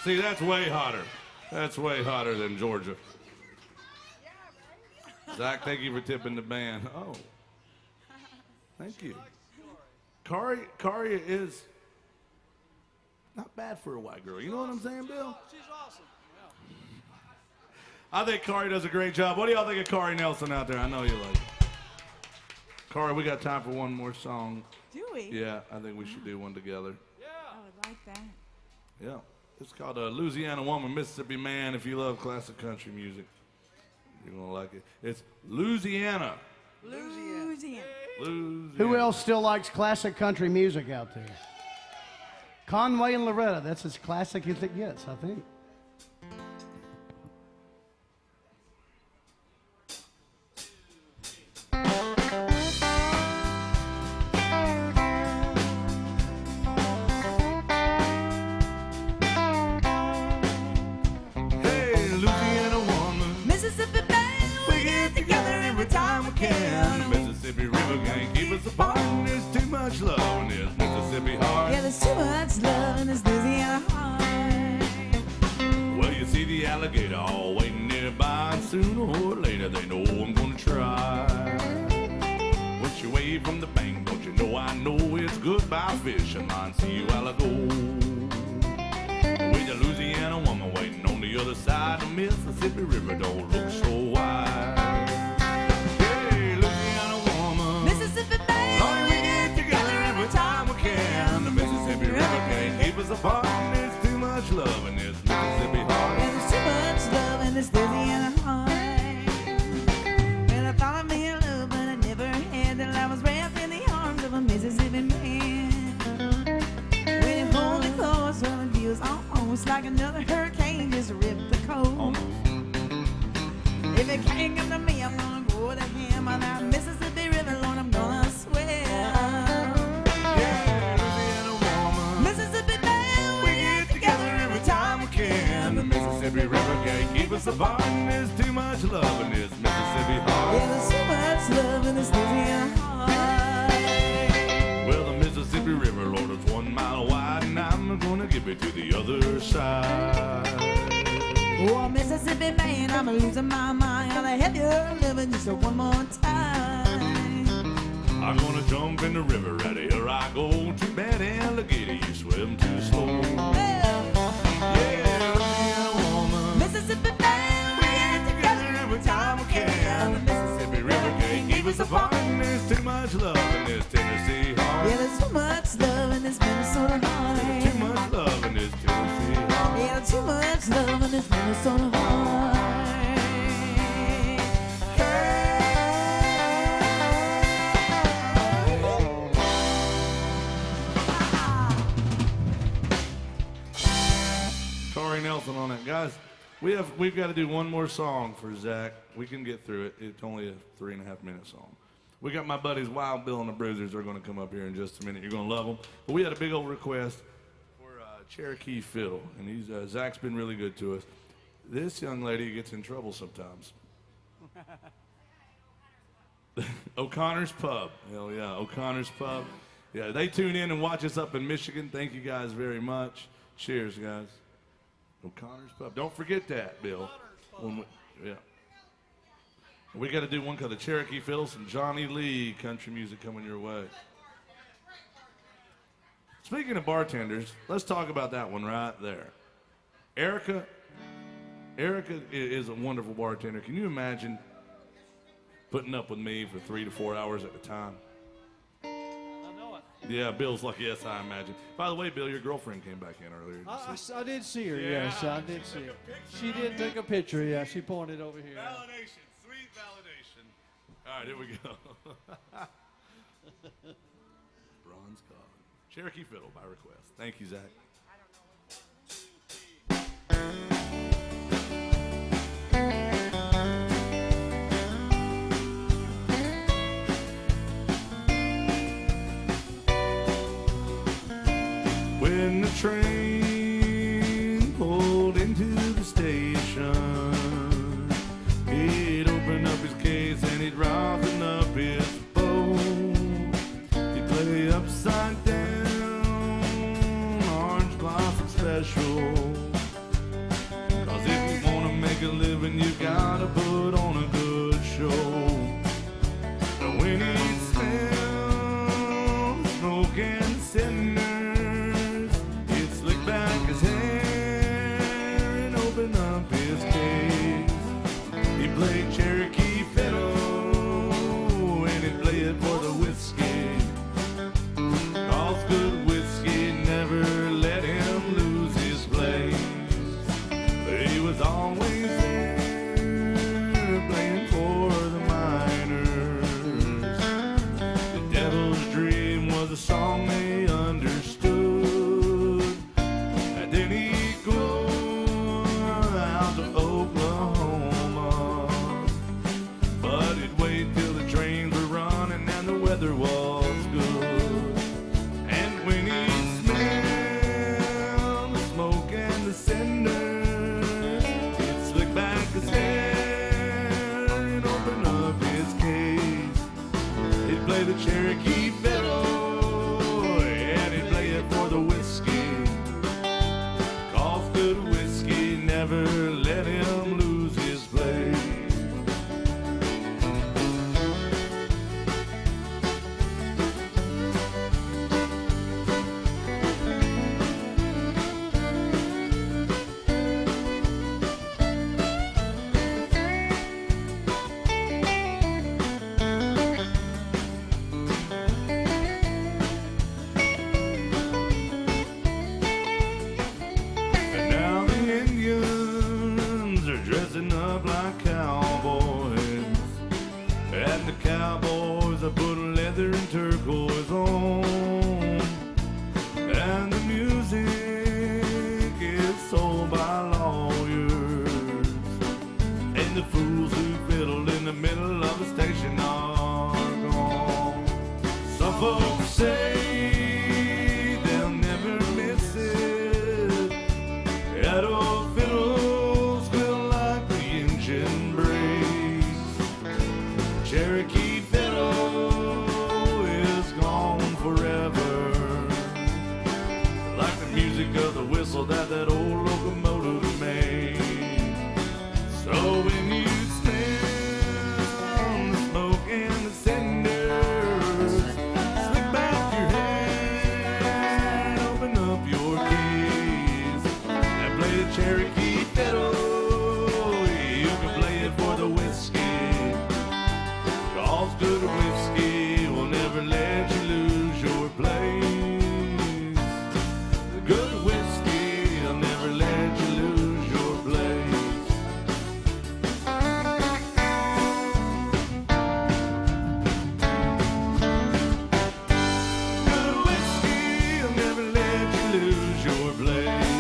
See, that's way hotter. That's way hotter than Georgia. Zach, thank you for tipping the band. Oh, thank you. Kari is not bad for a white girl. You know what I'm saying, Bill? She's awesome. I think Kari does a great job. What do y'all think of Kari Nelson out there? I know you like it. Kari, we got time for one more song. Do we? Yeah, I think we should do one together. I would like that. Yeah. It's called Louisiana Woman, Mississippi Man. If you love classic country music, you're going to like it. It's Louisiana. Louisiana. Louisiana. Who else still likes classic country music out there? Conway and Loretta. That's as classic as it gets, I think. Hey, Louisiana woman. Mississippi man, we get together every time we can. Mississippi River can't keep us apart. There's too much love in this Mississippi heart. Yeah, there's too much love in this Louisiana heart. Well, you see the alligator all waiting nearby, and sooner or later they know I'm gonna try. Once you wave from the bank, don't you know I know it's goodbye fishing line. See you, alligator. With the Louisiana woman waiting on the other side, the Mississippi River don't look so wide. Hey, Louisiana woman. Mississippi man, Lord, we get together every time we can. The Mississippi River can't keep us apart. There's too much love in this Mississippi heart. yeah, there's too much love in this Louisiana heart. Well, I thought I made love, but I never had till I was wrapped in the arms of a Mississippi man. When you hold me close, well, it feels almost like another hurricane just ripped the coast. If it can't come to me, I'm gonna go to him. On that Mississippi River, Lord, I'm gonna swim. Yeah, Louisiana woman. Mississippi man, we get together every time we can. The Mississippi River can't keep us apart. There's too much love in this Mississippi Yeah, heart. there's too much love in this Louisiana heart. Well, the Mississippi River, Lord, is 1 mile wide, and I'm gonna give it to the other side. Oh, Mississippi man, I'm losing my mind. I'll have you living just one more time. I'm gonna jump in the river, right here I go. Too bad, alligator, you swim too slow. Well, Yeah, Louisiana woman. Mississippi man, we get together every time we can. The Mississippi River can't keep us apart. There's too much love in this Tennessee heart. Yeah, there's too much love in this Minnesota heart. Too much love in this Tennessee heart. Yeah, there's too much love in this Minnesota heart. Kari Nelson on that, guys. We've got to do one more song for Zach. We can get through it. It's only a 3.5 minute song. We got my buddies Wild Bill and the Bruisers. They're going to come up here in just a minute. You're going to love them. But we had a big old request for Cherokee Fiddle, and Zach's been really good to us. This young lady gets in trouble sometimes. O'Connor's Pub. Hell yeah, O'Connor's Pub. Yeah, they tune in and watch us up in Michigan. Thank you guys very much. Cheers, guys. O'Connor's Pub. Don't forget that, Bill. Yeah. We got to do one called the Cherokee Fiddle, some Johnny Lee country music coming your way. Speaking of bartenders, let's talk about that one right there. Erica is a wonderful bartender. Can you imagine putting up with me for 3 to 4 hours at a time? I know it. Yeah, Bill's like, yes, I imagine. By the way, Bill, your girlfriend came back in earlier. I did see her, yes, I did see her. She did take a picture, yeah, she pointed over here. Validation, sweet validation. All right, here we go. Bronze card. Cherokee Fiddle by request. Thank you, Zach. When the train pulled into the station, he'd open up his case and he'd roughen up his bow. He'd play upside down, was always there playing for the miners. The Devil's Dream was a song they understood. And then he'd go out to Oklahoma, but he'd wait till the trains were running and the weather was good. And when he'd smell the smoke and the cinder, he'd slick back his hair and open up his case. He'd play the Cherokee fiddle and he'd play it for the whiskey, 'cause good whiskey never let him lose his place. And now the Indians are dressing up like cowboys, and the cowboys are putting leather and turquoise on, and the music is sold by lawyers, and the fools who fiddled in the middle of the station are gone. Some folks say they'll never miss it. That old fiddle's still like the engine brakes. Cherokee fiddle is gone forever, like the music of the whistle that old locomotive made. So when you smell the smoke and the cinders, slick back your hair, open up your keys, and play the Cherokee fiddle. You can play it for the whiskey, 'cause good whiskey will never let you lose your place. Good whiskey will never let you lose your place. Good whiskey will never let you lose your place.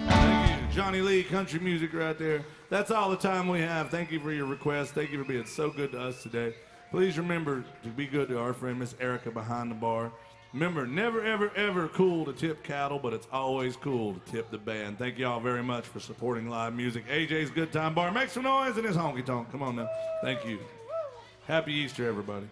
Thank you, Johnny Lee, country music right there. That's all the time we have. Thank you for your request. Thank you for being so good to us today. Please remember to be good to our friend Miss Erica behind the bar. Remember, never, ever, ever cool to tip cattle, but it's always cool to tip the band. Thank you all very much for supporting live music. AJ's Good Time Bar. Make some noise in his honky tonk. Come on now. Thank you. Happy Easter, everybody.